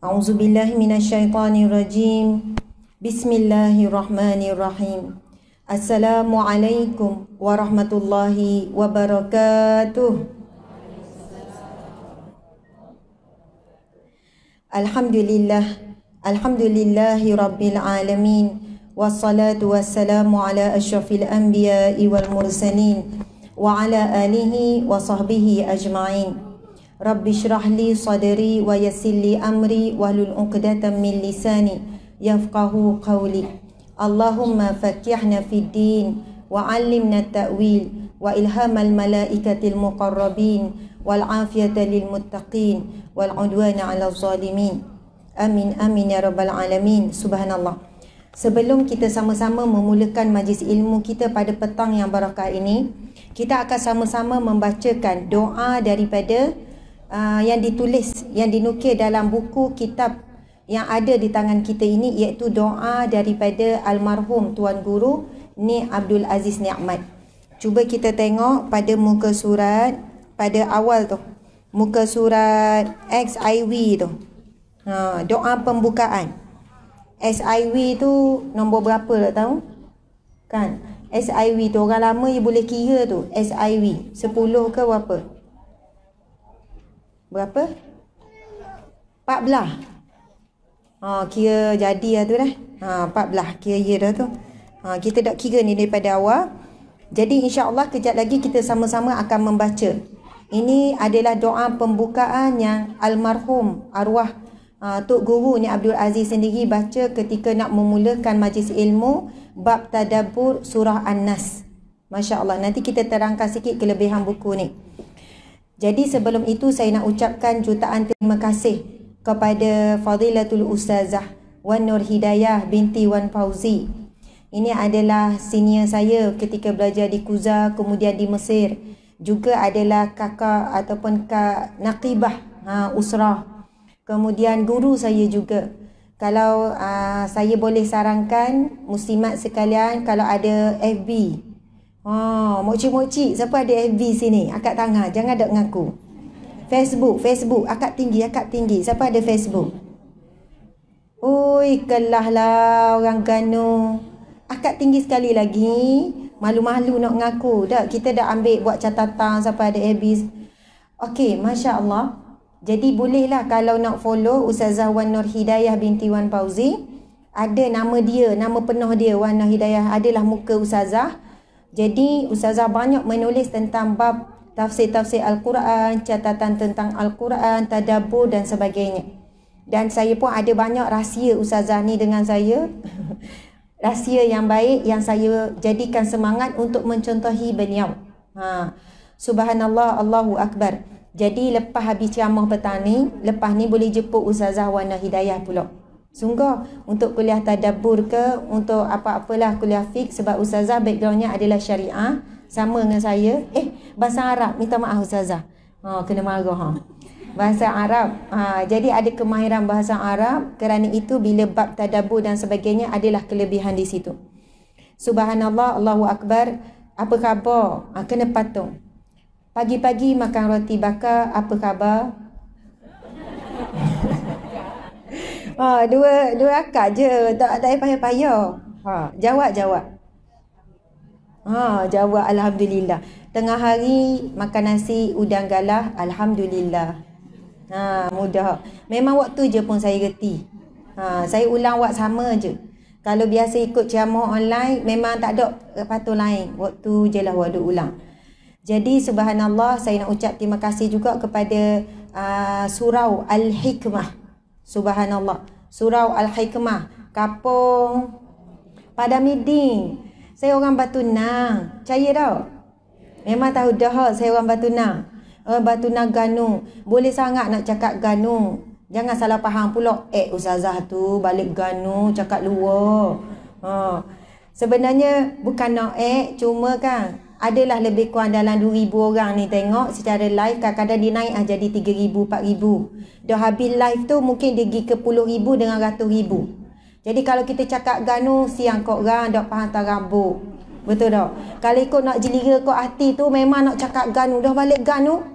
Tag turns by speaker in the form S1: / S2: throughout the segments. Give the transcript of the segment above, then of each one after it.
S1: A'udzubillahi minasyaitonirrajim. Bismillahirrahmanirrahim. Assalamualaikum warahmatullahi wabarakatuh. Alhamdulillahi rabbil alamin. Wassalatu wassalamu ala asyrafil anbiya'i wal mursalin wa ala alihi wa sahbihi ajma'in. Rabbi syrah li sadri wa yassir li amri wahlul 'uqdatam min lisani yafqahu qawli. Allahumma faqqihna fid din wa 'allimna ta'wil wa ilhamal malaikatil muqarrabin wal 'afiyata lil muttaqin wal 'udwana 'alal zalimin. Amin amin ya rabbal alamin. Subhanallah. Sebelum kita sama-sama memulakan majlis ilmu kita pada petang yang barakah ini, kita akan sama-sama membacakan doa daripada yang ditulis, yang dinukil dalam buku kitab yang ada di tangan kita ini, iaitu doa daripada almarhum Tuan Guru Ni Abdul Aziz Ni'mat. Cuba kita tengok pada muka surat, pada awal tu, muka surat XIV tu, doa pembukaan. SIV tu nombor berapa tak tahu kan? SIV tu orang lama you boleh kira tu. SIV 10 ke berapa? Berapa? 14. Kira jadi lah tu dah. 14 kira ya dah tu. Kita dah kira ni daripada awal. Jadi insya-Allah kejap lagi kita sama-sama akan membaca. Ini adalah doa pembukaan yang almarhum arwah Tok Guru Ni Abdul Aziz sendiri baca ketika nak memulakan majlis ilmu bab tadabbur surah An-Nas. Masya-Allah, nanti kita terangkan sikit kelebihan buku ni. Jadi sebelum itu saya nak ucapkan jutaan terima kasih kepada Fadilatul Ustazah Wan Nur Hidayah binti Wan Fauzi. Ini adalah senior saya ketika belajar di Kuza, kemudian di Mesir. Juga adalah kakak ataupun kak Naqibah Usrah. Kemudian guru saya juga. Kalau saya boleh sarankan muslimat sekalian, kalau ada FB, mokcik-mokcik, siapa ada FB sini? Angkat tangan, jangan dok ngaku. Facebook, akak tinggi. Siapa ada Facebook? Oi, kelah lah orang Ganu. Akak tinggi sekali lagi. Malu-malu nak ngaku. Dah, kita dah ambil buat catatan siapa ada FB. Okey, masya-Allah. Jadi bolehlah kalau nak follow Ustazah Wan Nur Hidayah binti Wan Fauzi. Ada nama dia, nama penuh dia Wan Nur Hidayah, adalah muka Ustazah. Jadi Ustazah banyak menulis tentang bab tafsir-tafsir Al-Quran, catatan tentang Al-Quran, tadabbur dan sebagainya. Dan saya pun ada banyak rahsia Ustazah ni dengan saya. Rahsia yang baik yang saya jadikan semangat untuk mencontohi beliau. Subhanallah, Allahu Akbar. Jadi lepas habis ceramah petang ni, lepas ni boleh jemput Ustazah Wan Nur Hidayah pula. Sungguh untuk kuliah tadabbur ke, untuk apa-apalah kuliah fiqh, sebab Ustazah backgroundnya adalah syariah sama dengan saya. Bahasa Arab, minta maaf Ustazah. Kena marah bahasa Arab. Jadi ada kemahiran bahasa Arab. Kerana itu bila bab tadabbur dan sebagainya adalah kelebihan di situ. Subhanallah, Allahu Akbar. Apa khabar? Kena patung. Pagi-pagi makan roti bakar, apa khabar? Dua akak je, tak payah-payah. Jawab. Jawab alhamdulillah. Tengah hari makan nasi udang galah, alhamdulillah. Mudah. Memang waktu je pun saya reti. Saya ulang wak sama je. Kalau biasa ikut ceramah online, memang tak ada patut lain. Waktu je lah waktu ulang. Jadi subhanallah, saya nak ucap terima kasih juga kepada Surau Al-Hikmah. Subhanallah, Surau Al-Hikmah, Kapung Padamiding. Saya orang Batu Nang. Percaya tak? Memang tahu dah saya orang Batu Nang. Batu Nang Ganu. Boleh sangat nak cakap Ganu. Jangan salah faham pula. Ustazah tu balik Ganu cakap luar. Sebenarnya bukan nak cuma kan adalah lebih kurang dalam 2,000 orang ni tengok secara live. Kadang-kadang dia naik jadi 3,000, 4,000. Dah habis live tu mungkin dia pergi ke puluh ribu dengan ratus ribu. Jadi kalau kita cakap Ganu, siang kok orang dah faham tak rambut. Betul tak? Kalau ikut nak jelira kok hati tu, memang nak cakap Ganu, dah balik Ganu.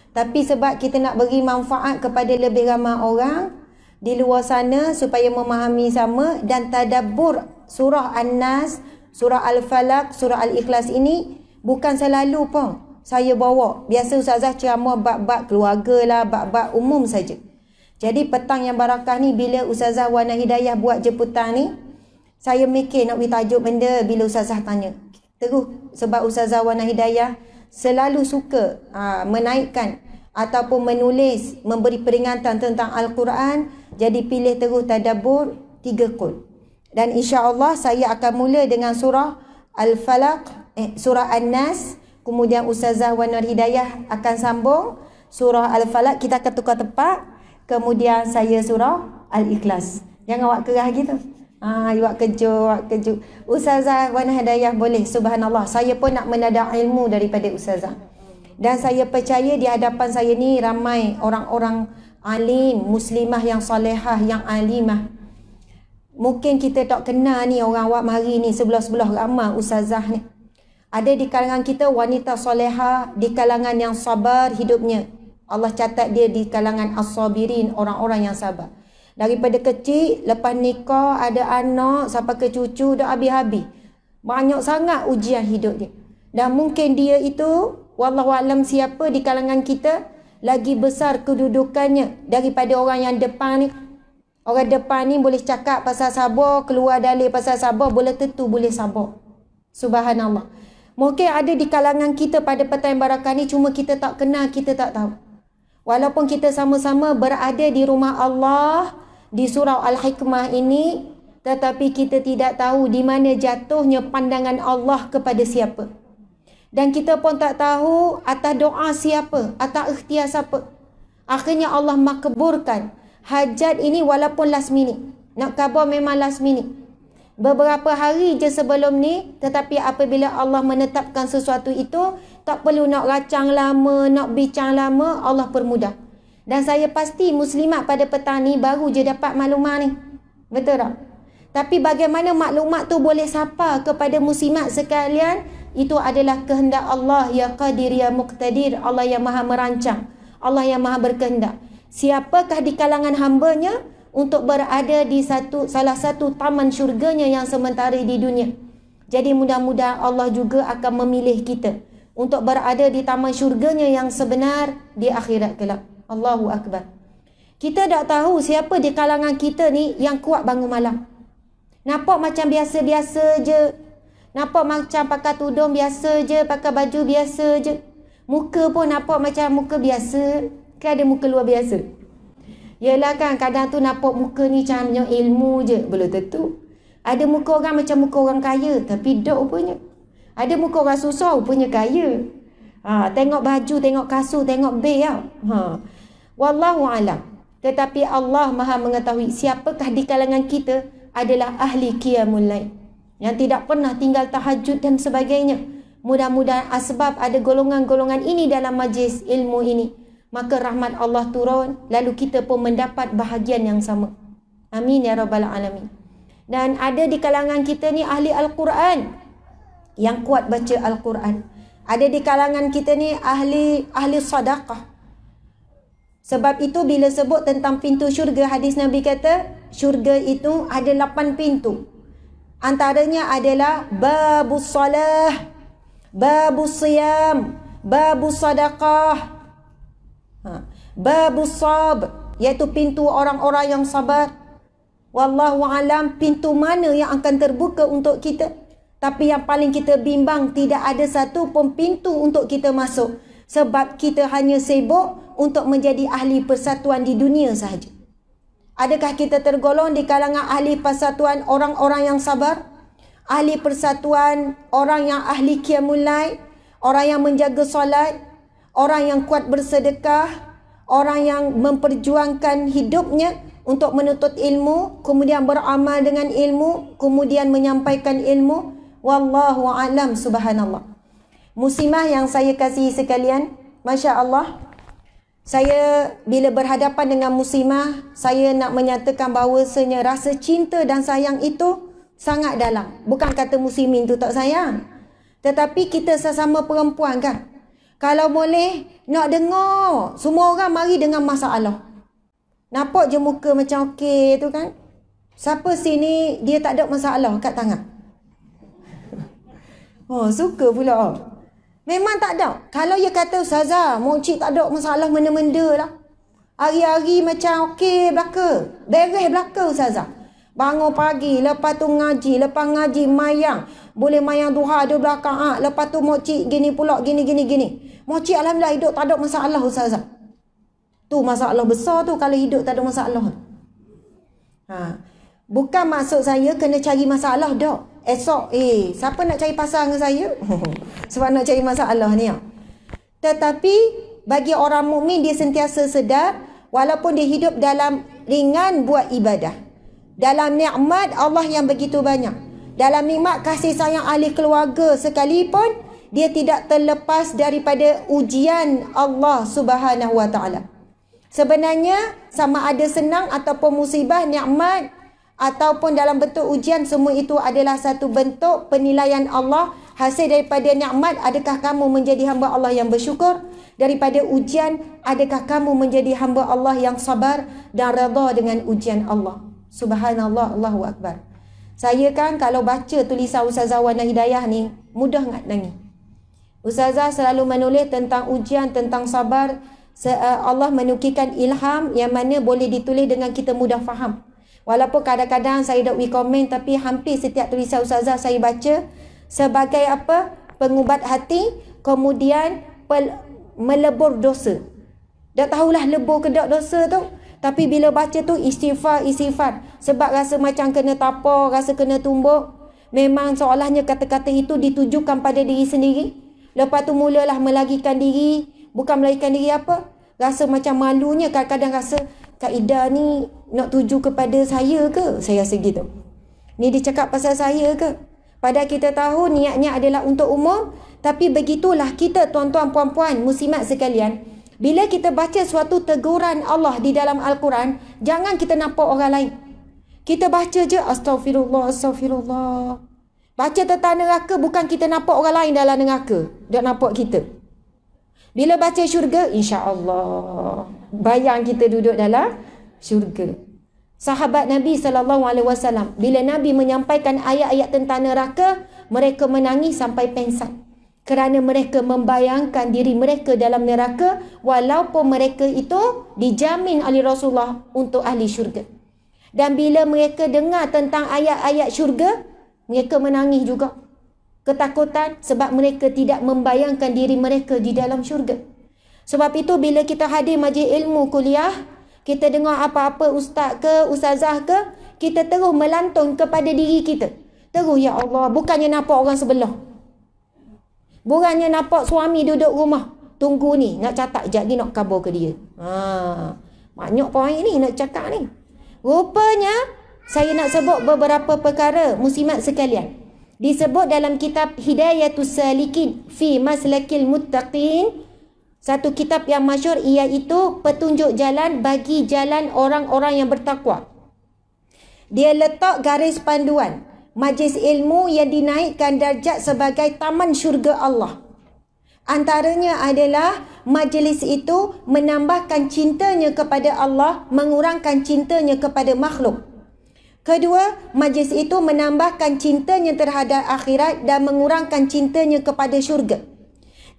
S1: Tapi sebab kita nak beri manfaat kepada lebih ramai orang, di luar sana supaya memahami sama dan tadabbur surah An-Nas, surah Al-Falaq, surah Al-Ikhlas ini bukan selalu pun saya bawa. Biasa ustazah ceramah bab-bab keluarga lah, bab-bab umum saja. Jadi petang yang barakah ni bila ustazah Wana Hidayah buat jemputan ni, saya mikir nak beri tajuk benda bila ustazah tanya. Terus sebab ustazah Wana Hidayah selalu suka menaikkan ataupun menulis, memberi peringatan tentang Al-Quran. Jadi pilih terus tadabbur 3 qul. Dan insya-Allah saya akan mula dengan surah Al-Falaq, surah An-Nas, kemudian ustazah Wana Hidayah akan sambung surah Al-Falaq, kita akan tukar tempat, kemudian saya surah Al-Ikhlas. Jangan awak kerah gitu. Awak kejut. Ustazah Wana Hidayah boleh, subhanallah. Saya pun nak menadak ilmu daripada ustazah. Dan saya percaya di hadapan saya ni ramai orang-orang alim, muslimah yang salihah, yang alimah. Mungkin kita tak kenal ni orang awak mari ni sebelah-sebelah ramai ustazah ni. Ada di kalangan kita wanita salihah, di kalangan yang sabar hidupnya. Allah catat dia di kalangan as-sabirin, orang-orang yang sabar. Daripada kecil, lepas nikah, ada anak, sampai ke cucu, dah habis-habis. Banyak sangat ujian hidup dia. Dan mungkin dia itu, wallahualam siapa di kalangan kita, lagi besar kedudukannya daripada orang yang depan ni. Orang depan ni boleh cakap pasal sabar, keluar dalil pasal sabar, boleh tentu boleh sabar. Subhanallah. Mungkin ada di kalangan kita pada petang barakah ni, cuma kita tak kenal, kita tak tahu. Walaupun kita sama-sama berada di rumah Allah, di surau Al-Hikmah ini, tetapi kita tidak tahu di mana jatuhnya pandangan Allah kepada siapa. Dan kita pun tak tahu atas doa siapa, atas ikhtiar siapa. Akhirnya Allah makburkan hajat ini walaupun last minute. Nak khabar memang last minute. Beberapa hari je sebelum ni, tetapi apabila Allah menetapkan sesuatu itu, tak perlu nak racang lama, nak bincang lama, Allah permudah. Dan saya pasti muslimat pada petang ni baru je dapat maklumat ni. Betul tak? Tapi bagaimana maklumat tu boleh sapa kepada muslimat sekalian? Itu adalah kehendak Allah, ya Qadir, ya Muqtadir. Allah yang maha merancang, Allah yang maha berkehendak. Siapakah di kalangan hambanya untuk berada di salah satu taman syurganya yang sementara di dunia. Jadi mudah-mudahan Allah juga akan memilih kita untuk berada di taman syurganya yang sebenar di akhirat kelak. Allahu Akbar. Kita tak tahu siapa di kalangan kita ni yang kuat bangun malam. Nampak macam biasa-biasa je. Nampak macam pakai tudung biasa je, pakai baju biasa je. Muka pun nampak macam muka biasa. Kan ada muka luar biasa. Yelah kan, kadang tu nampak muka ni macam ilmu je. Belum tentu. Ada muka orang macam muka orang kaya, tapi dok rupanya. Ada muka orang susah, rupanya kaya. Tengok baju, tengok kasut, tengok beg tau. Wallahu alam. Tetapi Allah maha mengetahui siapakah di kalangan kita adalah ahli qiyamul lail, yang tidak pernah tinggal tahajud dan sebagainya. Mudah-mudahan asbab ada golongan-golongan ini dalam majlis ilmu ini, maka rahmat Allah turun, lalu kita pun mendapat bahagian yang sama. Amin ya rabbal alamin. Dan ada di kalangan kita ni ahli Al-Quran, yang kuat baca Al-Quran. Ada di kalangan kita ni ahli sedekah. Sebab itu bila sebut tentang pintu syurga, hadis Nabi kata syurga itu ada 8 pintu. Antaranya adalah babus salah, babus siyam, babus sadaqah, babus sab, iaitu pintu orang-orang yang sabar. Wallahu alam pintu mana yang akan terbuka untuk kita. Tapi yang paling kita bimbang, tidak ada satu pun pintu untuk kita masuk. Sebab kita hanya sibuk untuk menjadi ahli persatuan di dunia sahaja. Adakah kita tergolong di kalangan ahli persatuan orang-orang yang sabar? Ahli persatuan orang yang ahli qiyamul lail, orang yang menjaga solat, orang yang kuat bersedekah, orang yang memperjuangkan hidupnya untuk menuntut ilmu, kemudian beramal dengan ilmu, kemudian menyampaikan ilmu. Wallahu a'lam, subhanallah. Muslimah yang saya kasihi sekalian, Masya Allah, saya bila berhadapan dengan muslimah, saya nak menyatakan bahawasanya rasa cinta dan sayang itu sangat dalam. Bukan kata muslimin tu tak sayang, tetapi kita sesama perempuan kan, kalau boleh nak dengar semua orang mari dengan masalah. Nampak je muka macam okey tu kan. Siapa sini dia tak ada masalah kat tangan? Oh, suka pula. Memang tak ada. Kalau dia kata, Ustazah, mokcik tak ada masalah mana-mana lah. Hari-hari macam okey belaka. Beres belaka Ustazah. Bangun pagi, lepas tu ngaji, lepas ngaji mayang. Boleh mayang duha 12 rakaat. Lepas tu mokcik gini pula, gini. Mokcik alhamdulillah hidup tak ada masalah Ustazah. Tu masalah besar tu kalau hidup tak ada masalah. Bukan maksud saya kena cari masalah dah. Esok, siapa nak cari pasal dengan saya? Sebab nak cari masalah ni. Tetapi, bagi orang mukmin dia sentiasa sedar, walaupun dia hidup dalam ringan buat ibadah. Dalam nikmat Allah yang begitu banyak. Dalam nikmat kasih sayang ahli keluarga sekalipun, dia tidak terlepas daripada ujian Allah Subhanahu Wa Taala. Sebenarnya, sama ada senang ataupun musibah, nikmat, ataupun dalam bentuk ujian, semua itu adalah satu bentuk penilaian Allah. Hasil daripada nikmat, adakah kamu menjadi hamba Allah yang bersyukur? Daripada ujian, adakah kamu menjadi hamba Allah yang sabar dan redha dengan ujian Allah? Subhanallah, Allahu Akbar. Saya kan kalau baca tulisan Ustazah Wana Hidayah ni, mudah nak nangis. Ustazah selalu menulis tentang ujian, tentang sabar. Allah menukilkan ilham yang mana boleh ditulis dengan kita mudah faham. Walaupun kadang-kadang saya dok komen, tapi hampir setiap tulisan Ustazah saya baca sebagai apa? Pengubat hati, kemudian melebur dosa. Dah tahulah lebur ke tak dosa tu, tapi bila baca tu istighfar. Sebab rasa macam kena tapar, rasa kena tumbuk. Memang seolahnya kata-kata itu ditujukan pada diri sendiri. Lepas tu mulalah melagikan diri. Bukan melagikan diri apa? Rasa macam malunya, kadang-kadang rasa Kak Ida ni nak tuju kepada saya ke? Saya rasa gitu. Ni dia cakap pasal saya ke? Padahal kita tahu niatnya adalah untuk umum. Tapi begitulah kita tuan-tuan puan-puan muslimat sekalian. Bila kita baca suatu teguran Allah di dalam Al-Quran, jangan kita nampak orang lain. Kita baca je astagfirullah. Baca tentang neraka, bukan kita nampak orang lain dalam neraka. Dia nampak kita. Bila baca syurga, insya-Allah bayang kita duduk dalam syurga. Sahabat Nabi SAW, bila Nabi menyampaikan ayat-ayat tentang neraka, mereka menangis sampai pengsan. Kerana mereka membayangkan diri mereka dalam neraka, walaupun mereka itu dijamin oleh Rasulullah untuk ahli syurga. Dan bila mereka dengar tentang ayat-ayat syurga, mereka menangis juga. Ketakutan sebab mereka tidak membayangkan diri mereka di dalam syurga. Sebab itu bila kita hadir majlis ilmu kuliah, kita dengar apa-apa ustaz ke, ustazah ke, kita terus melantun kepada diri kita. Terus, ya Allah, bukannya nampak orang sebelah. Bukannya nampak suami duduk rumah. Tunggu ni, nak catat sekejap ni nak kabur ke dia. Banyak poin ni nak cakap ni. Rupanya, saya nak sebut beberapa perkara muslimat sekalian. Disebut dalam kitab Hidayatus Salikin fi Maslakil Muttaqin, satu kitab yang masyhur, iaitu petunjuk jalan bagi jalan orang-orang yang bertakwa. Dia letak garis panduan majlis ilmu yang dinaikkan darjat sebagai taman syurga Allah. Antaranya adalah majlis itu menambahkan cintanya kepada Allah, mengurangkan cintanya kepada makhluk. Kedua, majlis itu menambahkan cintanya terhadap akhirat dan mengurangkan cintanya kepada syurga.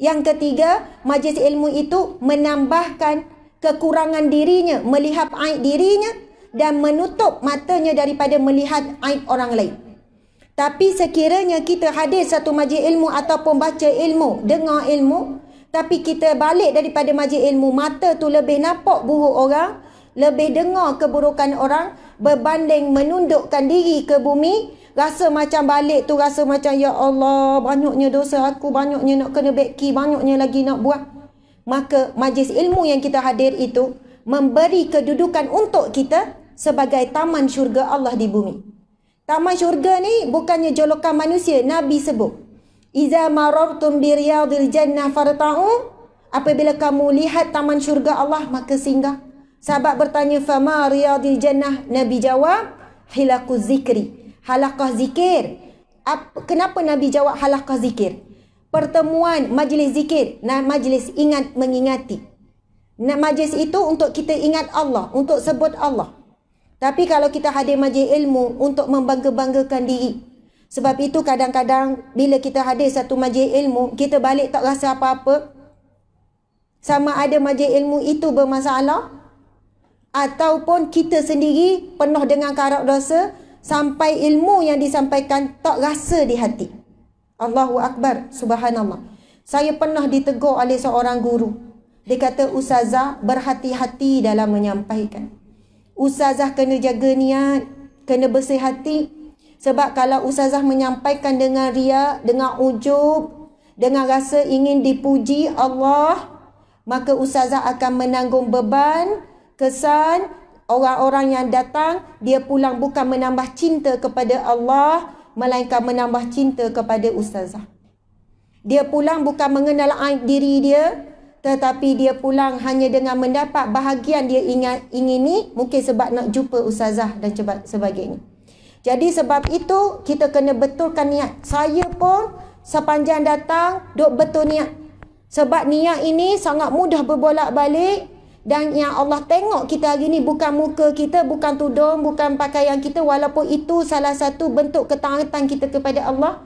S1: Yang ketiga, majlis ilmu itu menambahkan kekurangan dirinya, melihat aib dirinya dan menutup matanya daripada melihat aib orang lain. Tapi sekiranya kita hadir satu majlis ilmu ataupun baca ilmu, dengar ilmu, tapi kita balik daripada majlis ilmu, mata tu lebih nampak buruk orang, lebih dengar keburukan orang, berbanding menundukkan diri ke bumi, rasa macam balik tu rasa macam, ya Allah, banyaknya dosa aku, banyaknya nak kena beki, banyaknya lagi nak buat. Maka majlis ilmu yang kita hadir itu memberi kedudukan untuk kita sebagai taman syurga Allah di bumi. Taman syurga ni bukannya jolokan manusia. Nabi sebut, iza marartum bi riyadil jannah farta'u, apabila kamu lihat taman syurga Allah, maka singgah. Sahabat bertanya, fama riyadil jannah? Nabi jawab, hilaquz zikri, halaqah zikir. Kenapa Nabi jawab halaqah zikir? Pertemuan majlis zikir, majlis ingat mengingati. Majlis itu untuk kita ingat Allah, untuk sebut Allah. Tapi kalau kita hadir majlis ilmu untuk membangga-banggakan diri. Sebab itu kadang-kadang bila kita hadir satu majlis ilmu, kita balik tak rasa apa-apa. Sama ada majlis ilmu itu bermasalah, ataupun kita sendiri penuh dengan karak dosa, sampai ilmu yang disampaikan tak rasa di hati. Allahu Akbar, subhanallah. Saya pernah ditegur oleh seorang guru. Dia kata, ustazah berhati-hati dalam menyampaikan. Ustazah kena jaga niat, kena bersih hati. Sebab kalau ustazah menyampaikan dengan riak, dengan ujub, dengan rasa ingin dipuji Allah, maka ustazah akan menanggung beban, kesan orang-orang yang datang. Dia pulang bukan menambah cinta kepada Allah, melainkan menambah cinta kepada ustazah. Dia pulang bukan mengenal aib diri dia, tetapi dia pulang hanya dengan mendapat bahagian dia ingini, mungkin sebab nak jumpa ustazah dan sebagainya. Jadi sebab itu kita kena betulkan niat. Saya pun sepanjang datang duk betul niat. Sebab niat ini sangat mudah berbolak-balik. Dan yang Allah tengok kita hari ni bukan muka kita, bukan tudung, bukan pakaian kita. Walaupun itu salah satu bentuk ketaatan kita kepada Allah.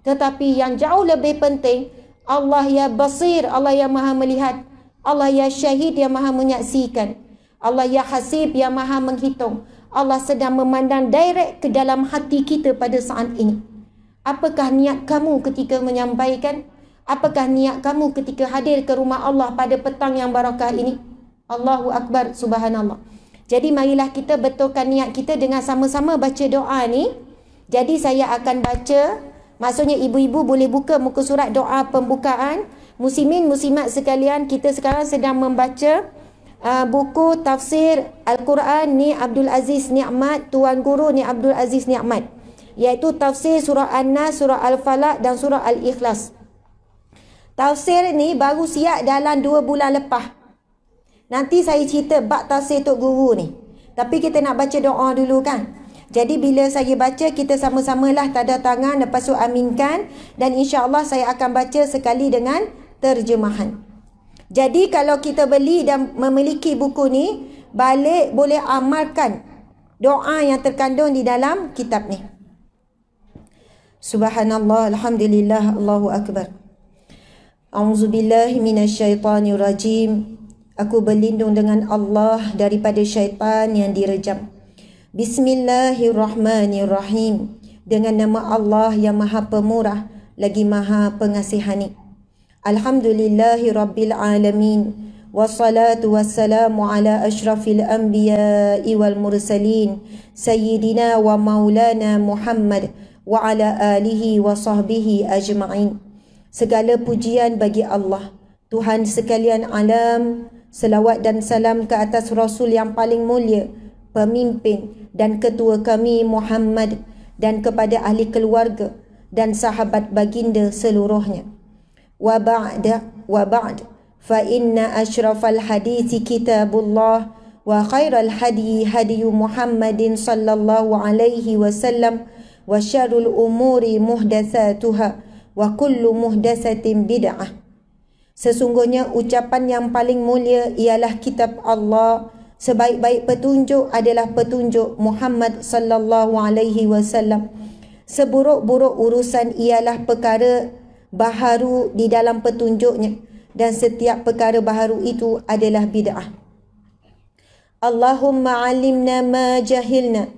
S1: Tetapi yang jauh lebih penting, Allah ya basir, Allah yang maha melihat. Allah ya syahid, yang maha menyaksikan. Allah ya hasib, yang maha menghitung. Allah sedang memandang direct ke dalam hati kita pada saat ini. Apakah niat kamu ketika menyampaikan? Apakah niat kamu ketika hadir ke rumah Allah pada petang yang barakah ini? Allahu Akbar, subhanallah. Jadi marilah kita betulkan niat kita dengan sama-sama baca doa ni. Jadi saya akan baca, maksudnya ibu-ibu boleh buka muka surat doa pembukaan. Muslimin, muslimat sekalian, kita sekarang sedang membaca buku tafsir Al-Quran Ni Abdul Aziz Ni'mat, Tuan Guru Ni Abdul Aziz Ni'mat, iaitu tafsir surah An-Nas, surah Al-Falaq dan surah Al-Ikhlas. Tafsir ni baru siap dalam 2 bulan lepas. Nanti saya cerita bab tafsir Tok Guru ni. Tapi kita nak baca doa dulu kan. Jadi bila saya baca, kita sama-samalah tanda tangan, lepas tu aminkan. Dan insya-Allah saya akan baca sekali dengan terjemahan. Jadi kalau kita beli dan memiliki buku ni, balik boleh amalkan doa yang terkandung di dalam kitab ni. Subhanallah, alhamdulillah, Allahu Akbar. A'udzubillahi minasyaitanirrajim. Aku berlindung dengan Allah daripada syaitan yang direjam. Bismillahirrahmanirrahim. Dengan nama Allah yang Maha Pemurah lagi Maha Pengasihani. Alhamdulillahi Rabbil Alamin. Wassalatu wassalamu ala ashrafil anbiya'i wal mursalin. Sayyidina wa maulana Muhammad wa ala alihi wa sahbihi ajma'in. Segala pujian bagi Allah, Tuhan sekalian alam. Selawat dan salam ke atas Rasul yang paling mulia, pemimpin dan ketua kami Muhammad, dan kepada ahli keluarga dan sahabat baginda seluruhnya. Wa ba'd fa inna asyrafal hadithi kitabullah wa khairal hadi hadi Muhammadin sallallahu alaihi wasallam wa syarrul umuri muhdatsatuha wa kullu muhdatsatin bid'ah. Sesungguhnya ucapan yang paling mulia ialah kitab Allah. Sebaik-baik petunjuk adalah petunjuk Muhammad sallallahu alaihi wasallam. Seburuk-buruk urusan ialah perkara baharu di dalam petunjuknya, dan setiap perkara baharu itu adalah bid'ah. Allahumma alimna ma jahilna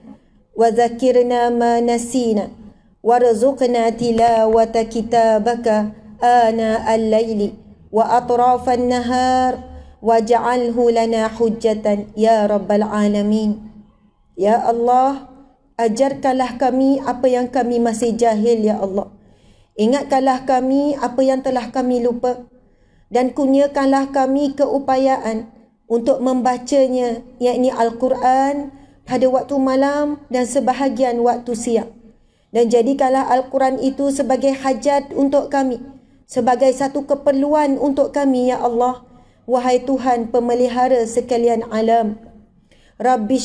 S1: wa zakirna ma nasina warzuqna tilawata kitabaka ana al-laili wa atrafan nahar waj'alhu lana hujjatan ya rabbal alamin. Ya Allah, ajarkanlah kami apa yang kami masih jahil ya Allah. Ingatkanlah kami apa yang telah kami lupa, dan kurniakanlah kami keupayaan untuk membacanya, yakni Al-Quran, pada waktu malam dan sebahagian waktu siang. Dan jadikanlah Al-Quran itu sebagai hajat untuk kami, sebagai satu keperluan untuk kami ya Allah. Wahai Tuhan pemelihara sekalian alam. Rabbi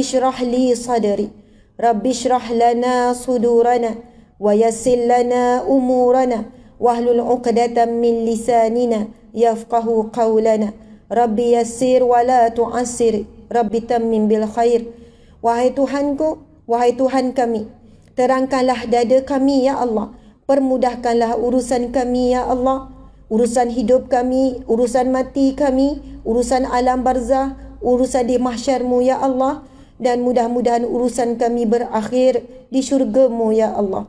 S1: syrah li sadri, Rabbi syrah lana sudurana, wa yassir lana umurana, wahlul uqdatan min lisanina yafqahu qawlana. Rabbi yassir wa la tu'assir. Rabbi tammim bil khair. Wahai Tuhanku, wahai Tuhan kami, terangkanlah dada kami ya Allah. Permudahkanlah urusan kami ya Allah. Urusan hidup kami, urusan mati kami, urusan alam barzah, urusan di mahsyarmu ya Allah. Dan mudah-mudahan urusan kami berakhir di syurgamu ya Allah.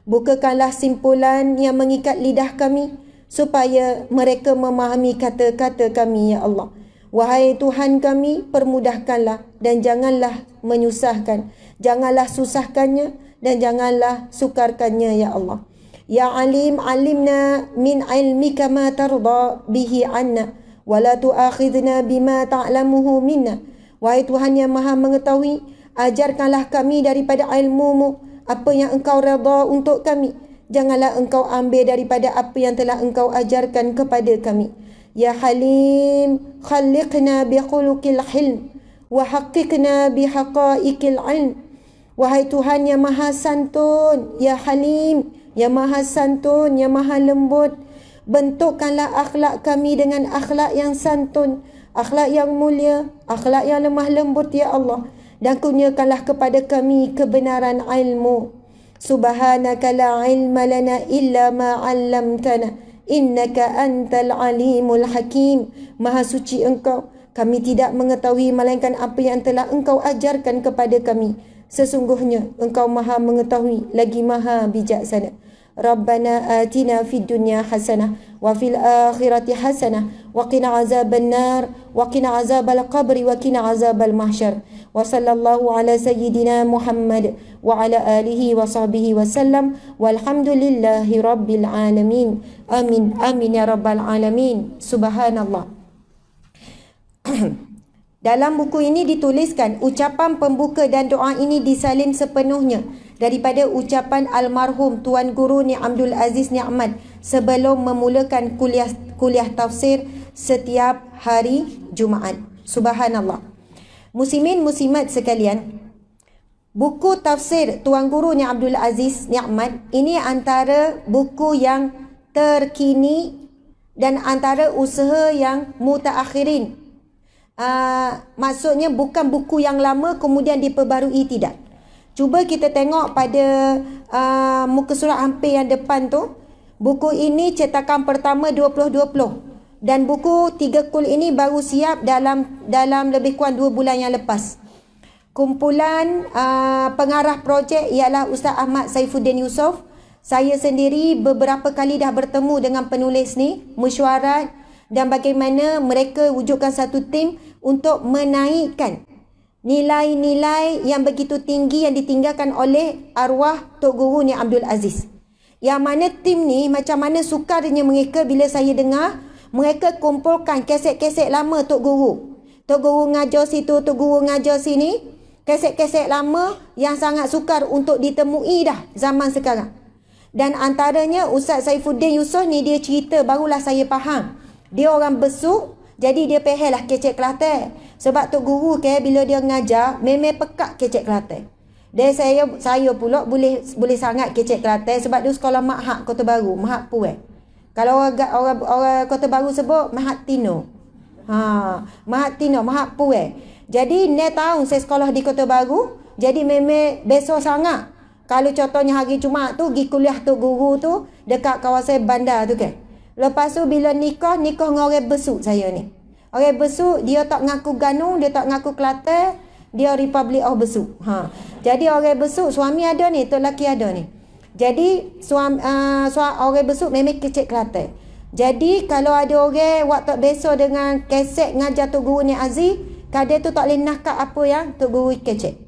S1: Bukakanlah simpulan yang mengikat lidah kami, supaya mereka memahami kata-kata kami ya Allah. Wahai Tuhan kami, permudahkanlah dan janganlah menyusahkan. Janganlah susahkannya dan janganlah sukarkannya ya Allah. Ya Alim, alimna min ilmika ma tarda bihi anna, wa la tu'akhidna bima ta'lamuhu minna. Wahai Tuhan yang maha mengetahui, ajarkanlah kami daripada ilmu-Mu apa yang Engkau redha untuk kami. Janganlah Engkau ambil daripada apa yang telah Engkau ajarkan kepada kami. Ya Halim, khaliqna bi khuluqil hilm wa haqqiqna bi haqa'iqil ilm. Wahai Tuhan yang maha santun, ya Halim, yang maha santun, yang maha lembut, bentukkanlah akhlak kami dengan akhlak yang santun, akhlak yang mulia, akhlak yang lemah lembut ya Allah. Dan kurniakanlah kepada kami kebenaran ilmu. Subhanaka la ilma lana illa ma 'allamtana innaka antal alimul hakim. Maha suci Engkau, kami tidak mengetahui melainkan apa yang telah Engkau ajarkan kepada kami. Sesungguhnya Engkau maha mengetahui lagi maha bijaksana. Rabbana atina fid dunya hasanah wa fil akhirati hasanah wa qina azaban nar wa qina azabal qabri wa qina azabal mahsyar. Wa sallallahu ala sayyidina Muhammad wa ala alihi wa sahbihi wa sallam walhamdulillahi rabbil alamin. Amin amin ya rabbal alamin. Subhanallah. Dalam buku ini dituliskan ucapan pembuka dan doa ini disalin sepenuhnya daripada ucapan almarhum Tuan Guru Ni Abdul Aziz Ni'mat sebelum memulakan kuliah tafsir setiap hari Jumaat. Subhanallah. Muslimin muslimat sekalian, buku tafsir Tuan Guru Ni Abdul Aziz Ni'mat ini antara buku yang terkini dan antara usaha yang mutaakhirin. Maksudnya bukan buku yang lama kemudian diperbarui, tidak. Cuba kita tengok pada muka surat hampir yang depan tu. Buku ini cetakan pertama 2020 dan buku 3 kul ini baru siap dalam lebih kurang 2 bulan yang lepas. Kumpulan pengarah projek ialah Ustaz Ahmad Saifuddin Yusof. Saya sendiri beberapa kali dah bertemu dengan penulis ni, mesyuarat dan bagaimana mereka wujudkan satu tim untuk menaikkan nilai-nilai yang begitu tinggi yang ditinggalkan oleh arwah Tok Guru Ni Abdul Aziz. Yang mana tim ni macam mana sukarnya mereka bila saya dengar mereka kumpulkan kaset-kaset lama Tok Guru. Tok Guru ngajar situ, Tok Guru ngajar sini. Kaset-kaset lama yang sangat sukar untuk ditemui dah zaman sekarang. Dan antaranya Ustaz Saifuddin Yusof ni dia cerita barulah saya faham. Dia orang Besuk, jadi dia pehelah kecek Kelantan. Sebab Tok Guru bila dia ngajar memang pekak kecek Kelantan. Dan saya pula boleh sangat kecek Kelantan sebab dia sekolah Mahak Kota Baru, Mahak Puan. Kalau orang Kota Baru sebut Mahak Tino. Mahak Tino, Mahak Puan. Jadi 6 tahun saya sekolah di Kota Baru, jadi memang besar sangat. Kalau contohnya hari Jumaat tu pergi kuliah Tok Guru tu dekat kawasan bandar tu kan. Lepas tu bila nikah dengan orang Besuk saya ni. Orang Besuk dia tak ngaku Ganung, dia tak ngaku Kelantan, dia Republic of Besuk. Jadi orang Besuk suami ada ni, tok laki ada ni. Jadi suami orang Besuk memang kecek Kelantan. Jadi kalau ada orang waktu besok dengan kesek ngajar Tok Guru Ni Aziz, kadang tu tak boleh nakak apa yang Tok Guru kecek.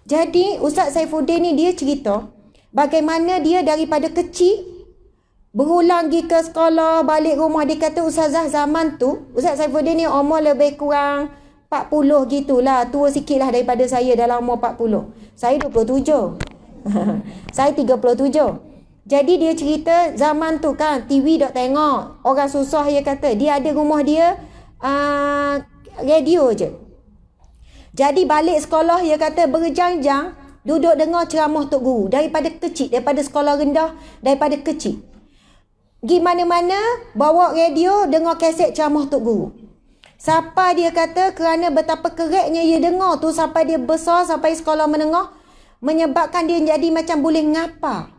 S1: Jadi Ustaz Saifuddin ni dia cerita bagaimana dia daripada kecil berulang pergi ke sekolah, balik rumah. Dia kata Ustazah zaman tu, Ustaz Saifuddin ni umur lebih kurang 40 gitulah. Tua sikit lah daripada saya dalam umur 40. Saya 27. Saya 37. Jadi dia cerita zaman tu kan TV dok tengok. Orang susah dia kata. Dia ada rumah dia radio je. Jadi balik sekolah dia kata berjam-jam duduk dengar ceramah Tok Guru. Daripada kecil, daripada sekolah rendah, daripada kecil. Pergi mana-mana, bawa radio, dengar kaset ceramah Tok Guru. Siapa dia kata kerana betapa kereknya dia dengar tu sampai dia besar, sampai sekolah menengah, menyebabkan dia jadi macam boleh ngapa.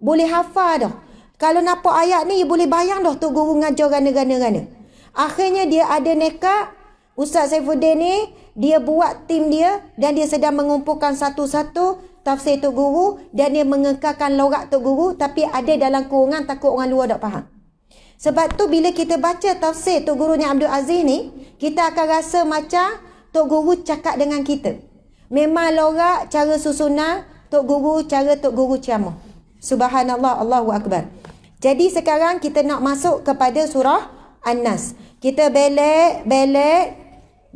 S1: Boleh hafal dah. Kalau nampak ayat ni, dia boleh bayang dah Tok Guru ngajar gana-gana. Akhirnya dia ada nekat, Ustaz Saifuddin ni, dia buat tim dia dan dia sedang mengumpulkan satu-satu tafsir Tok Guru dan dia mengekalkan lorak Tok Guru, tapi ada dalam kurungan takut orang luar tak faham. Sebab tu bila kita baca tafsir Tok Gurunya Abdul Aziz ni, kita akan rasa macam Tok Guru cakap dengan kita. Memang lorak, cara susunan Tok Guru, cara Tok Guru ceramah. Subhanallah, Allahu Akbar. Jadi sekarang kita nak masuk kepada surah An-Nas. Kita belek.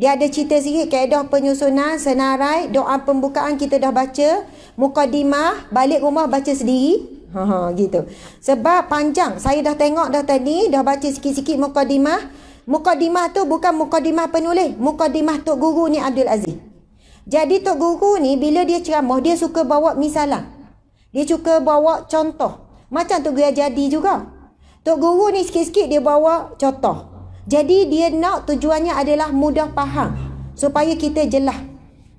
S1: Dia ada cerita sikit kaedah penyusunan, senarai, doa pembukaan kita dah baca. Mukadimah, balik rumah baca sendiri. Gitu. Sebab panjang. Saya dah tengok dah tadi, dah baca sikit-sikit mukadimah. Mukadimah tu bukan mukadimah penulis. Mukadimah Tok Guru ni Abdul Aziz. Jadi Tok Guru ni bila dia ceramah, dia suka bawa misalan. Dia suka bawa contoh. Macam Tok Guru Jadi juga. Tok Guru ni sikit-sikit dia bawa contoh. Jadi dia nak tujuannya adalah mudah faham. Supaya kita jelas.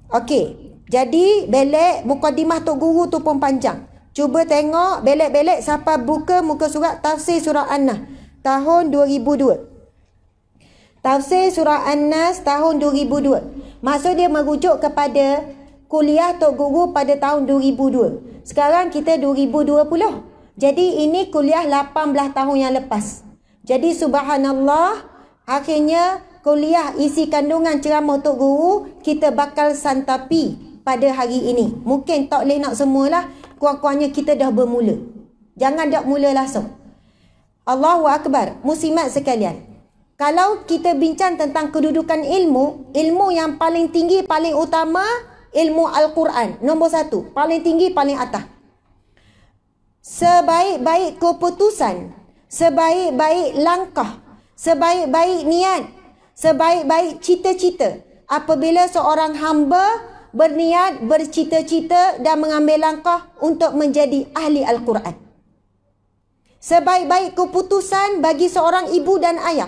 S1: Okey. Jadi belek mukadimah Tok Guru tu pun panjang. Cuba tengok belek-belek siapa buka muka surat tafsir surah An-Nas tahun 2002. Tafsir surah An-Nas tahun 2002. Maksud dia merujuk kepada kuliah Tok Guru pada tahun 2002. Sekarang kita 2020. Jadi ini kuliah 18 tahun yang lepas. Jadi subhanallah, akhirnya kuliah isi kandungan ceramah Tok Guru kita bakal santapi pada hari ini. Mungkin tak boleh nak semualah. Kurang-kurangnya kita dah bermula. Jangan dah mula langsung. Allahu Akbar. Muslimat sekalian. Kalau kita bincang tentang kedudukan ilmu, ilmu yang paling tinggi, paling utama, ilmu Al-Quran. Nombor 1. Paling tinggi, paling atas. Sebaik-baik keputusan, sebaik-baik langkah, sebaik-baik niat, sebaik-baik cita-cita. Apabila seorang hamba berniat, bercita-cita dan mengambil langkah untuk menjadi ahli Al-Quran. Sebaik-baik keputusan bagi seorang ibu dan ayah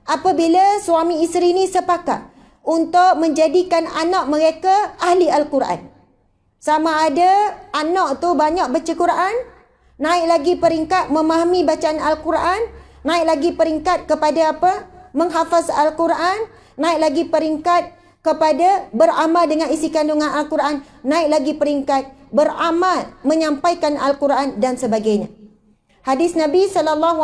S1: apabila suami isteri ini sepakat untuk menjadikan anak mereka ahli Al-Quran. Sama ada anak tu banyak baca Quran, naik lagi peringkat memahami bacaan Al-Quran, naik lagi peringkat kepada apa? Menghafaz Al-Quran, naik lagi peringkat kepada beramal dengan isi kandungan Al-Quran, naik lagi peringkat beramal menyampaikan Al-Quran dan sebagainya. Hadis Nabi SAW,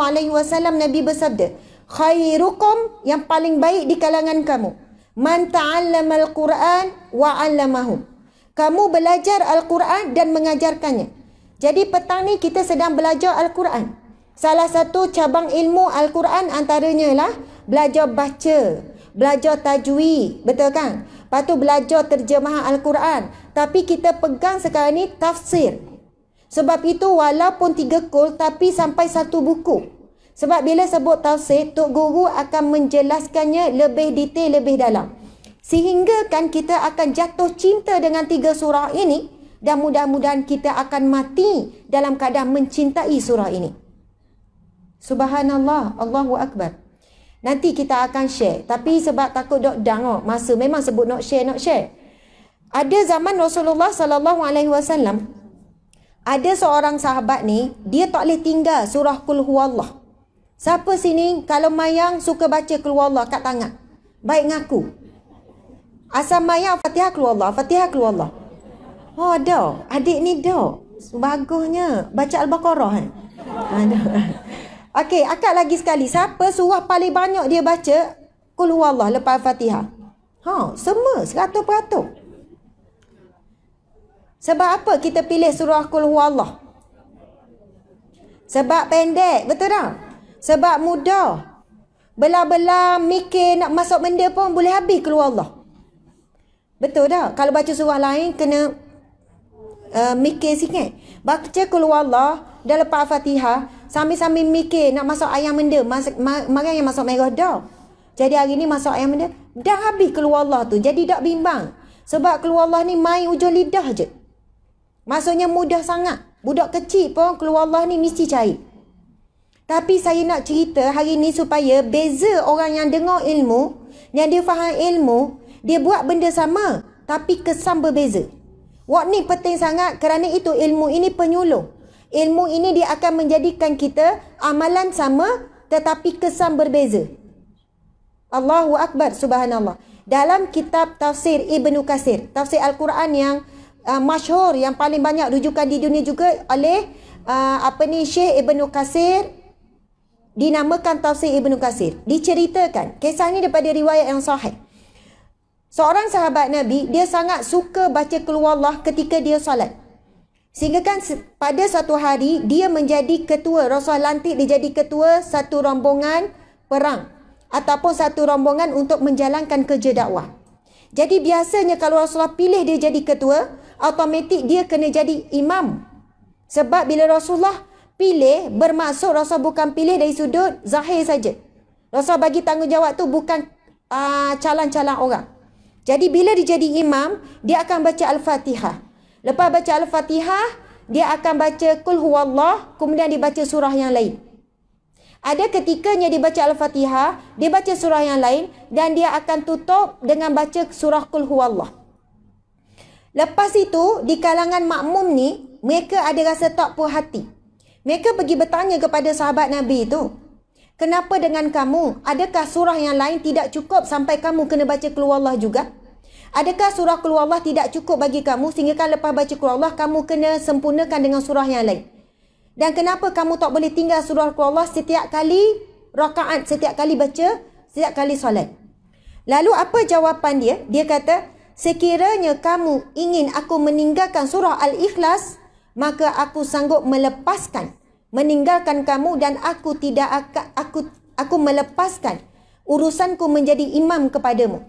S1: Nabi bersabda, khairukum, yang paling baik di kalangan kamu, man ta'allama Al-Quran wa 'allamahu. Kamu belajar Al-Quran dan mengajarkannya. Jadi petang ni kita sedang belajar Al-Quran. Salah satu cabang ilmu Al-Quran antaranya lah belajar baca, belajar tajwid, betul kan? Lepas tu belajar terjemahan Al-Quran. Tapi kita pegang sekarang ni tafsir. Sebab itu walaupun 3 kul tapi sampai 1 buku. Sebab bila sebut tafsir, Tok Guru akan menjelaskannya lebih detail, lebih dalam. Sehingga kan kita akan jatuh cinta dengan 3 surah ini dan mudah-mudahan kita akan mati dalam keadaan mencintai surah ini. Subhanallah, Allahu Akbar. Nanti kita akan share. Tapi sebab takut dang masa memang sebut nak share. Ada zaman Rasulullah SAW, ada seorang sahabat ni, dia tak boleh tinggal surah Qul Huwallah. Siapa sini kalau mayang suka baca Qul Huwallah kat tangan? Baik ngaku. Asal mayang Fatihah Qul Huwallah, Fatihah Qul Huwallah. Oh ada. Adik ni dah. Bagusnya. Baca Al-Baqarah kan? Ada. Okey, akak lagi sekali. Siapa surah paling banyak dia baca Qul Huwallah lepas Fatihah? Semua 100%. Sebab apa kita pilih surah Qul Huwallah? Sebab pendek, betul tak? Sebab mudah. Belah-belah mikir nak masuk benda pun boleh habis Qul Huwallah. Betul tak? Kalau baca surah lain kena mikir sikit. Baca Qul Huwallah dah lepas Fatihah, sambil-sambil mikir nak masuk ayam benda, mari yang masuk merah dah. Jadi hari ni masuk ayam benda, dah habis Qul Huwallah tu. Jadi tak bimbang. Sebab Qul Huwallah ni main ujung lidah je. Maksudnya mudah sangat. Budak kecil pun Qul Huwallah ni mesti cair. Tapi saya nak cerita hari ni supaya beza orang yang dengar ilmu, yang dia faham ilmu, dia buat benda sama tapi kesan berbeza. Ni penting sangat kerana itu ilmu ini penyuluh. Ilmu ini dia akan menjadikan kita amalan sama tetapi kesan berbeza. Allahu Akbar, subhanallah. Dalam kitab tafsir Ibnu Katsir, tafsir Al-Quran yang masyhur, yang paling banyak rujukan di dunia juga oleh Syekh Ibnu Katsir, dinamakan tafsir Ibnu Katsir. Diceritakan, kisah ini daripada riwayat yang sahih. Seorang sahabat Nabi, dia sangat suka baca Qul Huwallah ketika dia salat. Sehingga kan pada satu hari, dia menjadi ketua, Rasulullah lantik dia jadi ketua satu rombongan perang. Ataupun satu rombongan untuk menjalankan kerja dakwah. Jadi biasanya kalau Rasulullah pilih dia jadi ketua, automatik dia kena jadi imam. Sebab bila Rasulullah pilih, bermaksud Rasulullah bukan pilih dari sudut zahir saja. Rasulullah bagi tanggungjawab tu bukan calon-calon orang. Jadi bila dia jadi imam, dia akan baca Al-Fatihah. Lepas baca Al-Fatihah, dia akan baca Qul Huwallah, kemudian dibaca surah yang lain. Ada ketikanya dia baca Al-Fatihah, dia baca surah yang lain dan dia akan tutup dengan baca surah Qul Huwallah. Lepas itu, di kalangan makmum ni, mereka ada rasa tak puas hati. Mereka pergi bertanya kepada sahabat Nabi itu, kenapa dengan kamu? Adakah surah yang lain tidak cukup sampai kamu kena baca Qul Huwallah juga? Adakah surah Qul Huwallah tidak cukup bagi kamu sehingga kan lepas baca Qul Huwallah kamu kena sempurnakan dengan surah yang lain? Dan kenapa kamu tak boleh tinggal surah Qul Huwallah setiap kali rakaat, setiap kali baca, setiap kali solat? Lalu apa jawapan dia? Dia kata, sekiranya kamu ingin aku meninggalkan surah Al-Ikhlas, maka aku sanggup melepaskan, meninggalkan kamu dan aku tidak akan aku melepaskan urusanku menjadi imam kepadamu.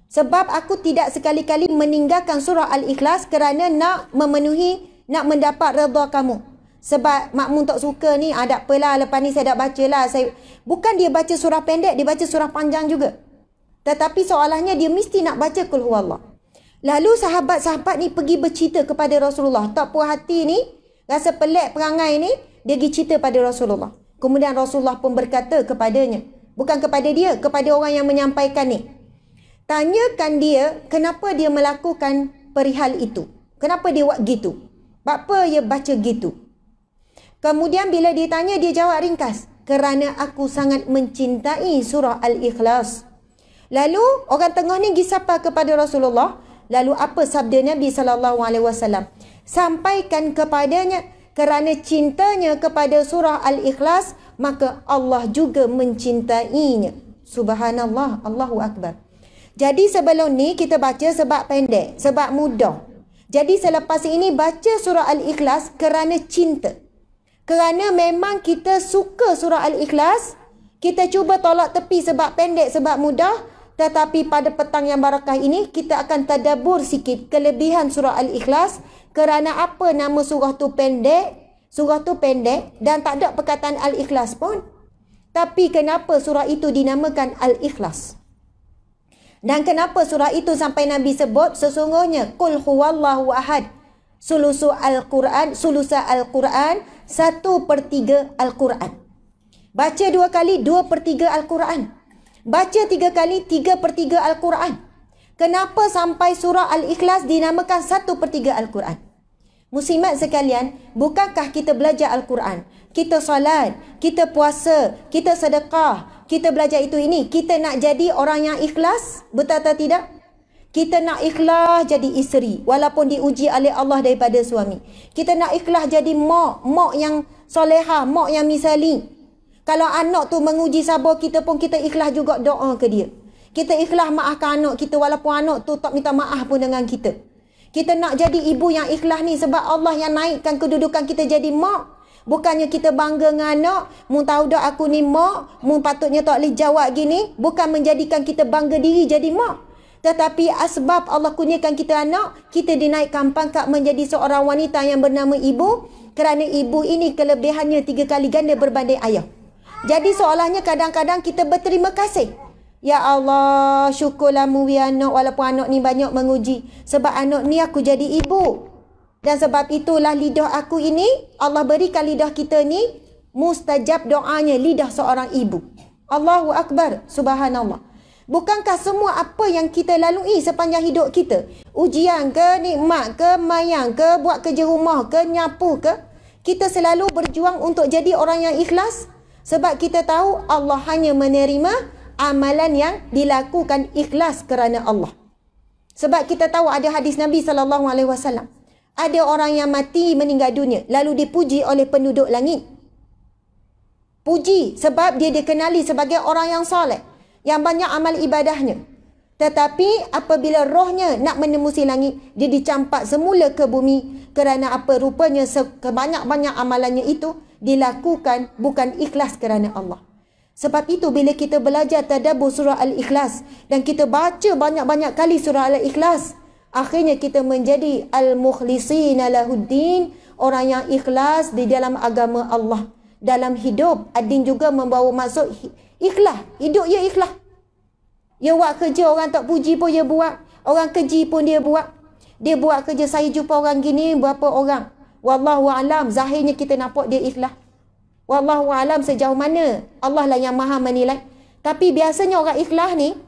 S1: Sebab aku tidak sekali-kali meninggalkan surah Al-Ikhlas kerana nak mendapat redha kamu. Sebab makmum tak suka ni, tak apalah, lepas ni saya dah baca lah. Bukan dia baca surah pendek, dia baca surah panjang juga. Tetapi soalannya dia mesti nak baca Qul Huwallah. Lalu sahabat-sahabat ni pergi bercerita kepada Rasulullah. Tak puas hati ni, rasa pelik perangai ni, dia pergi cerita pada Rasulullah. Kemudian Rasulullah pun berkata kepadanya, bukan kepada dia, kepada orang yang menyampaikan ni. Tanyakan dia, kenapa dia melakukan perihal itu? Kenapa dia buat gitu? Apa dia baca gitu? Kemudian bila ditanya, dia jawab ringkas, kerana aku sangat mencintai surah Al-Ikhlas. Lalu orang tengah ni pergi sapa kepada Rasulullah. Lalu apa sabda Nabi SAW? Sampaikan kepadanya, kerana cintanya kepada surah Al-Ikhlas, maka Allah juga mencintainya. Subhanallah, Allahu Akbar. Jadi sebelum ni kita baca sebab pendek, sebab mudah. Jadi selepas ini baca surah Al-Ikhlas kerana cinta. Kerana memang kita suka surah Al-Ikhlas, kita cuba tolak tepi sebab pendek, sebab mudah. Tetapi pada petang yang barakah ini, kita akan tadabbur sikit kelebihan surah Al-Ikhlas. Kerana apa nama surah tu pendek? Surah tu pendek dan tak ada perkataan Al-Ikhlas pun. Tapi kenapa surah itu dinamakan Al-Ikhlas? Dan kenapa surah itu sampai Nabi sebut sesungguhnya Qul Huwallahu Ahad, sulusa Al-Quran, 1/3 Al-Quran. Baca 2 kali, 2/3 Al-Quran. Baca 3 kali, 3/3 Al-Quran. Kenapa sampai surah Al-Ikhlas dinamakan 1/3 Al-Quran? Muslimat sekalian, bukankah kita belajar Al-Quran? Kita salat, kita puasa, kita sedekah, kita belajar itu ini. Kita nak jadi orang yang ikhlas, betul atau tidak? Kita nak ikhlas jadi isteri, walaupun diuji oleh Allah daripada suami. Kita nak ikhlas jadi mak yang solehah, mak yang misali. Kalau anak tu menguji sabar kita pun, kita ikhlas juga doa ke dia. Kita ikhlas maafkan anak kita walaupun anak tu tak minta maaf pun dengan kita. Kita nak jadi ibu yang ikhlas ni sebab Allah yang naikkan kedudukan kita jadi mak. Bukannya kita bangga dengan anak, mu tahu dak aku ni mak, mu patutnya tak boleh jawab gini. Bukan menjadikan kita bangga diri jadi mak. Tetapi asbab Allah kurniakan kita anak, kita dinaikkan pangkat menjadi seorang wanita yang bernama ibu. Kerana ibu ini kelebihannya 3 kali ganda berbanding ayah. Jadi soalannya kadang-kadang kita berterima kasih. Ya Allah, syukurlah mu anak walaupun anak ni banyak menguji. Sebab anak ni aku jadi ibu. Dan sebab itulah lidah aku ini, Allah berikan lidah kita ni mustajab doanya lidah seorang ibu. Allahu Akbar, subhanallah. Bukankah semua apa yang kita lalui sepanjang hidup kita, ujian ke, nikmat ke, mayang ke, buat kerja rumah ke, nyapu ke, kita selalu berjuang untuk jadi orang yang ikhlas? Sebab kita tahu Allah hanya menerima amalan yang dilakukan ikhlas kerana Allah. Sebab kita tahu ada hadis Nabi SAW. Ada orang yang mati meninggal dunia, lalu dipuji oleh penduduk langit. Puji sebab dia dikenali sebagai orang yang soleh, yang banyak amal ibadahnya. Tetapi apabila rohnya nak menembusi langit, dia dicampak semula ke bumi kerana apa? Rupanya kebanyak-banyak amalannya itu dilakukan bukan ikhlas kerana Allah. Sebab itu bila kita belajar tadabbur surah Al-Ikhlas dan kita baca banyak-banyak kali surah Al-Ikhlas, akhirnya kita menjadi al-mukhlisina lahuddin, orang yang ikhlas di dalam agama Allah. Dalam hidup, ad-din juga membawa maksud ikhlas. Hidup ya ikhlas. Dia buat kerja, orang tak puji pun dia buat. Orang keji pun dia buat. Dia buat kerja, saya jumpa orang gini, berapa orang. Wallahu alam, zahirnya kita nampak dia ikhlas. Wallahu alam sejauh mana Allah lah yang maha menilai. Tapi biasanya orang ikhlas ni,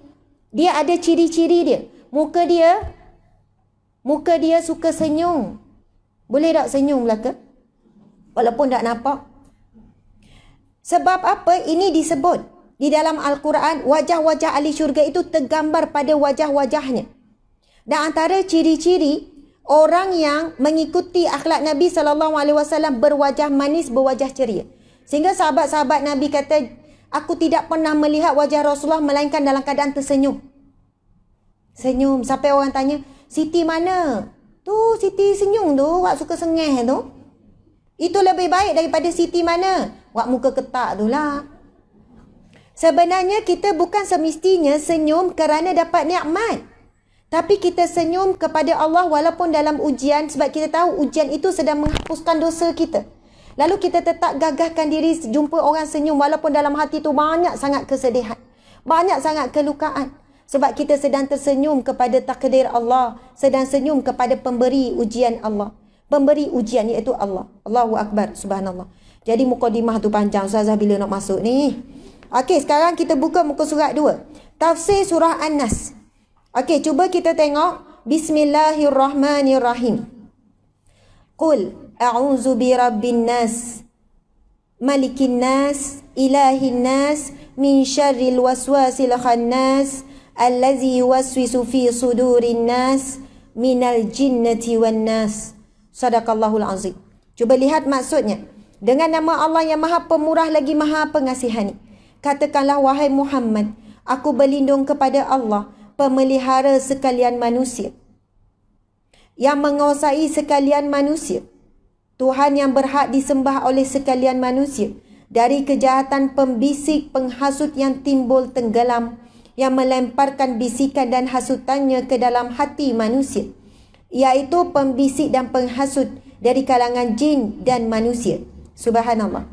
S1: dia ada ciri-ciri dia. Muka dia suka senyum. Boleh tak senyum belaka? Walaupun tak nampak. Sebab apa? Ini disebut di dalam Al-Quran, wajah-wajah ahli syurga itu tergambar pada wajah-wajahnya. Dan antara ciri-ciri orang yang mengikuti akhlak Nabi SAW berwajah manis, berwajah ceria. Sehingga sahabat-sahabat Nabi kata, aku tidak pernah melihat wajah Rasulullah melainkan dalam keadaan tersenyum. Senyum. Sampai orang tanya, Siti mana? Tu Siti senyum tu, wak suka sengih tu. Itu lebih baik daripada Siti mana? Wak muka ketak tu lah. Sebenarnya kita bukan semestinya senyum kerana dapat nikmat. Tapi kita senyum kepada Allah walaupun dalam ujian, sebab kita tahu ujian itu sedang menghapuskan dosa kita. Lalu kita tetap gagahkan diri jumpa orang senyum walaupun dalam hati tu banyak sangat kesedihan. Banyak sangat kelukaan. Sebab kita sedang tersenyum kepada takdir Allah. Sedang senyum kepada pemberi ujian Allah. Pemberi ujian iaitu Allah. Allahu Akbar, subhanallah. Jadi mukadimah tu panjang. Ustazah bila nak masuk ni? Okey, sekarang kita buka muka surat 2. Tafsir surah An-Nas. Okey, cuba kita tengok. Bismillahirrahmanirrahim. Qul a'udzu birabbin nas, malikin nas, ilahin nas, min syarril waswasil khannas, allazi yuwaswisu fi sudurin nas, minal jinnati wan nas. Sadaqallahul azim. Cuba lihat maksudnya. Dengan nama Allah yang maha pemurah lagi maha pengasihani. Katakanlah wahai Muhammad, aku berlindung kepada Allah, pemelihara sekalian manusia, yang menguasai sekalian manusia, Tuhan yang berhak disembah oleh sekalian manusia, dari kejahatan pembisik penghasut yang timbul tenggelam, yang melemparkan bisikan dan hasutannya ke dalam hati manusia, iaitu pembisik dan penghasut dari kalangan jin dan manusia. Subhanallah.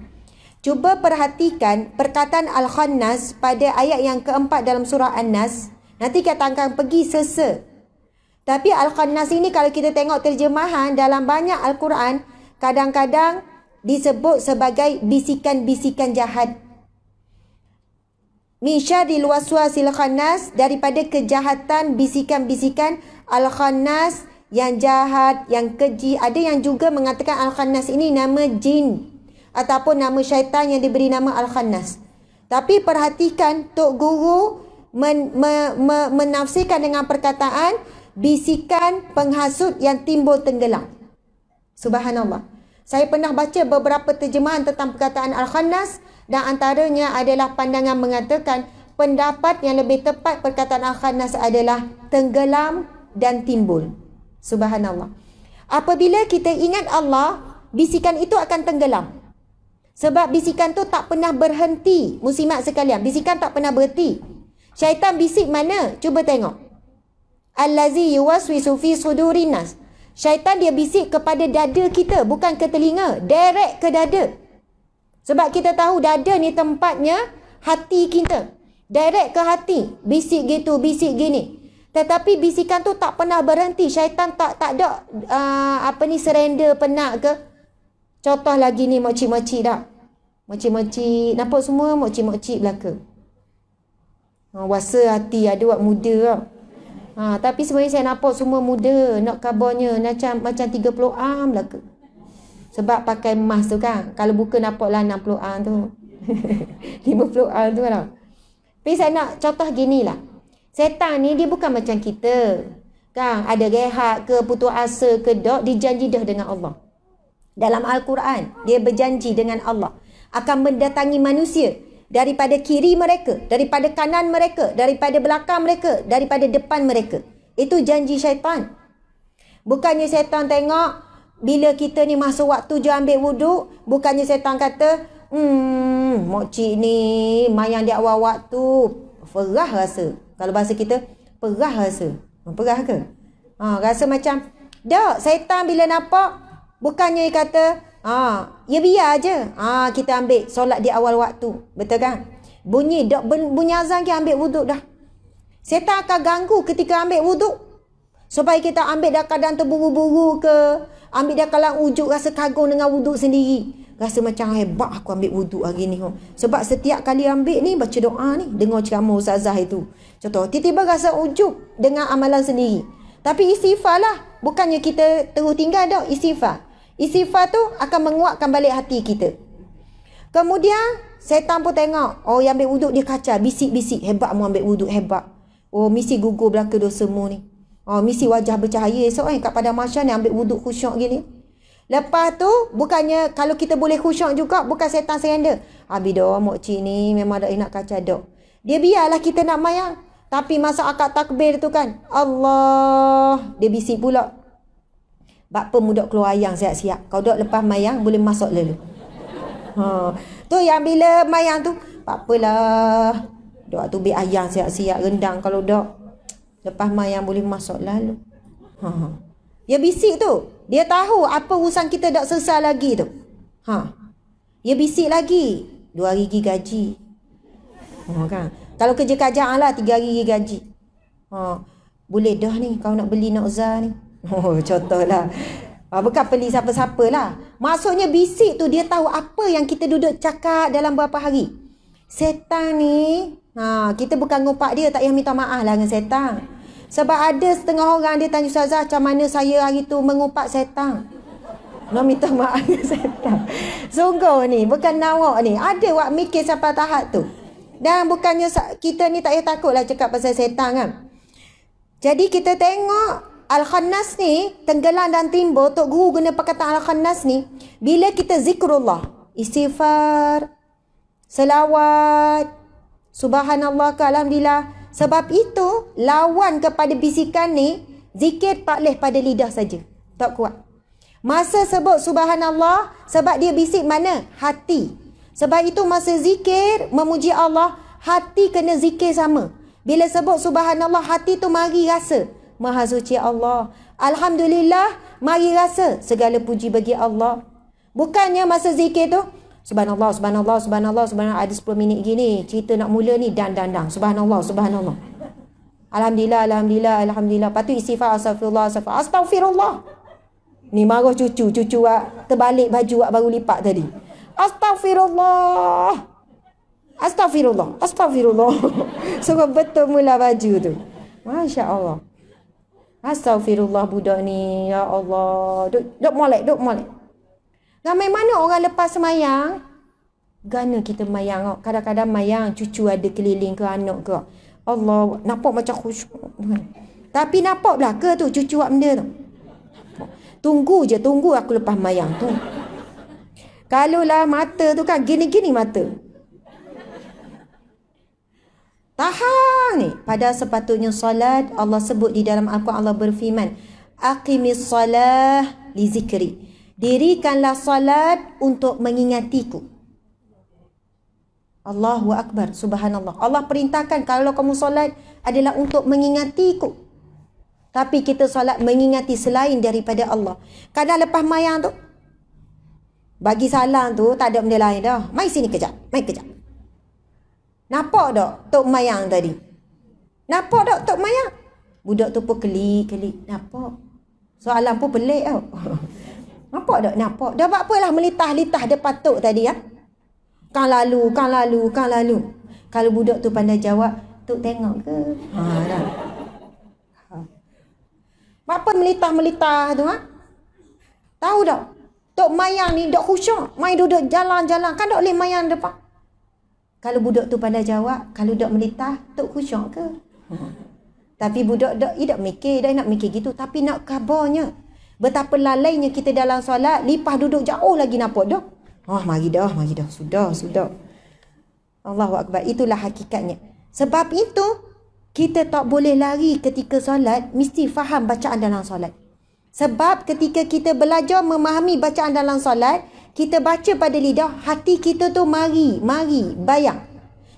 S1: Cuba perhatikan perkataan Al-Khannas pada ayat yang keempat dalam surah An-Nas. Nanti kita akan pergi sesa. Tapi Al-Khannas ini kalau kita tengok terjemahan dalam banyak Al-Quran, kadang-kadang disebut sebagai bisikan-bisikan jahat. Min syarril waswasil khannas, daripada kejahatan bisikan-bisikan Al-Khannas yang jahat, yang keji. Ada yang juga mengatakan Al-Khannas ini nama jin ataupun nama syaitan yang diberi nama Al-Khannas. Tapi perhatikan Tok Guru menafsirkan dengan perkataan bisikan penghasut yang timbul tenggelam. Subhanallah. Saya pernah baca beberapa terjemahan tentang perkataan Al-Khannas dan antaranya adalah pandangan mengatakan pendapat yang lebih tepat perkataan Al-Khannas adalah tenggelam dan timbul. Subhanallah. Apabila kita ingat Allah, bisikan itu akan tenggelam. Sebab bisikan tu tak pernah berhenti. Muslimat sekalian, bisikan tak pernah berhenti. Syaitan bisik mana? Cuba tengok. Allazi yuwaswisu fi sudurin nas. Syaitan dia bisik kepada dada kita, bukan ke telinga. Direct ke dada. Sebab kita tahu dada ni tempatnya hati kita. Direct ke hati. Bisik gitu, bisik gini. Tetapi bisikan tu tak pernah berhenti. Syaitan tak ada surrender penat ke. Contoh lagi ni moci-moci dah. Mocik-mocik. Nampak semua mocik-mocik belaka. Wasa hati ada buat muda tau. Tapi sebenarnya saya nampak semua muda. Nak kabarnya macam 30 belaka. Sebab pakai emas tu kan. Kalau buka nampaklah 60 tu. 50 tu lah. Tapi saya nak contoh gini lah. Setan ni dia bukan macam kita. Kan? Ada rehat ke, putus asa ke, dijanji dah dengan Allah. Dalam Al-Quran, dia berjanji dengan Allah. Akan mendatangi manusia. Daripada kiri mereka, daripada kanan mereka, daripada belakang mereka, daripada depan mereka. Itu janji syaitan. Bukannya syaitan tengok, bila kita ni masuk waktu je ambil wuduk, bukannya syaitan kata, mokcik ni mayang di awal waktu, perah rasa. Kalau bahasa kita, perah rasa. Perah ke? Rasa macam, syaitan bila nampak, bukannya dia kata, ya biar je. Kita ambil solat di awal waktu. Betul kan? Bunyi azan kita ambil wuduk dah. Syaitan akan ganggu ketika ambil wuduk. Supaya kita ambil dah keadaan terburu-buru ke. Ambil dah kalang ujuk rasa kagum dengan wuduk sendiri. Rasa macam hebat aku ambil wuduk hari ni. Sebab setiap kali ambil ni baca doa ni. Dengar ceramah ustazah itu. Contoh, tiba-tiba rasa ujuk dengan amalan sendiri. Tapi istighfar lah. Bukannya kita terus tinggal dah istighfar. Istighfar tu akan menguatkan balik hati kita. Kemudian, setan pun tengok. Yang ambil wuduk dia kacau. Bisik-bisik. Hebat mu ambil wuduk. Hebat. Mesti gugur belaka dosamu ni. Mesti wajah bercahaya esok kat padang mahsyar ni ambil wuduk khusyuk gini. Lepas tu, bukannya kalau kita boleh khusyuk juga, bukan setan serenda. Habis dah, mokcik ni memang dah nak kacau dah. Dia biarlah kita nak mayang. Tapi masa akad takbir tu kan, Allah. Dia bisik pula. Bak apa mudak keluar ayang siap-siap. Kau dok lepas mayang boleh masuk lalu. Tu yang bila mayang tu, tak apalah. Dok tu ambil ayang siap-siap rendang kalau dok. Lepas mayang boleh masuk lalu. Dia bisik tu. Dia tahu apa urusan kita dok selesai lagi tu. Dia bisik lagi. 2 hari lagi gaji. Kan? Kalau kerja kerajaan lah 3 hari lagi gaji. Boleh dah ni kau nak beli Nokza ni. Contohlah. Bukan beli siapa-siapa lah. Maksudnya bisik tu dia tahu apa yang kita duduk cakap dalam berapa hari. Setan ni, kita bukan ngumpat dia, tak payah minta maaf lah dengan setan. Sebab ada setengah orang dia tanya ustazah, macam mana saya hari tu mengumpat setan. Nak minta maaf dengan setan. Sungguh ni, bukan nawak ni. Ada wak mikir sampai tahap tu. Dan bukannya kita ni tak payah takut lah cakap pasal setan kan. Jadi kita tengok Al-Khannas ni, tenggelam dan timbul, Tok Guru guna perkataan Al-Khannas ni, bila kita zikrullah, istighfar, selawat, subhanallah ke alhamdulillah. Sebab itu, lawan kepada bisikan ni, zikir tak boleh pada lidah saja. Tak kuat. Masa sebut subhanallah, sebab dia bisik mana? Hati. Sebab itu masa zikir, memuji Allah, hati kena zikir sama. Bila sebut subhanallah, hati tu mari rasa. Maha suci Allah. Alhamdulillah, mari rasa segala puji bagi Allah. Bukannya masa zikir tu, subhanallah, subhanallah, subhanallah, subhanallah, ada 10 minit gini, cerita nak mula ni, dan. Subhanallah, subhanallah. Alhamdulillah, alhamdulillah, alhamdulillah. Lepas tu istighfar, astagfirullah, astagfirullah. Astagfirullah. Ni marah cucu terbalik baju wak baru lipat tadi. Astagfirullah. Astagfirullah, astagfirullah. So betul mula baju tu. Masya Allah. Astagfirullah budak ni. Ya Allah. Duk molek. Ramai mana orang lepas semayang. Gana kita mayang. Kadang-kadang mayang cucu ada keliling ke anak ke. Allah. Nampak macam khusyuk. Tapi nampak belaka tu cucu buat benda tu. Tunggu aku lepas mayang tu. Kalau lah mata tu kan gini-gini mata. Tahan ni. Pada sepatutnya salat, Allah sebut di dalam Al-Quran, Allah berfirman, aqimis salah li zikri. Dirikanlah salat untuk mengingatiku. Allahu Akbar, subhanallah. Allah perintahkan kalau kamu salat adalah untuk mengingatiku. Tapi kita salat mengingati selain daripada Allah. Kadang lepas mayang tu, bagi salam tu tak ada benda lain dah. Mai sini kejap, mai kejap. Nampak tak Tok Mayang tadi? Nampak tak Tok Mayang? Budak tu pun kelik. Nampak? Soalan pun pelik tau. Nampak tak? Nampak. Dah buat apalah melitah-litah depan Tok tadi ya? Kan lalu, kan lalu, kan lalu. Kalau budak tu pandai jawab, Tok tengok ke? Dah. Apa melitah-melitah tu, Tahu tak? Tok mayang ni dok khusyuk, mai duduk jalan-jalan, kan dok boleh mayang depan. Kalau budak tu pandai jawab, kalau dok melitah, Tok khusyuk ke? Tapi budak dok mikir, dah nak mikir gitu, tapi nak kabarnya. Betapa lalainya kita dalam solat, lipas duduk jauh lagi nampak dah. Mari dah, sudah. Allahu Akbar, itulah hakikatnya. Sebab itu, kita tak boleh lari ketika solat, mesti faham bacaan dalam solat. Sebab ketika kita belajar memahami bacaan dalam solat, kita baca pada lidah, hati kita tu mari, bayang.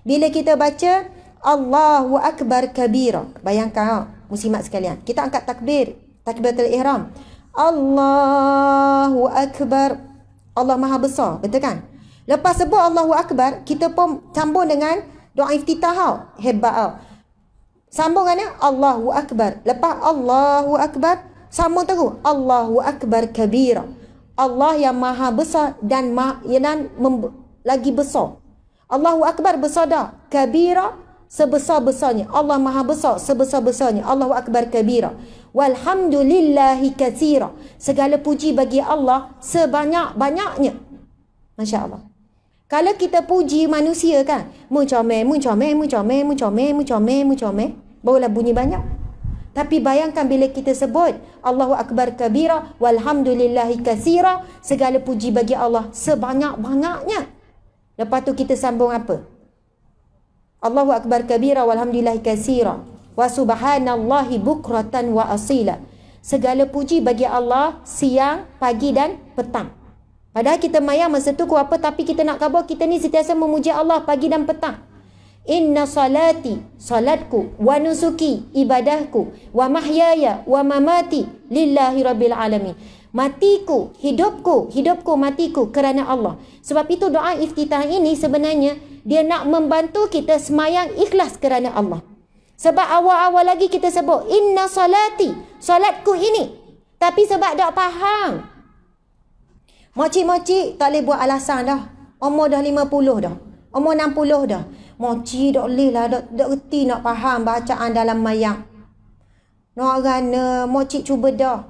S1: Bila kita baca, Allahu Akbar kabira. Bayangkan, muslimat sekalian. Kita angkat takbiratul ihram. Allahu Akbar. Allah Maha Besar, betul kan? Lepas sebut Allahu Akbar, kita pun sambung dengan doa iftitah. Hebat. Sambungannya Allahu Akbar. Lepas Allahu Akbar, sambung terus Allahu Akbar kabira. Allah yang Maha Besar dan lagi besar. Allahu Akbar besar dah. Kabira sebesar-besarnya. Allah Maha Besar sebesar-besarnya. Allahu Akbar kabira. Walhamdulillahi katsira. Segala puji bagi Allah sebanyak-banyaknya. Masya Allah. Kalau kita puji manusia kan, mucomel, barulah bunyi banyak. Tapi bayangkan bila kita sebut Allahu Akbar kabira walhamdulillahi katsira, segala puji bagi Allah sebanyak-banyaknya. Lepas tu kita sambung apa? Allahu Akbar kabira walhamdulillahi katsira wa subhanallahi bukratan wa asila. Segala puji bagi Allah siang, pagi dan petang. Padahal kita mayang masa tu apa, tapi kita nak khabar kita ni sentiasa memuji Allah pagi dan petang. Inna salati, salatku, wa nusuki, ibadahku, wa mahyaya, wa mamati, lillahi rabbil alamin. Matiku, hidupku, matiku kerana Allah. Sebab itu doa iftitah ini sebenarnya dia nak membantu kita semayang ikhlas kerana Allah. Sebab awal-awal lagi kita sebut inna salati, salatku ini. Tapi sebab tak faham, Mocik-mocik tak boleh buat alasan dah. Umur dah 50 dah. Umur 60 dah. Mocik tak boleh lah. Tak reti nak faham bacaan dalam mayang. Nak rana, mocik cuba dah.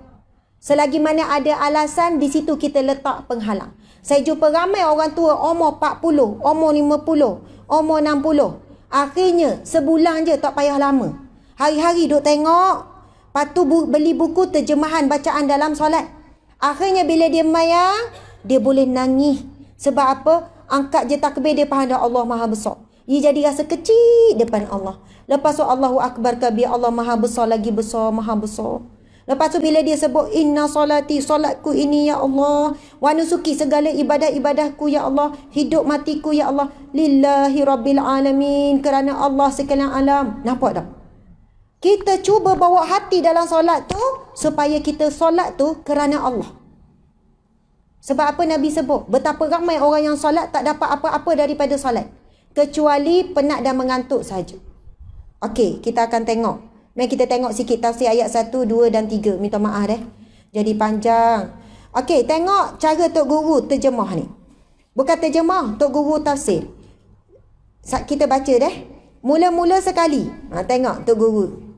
S1: Selagi mana ada alasan, di situ kita letak penghalang. Saya jumpa ramai orang tua umur 40, umur 50, umur 60. Akhirnya, sebulan je tak payah lama. Hari-hari duk tengok. Lepas tu beli buku terjemahan bacaan dalam solat. Akhirnya bila dia mayang, dia boleh nangis. Sebab apa? Angkat je takbir, dia faham dah Allah Maha Besar. Dia jadi rasa kecil depan Allah. Lepas tu Allahu Akbar kabir, Allah Maha Besar lagi besar, Maha Besar. Lepas tu bila dia sebut inna salati, solatku ini ya Allah, wa nusuki, segala ibadah-ibadahku ya Allah, hidup matiku ya Allah, lillahi rabbil alamin, kerana Allah sekalian alam. Nampak tak? Kita cuba bawa hati dalam solat tu supaya kita solat tu kerana Allah. Sebab apa Nabi sebut? Betapa ramai orang yang solat tak dapat apa-apa daripada solat, kecuali penat dan mengantuk saja. Okey, kita akan tengok. Mari kita tengok sikit tafsir ayat 1, 2 dan 3. Minta maaf jadi panjang. Okey, tengok cara Tok Guru terjemah ni. Bukan terjemah, Tok Guru tafsir. Kita baca Mula-mula sekali. Tengok Tok Guru.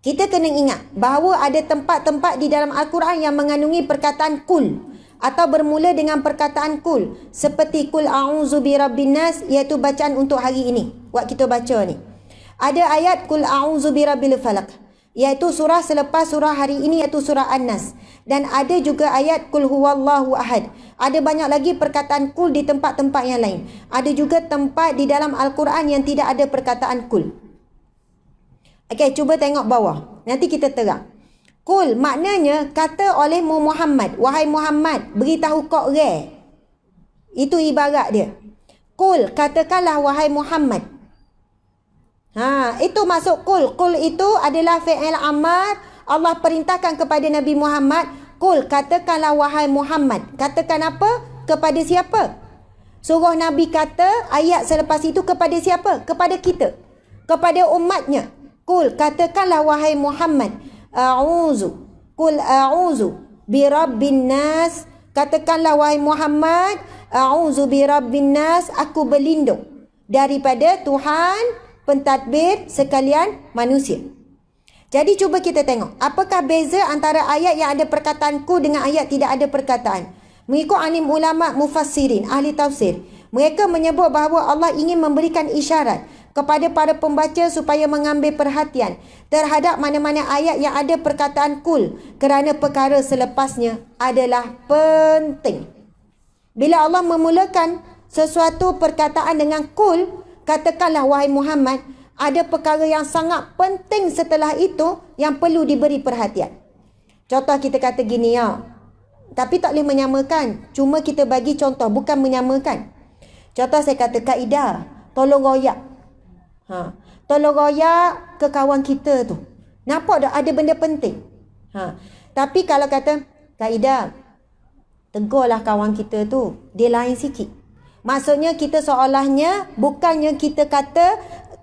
S1: Kita kena ingat bahawa ada tempat-tempat di dalam Al-Quran yang mengandungi perkataan kul atau bermula dengan perkataan kul, seperti kul a'udzu birabbin nas, iaitu bacaan untuk hari ini. Waktu kita baca ni. Ada ayat kul a'udzu birabbil falaq, iaitu surah selepas surah hari ini, iaitu surah An-Nas. Dan ada juga ayat kul huwallahu ahad. Ada banyak lagi perkataan kul di tempat-tempat yang lain. Ada juga tempat di dalam Al-Quran yang tidak ada perkataan kul. Okey, cuba tengok bawah. Nanti kita terang. Kul maknanya kata oleh Muhammad. Wahai Muhammad, beritahu kau orang. Itu ibarat dia. Kul, katakanlah wahai Muhammad. Itu masuk kul. Kul itu adalah fi'il amar. Allah perintahkan kepada Nabi Muhammad, kul, katakanlah wahai Muhammad. Katakan apa? Kepada siapa? Suruh Nabi kata ayat selepas itu kepada siapa? Kepada kita. Kepada umatnya. Kul, katakanlah wahai Muhammad, kul a'udzu birabbin nas, katakanlah wahai Muhammad, A'udzu birabbin nas, aku berlindung daripada Tuhan pentadbir sekalian manusia. Jadi cuba kita tengok, apakah beza antara ayat yang ada perkataan kul dengan ayat tidak ada perkataan? Mengikut alim ulama mufassirin, ahli tafsir, mereka menyebut bahawa Allah ingin memberikan isyarat kepada para pembaca supaya mengambil perhatian terhadap mana-mana ayat yang ada perkataan kul, kerana perkara selepasnya adalah penting. Bila Allah memulakan sesuatu perkataan dengan kul, katakanlah wahai Muhammad, ada perkara yang sangat penting setelah itu yang perlu diberi perhatian. Contoh kita kata gini ya. Tapi tak boleh menyamakan. Cuma kita bagi contoh, bukan menyamakan. Contoh saya kata kaedah, tolong royak. Tolong royak ke kawan kita tu. Nampak tak ada benda penting? Tapi kalau kata kaedah, tegurlah kawan kita tu, dia lain sikit. Maksudnya kita seolahnya, bukannya kita kata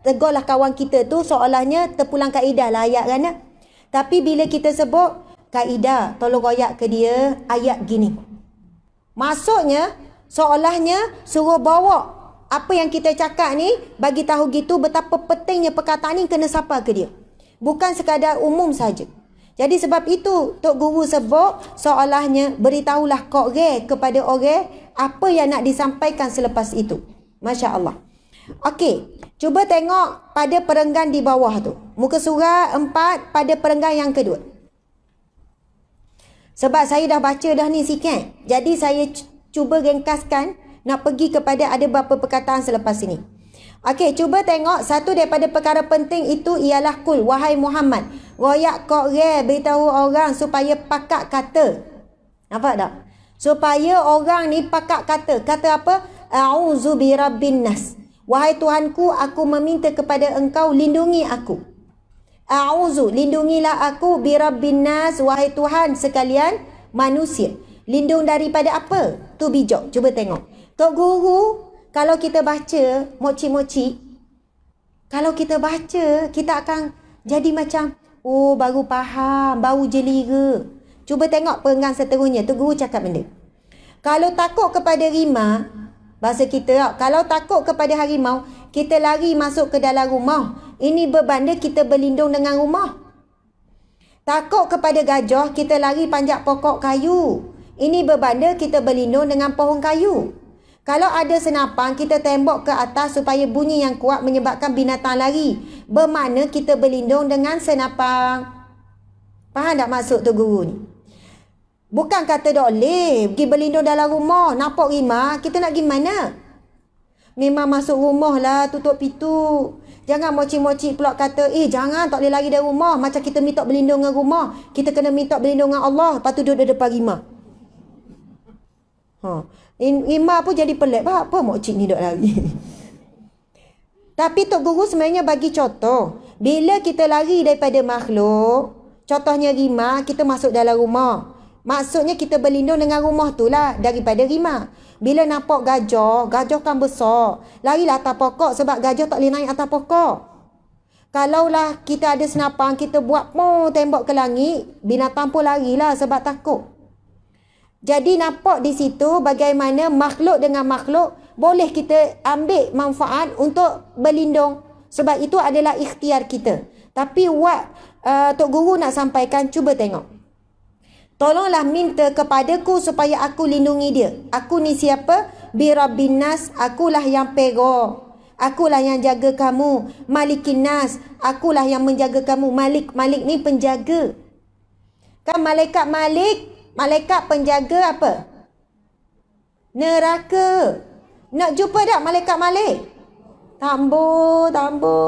S1: tegurlah kawan kita tu seolahnya terpulang kaedah lah ayat kan. Tapi bila kita sebut kaedah, tolong royak ke dia ayat gini, maksudnya seolahnya suruh bawa apa yang kita cakap ni, bagi tahu gitu betapa pentingnya perkataan ni kena sapa ke dia, bukan sekadar umum saja. Jadi sebab itu Tok Guru sebut seolahnya beritahulah korek kepada orang apa yang nak disampaikan selepas itu. Masya Allah. Okey, cuba tengok pada perenggan di bawah tu, muka surat 4 pada perenggan yang kedua. Sebab saya dah baca dah ni sikit, jadi saya cuba ringkaskan, nak pergi kepada ada beberapa perkataan selepas ini. Okey, cuba tengok satu daripada perkara penting itu ialah kul, wahai Muhammad, royak korek beritahu orang supaya pakak kata. Nampak tak? Supaya orang ni pakak kata. Kata apa? A'udzu birabbin nas. Wahai Tuhanku, aku meminta kepada engkau lindungi aku. A'udzu, lindungilah aku, birabbin nas, wahai Tuhan sekalian manusia. Lindung daripada apa? Tu bijak. Cuba tengok. Tok Guru, kalau kita baca moci-moci, kalau kita baca, kita akan jadi macam, oh baru faham, baru jelira. Cuba tengok perenggan seterusnya. Tok Guru cakap benda. Kalau takut kepada rimau, bahasa kita, kalau takut kepada harimau, kita lari masuk ke dalam rumah. Ini berbanda kita berlindung dengan rumah. Takut kepada gajah, kita lari panjat pokok kayu. Ini berbanda kita berlindung dengan pohon kayu. Kalau ada senapan, kita tembok ke atas supaya bunyi yang kuat menyebabkan binatang lari. Bermakna kita berlindung dengan senapan. Faham tak maksud tu guru ni? Bukan kata tak boleh pergi berlindung dalam rumah. Nampak rimau, kita nak pergi mana? Memang masuk rumah lah, tutup pintu. Jangan moci-moci pula kata, jangan tak boleh lari dari rumah. Macam kita minta berlindung dengan rumah. Kita kena minta berlindung dengan Allah. Lepas tu duduk depan rimau. Rimau pun jadi pelik. Apa mokcik ni duduk lari? Tapi Tok Guru sebenarnya bagi contoh. Bila kita lari daripada makhluk, contohnya rimau, kita masuk dalam rumah. Maksudnya kita berlindung dengan rumah tu lah daripada rimau. Bila nampak gajah, gajah kan besar. Larilah atas pokok sebab gajah tak boleh naik atas pokok. Kalaulah kita ada senapan, kita buat tembok ke langit, binatang pun larilah sebab takut. Jadi nampak di situ bagaimana makhluk dengan makhluk boleh kita ambil manfaat untuk berlindung. Sebab itu adalah ikhtiar kita. Tapi Tok Guru nak sampaikan, cuba tengok. Tolonglah minta kepadaku supaya aku lindungi dia. Aku ni siapa? Birabbin nas, akulah yang pego. Akulah yang jaga kamu. Malikin nas, akulah yang menjaga kamu. Malik ni penjaga. Kan malaikat Malik, malaikat penjaga apa? Neraka. Nak jumpa tak malaikat Malik? Tambo,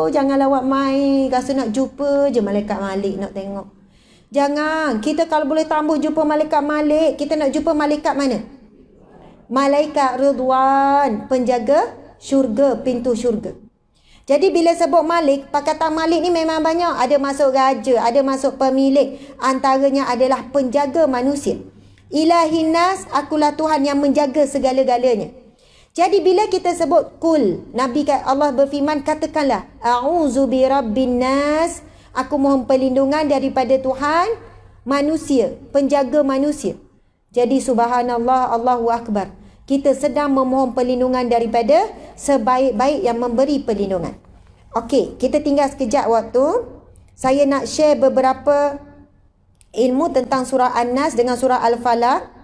S1: jangan lawak mai. Rasa nak jumpa je malaikat Malik, nak tengok. Jangan. Kita kalau boleh tambah jumpa malaikat Malik, kita nak jumpa malaikat mana? Malaikat Ridwan, penjaga syurga, pintu syurga. Jadi bila sebut Malik, perkataan Malik ni memang banyak. Ada masuk raja, ada masuk pemilik. Antaranya adalah penjaga manusia. Ilahin nas, akulah Tuhan yang menjaga segala-galanya. Jadi bila kita sebut kul, Nabi Allah berfirman, katakanlah, A'udzu birabbin nas, aku mohon perlindungan daripada Tuhan manusia, penjaga manusia. Jadi subhanallah, Allahu Akbar. kita sedang memohon perlindungan daripada sebaik-baik yang memberi perlindungan. Okey, kita tinggal sekejap waktu. Saya nak share beberapa ilmu tentang surah An-Nas dengan surah Al-Falaq.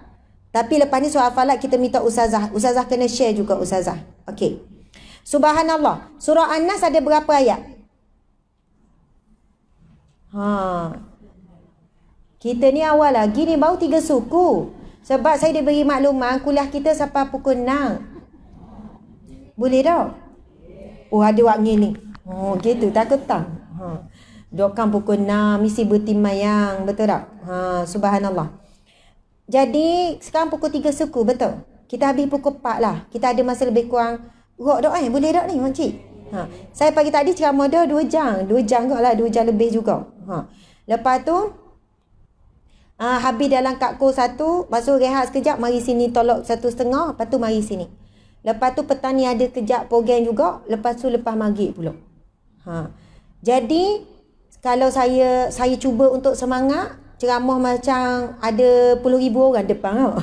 S1: Tapi lepas ni surah Al-Falaq kita minta Ustazah. Ustazah kena share juga Ustazah. Okey. Subhanallah. Surah An-Nas ada berapa ayat? Kita ni awal lagi ni baru 3 suku. Sebab saya diberi maklumat kuliah kita sampai pukul 6. Boleh tak? Oh, ada wak ngiling. Oh, gitu. Takut tak? Dokang pukul 6 mesti bertimayang. Betul tak? Subhanallah. Jadi sekarang pukul 3 suku. Betul? Kita habis pukul 4 lah. Kita ada masa lebih kurang. Rok dok boleh tak ni makcik? Saya pagi tadi ceramah dah 2 jam. 2 jam kot lah. 2 jam lebih juga. Lepas tu habis dalam kakko 1. Lepas tu rehat sekejap. Mari sini tolok 1.30. Lepas tu mari sini. Lepas tu petang ni ada kejap program juga. Lepas tu lepas maghrib pula. Jadi kalau saya cuba untuk semangat ceramah macam ada puluh ribu orang depan tau.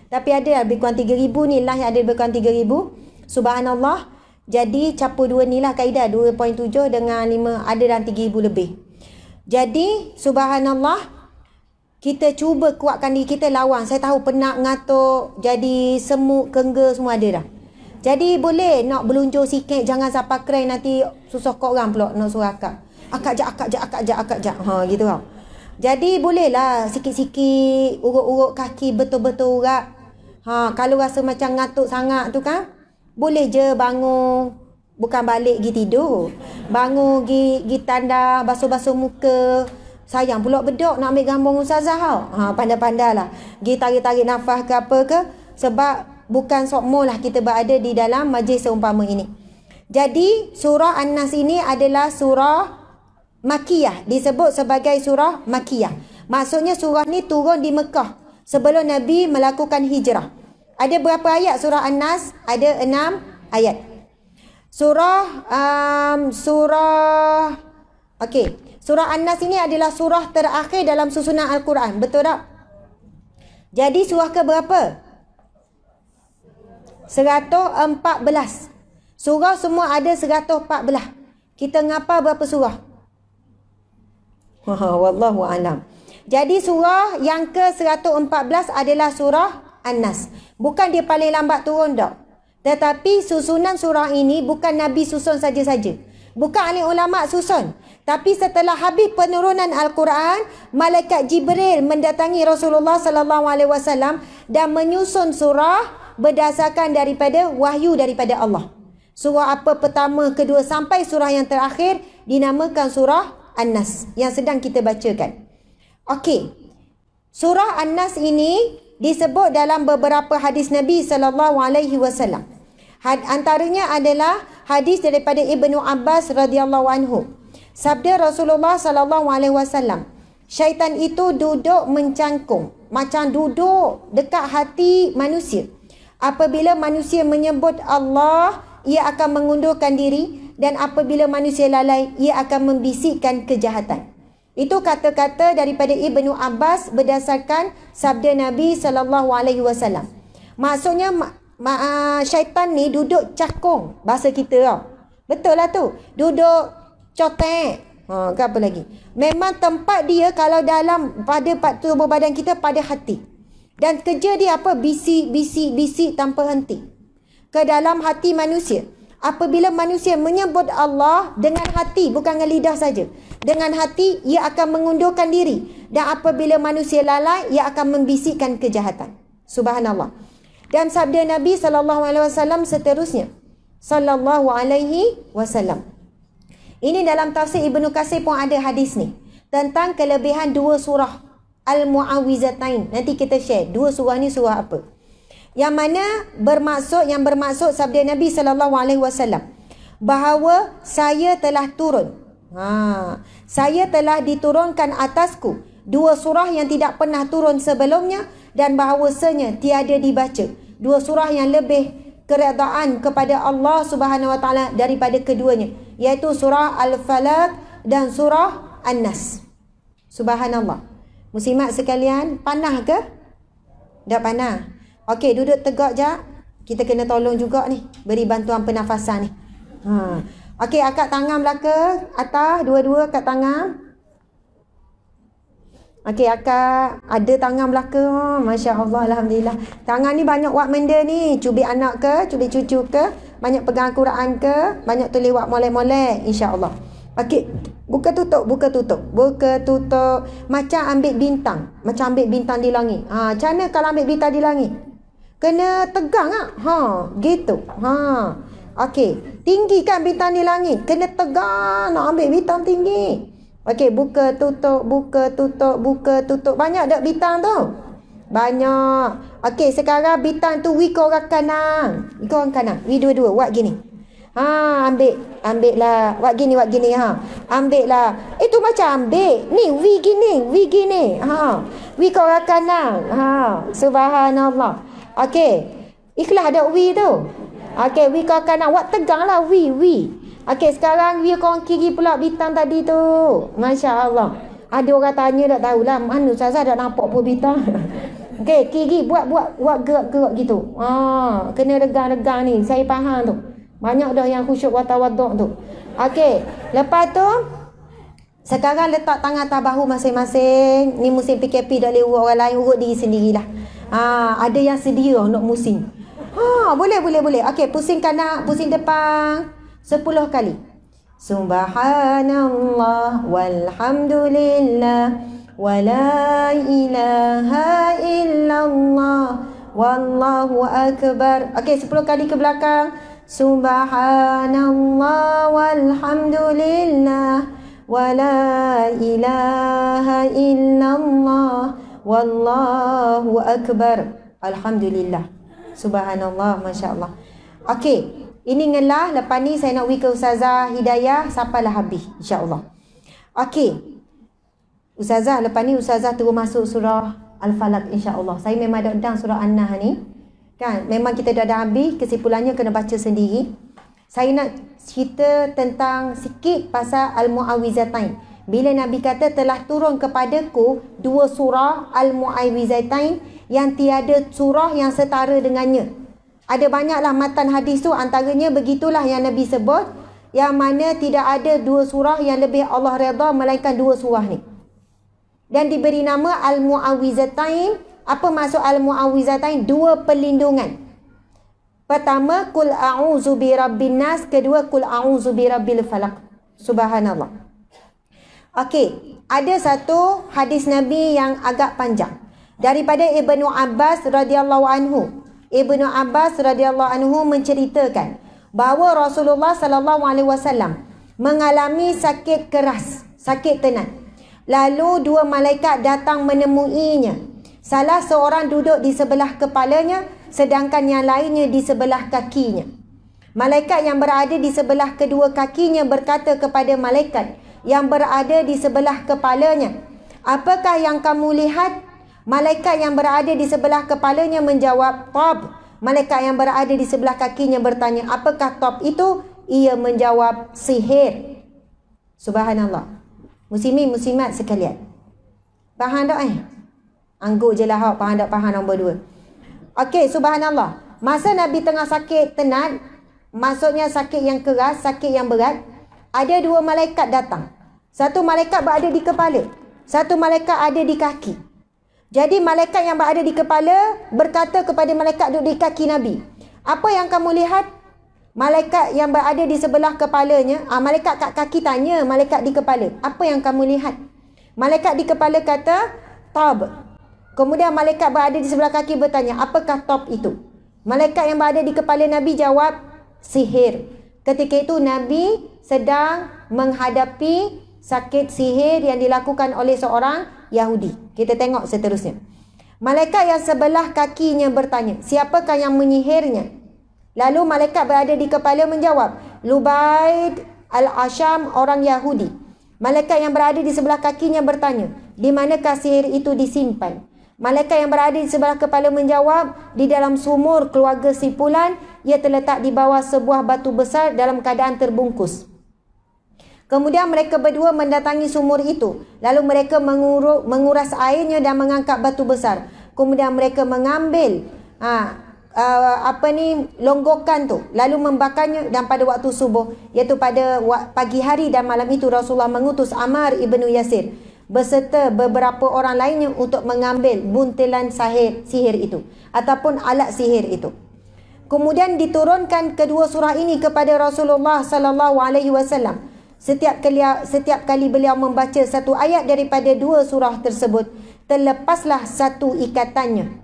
S1: Tapi ada lebih kurang 3,000 ni lah yang ada lebih kurang 3,000. Subhanallah. Jadi campur dua ni lah kaedah 2.7 dengan 5 ada dalam 3,000 lebih. Jadi subhanallah kita cuba kuatkan diri kita lawan. Saya tahu penat, ngatuk, jadi semut, kengga semua ada dah. Jadi boleh nak berlunjur sikit, jangan sampai keren nanti susah kau orang pula nak suruh akak. Akak jap. Gitu tau. Jadi bolehlah sikit-sikit urut-urut kaki betul-betul urat. Kalau rasa macam ngatuk sangat tu kan, boleh je bangun, bukan balik pergi tidur. Bangun pergi tanda, basuh-basuh muka. Sayang pula bedok nak ambil gambar Ustazah tau. Pandai-pandai lah. Pergi tarik-tarik nafas ke apa ke. Sebab bukan sokmo lah kita berada di dalam majlis seumpama ini. Jadi surah An-Nas ini adalah surah Makiyah. Disebut sebagai surah Makiyah. Maksudnya surah ni turun di Mekah sebelum Nabi melakukan hijrah. Ada berapa ayat surah An-Nas? Ada 6 ayat. Surah An-Nas ini adalah surah terakhir dalam susunan Al-Quran. Betul tak? Jadi surah ke berapa? 114. Surah semua ada 114. Kita ngapa berapa surah? Wallahu alam. Jadi surah yang ke-114 adalah surah An-Nas. Bukan dia paling lambat turun tak. Tetapi susunan surah ini bukan Nabi susun saja-saja. Bukan ahli ulama susun. Tapi setelah habis penurunan Al-Quran, malaikat Jibril mendatangi Rasulullah sallallahu alaihi wasallam dan menyusun surah berdasarkan daripada wahyu daripada Allah. Surah apa pertama, kedua sampai surah yang terakhir dinamakan surah An-Nas yang sedang kita bacakan. Okey. Surah An-Nas ini disebut dalam beberapa hadis Nabi sallallahu alaihi wasallam. Antaranya adalah hadis daripada Ibnu Abbas radhiyallahu anhu. Sabda Rasulullah sallallahu alaihi wasallam, syaitan itu duduk mencangkung, macam duduk dekat hati manusia. Apabila manusia menyebut Allah, ia akan mengundurkan diri, dan apabila manusia lalai, ia akan membisikkan kejahatan. Itu kata-kata daripada Ibnu Abbas berdasarkan sabda Nabi sallallahu alaihi wasallam. Maksudnya syaitan ni duduk cakung, bahasa kita tau. Betul lah tu. Duduk cotek. Ke apa lagi? Memang tempat dia kalau dalam pada tubuh badan kita pada hati. Dan kerja dia apa? Bisik tanpa henti. Ke dalam hati manusia. Apabila manusia menyebut Allah dengan hati, bukan dengan lidah saja. Dengan hati, ia akan mengundurkan diri. Dan apabila manusia lalai, ia akan membisikkan kejahatan. Subhanallah. Dan sabda Nabi SAW seterusnya. Sallallahu alaihi wasallam. Ini dalam tafsir Ibnu Katsir pun ada hadis ni. Tentang kelebihan dua surah Al-Mu'awwizatain. Nanti kita share. Dua surah ni surah apa? Yang mana bermaksud sabda Nabi sallallahu alaihi wasallam bahawa saya telah turun. Saya telah diturunkan atasku dua surah yang tidak pernah turun sebelumnya, dan bahawasanya tiada dibaca dua surah yang lebih keredaan kepada Allah Subhanahu wa taala daripada keduanya, iaitu surah Al-Falaq dan surah An-Nas. Subhanallah. Muslimat sekalian, panah ke? Tak panah. Okey, duduk tegak je. Kita kena tolong juga ni, beri bantuan pernafasan ni. Okey, akak tangan belaka atas, dua-dua kat tangan. Okey, akak ada tangan belaka. Masya Allah, Alhamdulillah. Tangan ni banyak buat benda ni. Cubit anak ke, cubit cucu ke, banyak pegang Quran ke, banyak tulis buat molek-molek, insya-Allah. Okey, buka tutup. Macam ambil bintang, di langit. Macam mana kalau ambil bintang di langit? Kena tegang gitu. Okey, tinggi kan bintang di langit? Kena tegang nak ambil bintang tinggi. Okey, buka tutup. Banyak tak bintang tu? Banyak. Okey, sekarang bintang tu we ke orang kanan. We dua-dua buat gini. Ambil lah. Buat gini Ambil lah. Itu macam ambil. Ni we gini. We ke orang kanan. Subhanallah. Okey. Ikhlas ada we tu. Okey, we ke orang kanan. Buat tegang lah we. Okey, sekarang we ke orang kiri pula bintang tadi tu. Masya Allah. Ada orang tanya tak tahulah. Mana Ustazah dah nampak pun bintang. Okey, kiri buat gerak-gerak gitu. Kena regang-regang ni. Saya faham tu. Banyak dah yang khusyuk watawaduk tu. Okey, lepas tu sekarang letak tangan atas bahu masing-masing. Ni musim PKP dah lewat, orang lain urut diri sendirilah. Ada yang sedia nak musim. Boleh. Okey, pusing kanan, pusing depan 10 kali. Subhanallah walhamdulillah wala ilaha illallah wallahu akbar. Okey, 10 kali ke belakang. Subhanallah walhamdulillah wala ilaha illallah wallahu akbar. Alhamdulillah. Subhanallah, masya-Allah. Okey, ini ngelah. Lepas ni saya nak ke Ustazah Hidayah sampailah habis, insya-Allah. Okey. Ustazah, lepas ni Ustazah terus masuk surah Al-Falaq, insya-Allah. Saya memang ada sedang surah An-Nahl ni. Kan, memang kita dah habis, kesimpulannya kena baca sendiri. Saya nak cerita tentang sikit pasal Al-Mu'awwizatain. Bila Nabi kata telah turun kepadaku 2 surah Al-Mu'awwizatain yang tiada surah yang setara dengannya. Ada banyaklah matan hadis tu, antaranya begitulah yang Nabi sebut, yang mana tidak ada 2 surah yang lebih Allah redha melainkan 2 surah ni. Dan diberi nama Al-Mu'awwizatain. Apa maksud Al-Mu'awwizatain? 2 perlindungan. Pertama, Qul a'udzu birabbin nas. Kedua, Qul a'udzu birabbil falaq. Subhanallah. Okey, ada satu hadis Nabi yang agak panjang daripada Ibnu Abbas radhiyallahu anhu. Ibnu Abbas radhiyallahu anhu menceritakan bahawa Rasulullah sallallahu alaihi wasallam mengalami sakit keras, sakit tenat. Lalu 2 malaikat datang menemuinya. Salah seorang duduk di sebelah kepalanya, sedangkan yang lainnya di sebelah kakinya. Malaikat yang berada di sebelah kedua kakinya berkata kepada malaikat yang berada di sebelah kepalanya, "Apakah yang kamu lihat?" Malaikat yang berada di sebelah kepalanya menjawab, "Tab." Malaikat yang berada di sebelah kakinya bertanya, "Apakah tab itu?" Ia menjawab, "Sihir." Subhanallah. Muslimin muslimat sekalian. Faham tak Angguk je lah awak faham tak faham nombor 2. Okey, subhanallah. Masa Nabi tengah sakit tenat, maksudnya sakit yang keras, sakit yang berat, ada 2 malaikat datang. Satu malaikat berada di kepala, satu malaikat ada di kaki. Jadi malaikat yang berada di kepala berkata kepada malaikat duduk di kaki Nabi, "Apa yang kamu lihat?" Malaikat yang berada di sebelah kepalanya, malaikat kat kaki tanya malaikat di kepala, "Apa yang kamu lihat?" Malaikat di kepala kata, "Tab." Kemudian malaikat berada di sebelah kaki bertanya, "Apakah tab itu?" Malaikat yang berada di kepala Nabi jawab, "Sihir." Ketika itu Nabi sedang menghadapi sakit sihir yang dilakukan oleh seorang Yahudi. Kita tengok seterusnya. Malaikat yang sebelah kakinya bertanya, "Siapakah yang menyihirnya?" Lalu malaikat berada di kepala menjawab, "Lubaid al-Asham, orang Yahudi." Malaikat yang berada di sebelah kakinya bertanya, "Di manakah sihir itu disimpan?" Malaikat yang berada di sebelah kepala menjawab, "Di dalam sumur keluarga si Fulan, ia terletak di bawah sebuah batu besar dalam keadaan terbungkus." Kemudian mereka berdua mendatangi sumur itu. Lalu mereka menguras airnya dan mengangkat batu besar. Kemudian mereka mengambil longgokan tu, lalu membakarnya, dan pada waktu subuh, iaitu pada pagi hari dan malam itu, Rasulullah mengutus Ammar ibnu Yasir beserta beberapa orang lainnya untuk mengambil buntelan sihir itu ataupun alat sihir itu. Kemudian diturunkan kedua surah ini kepada Rasulullah sallallahu alaihi wasallam. Setiap kali beliau membaca satu ayat daripada dua surah tersebut, terlepaslah satu ikatannya.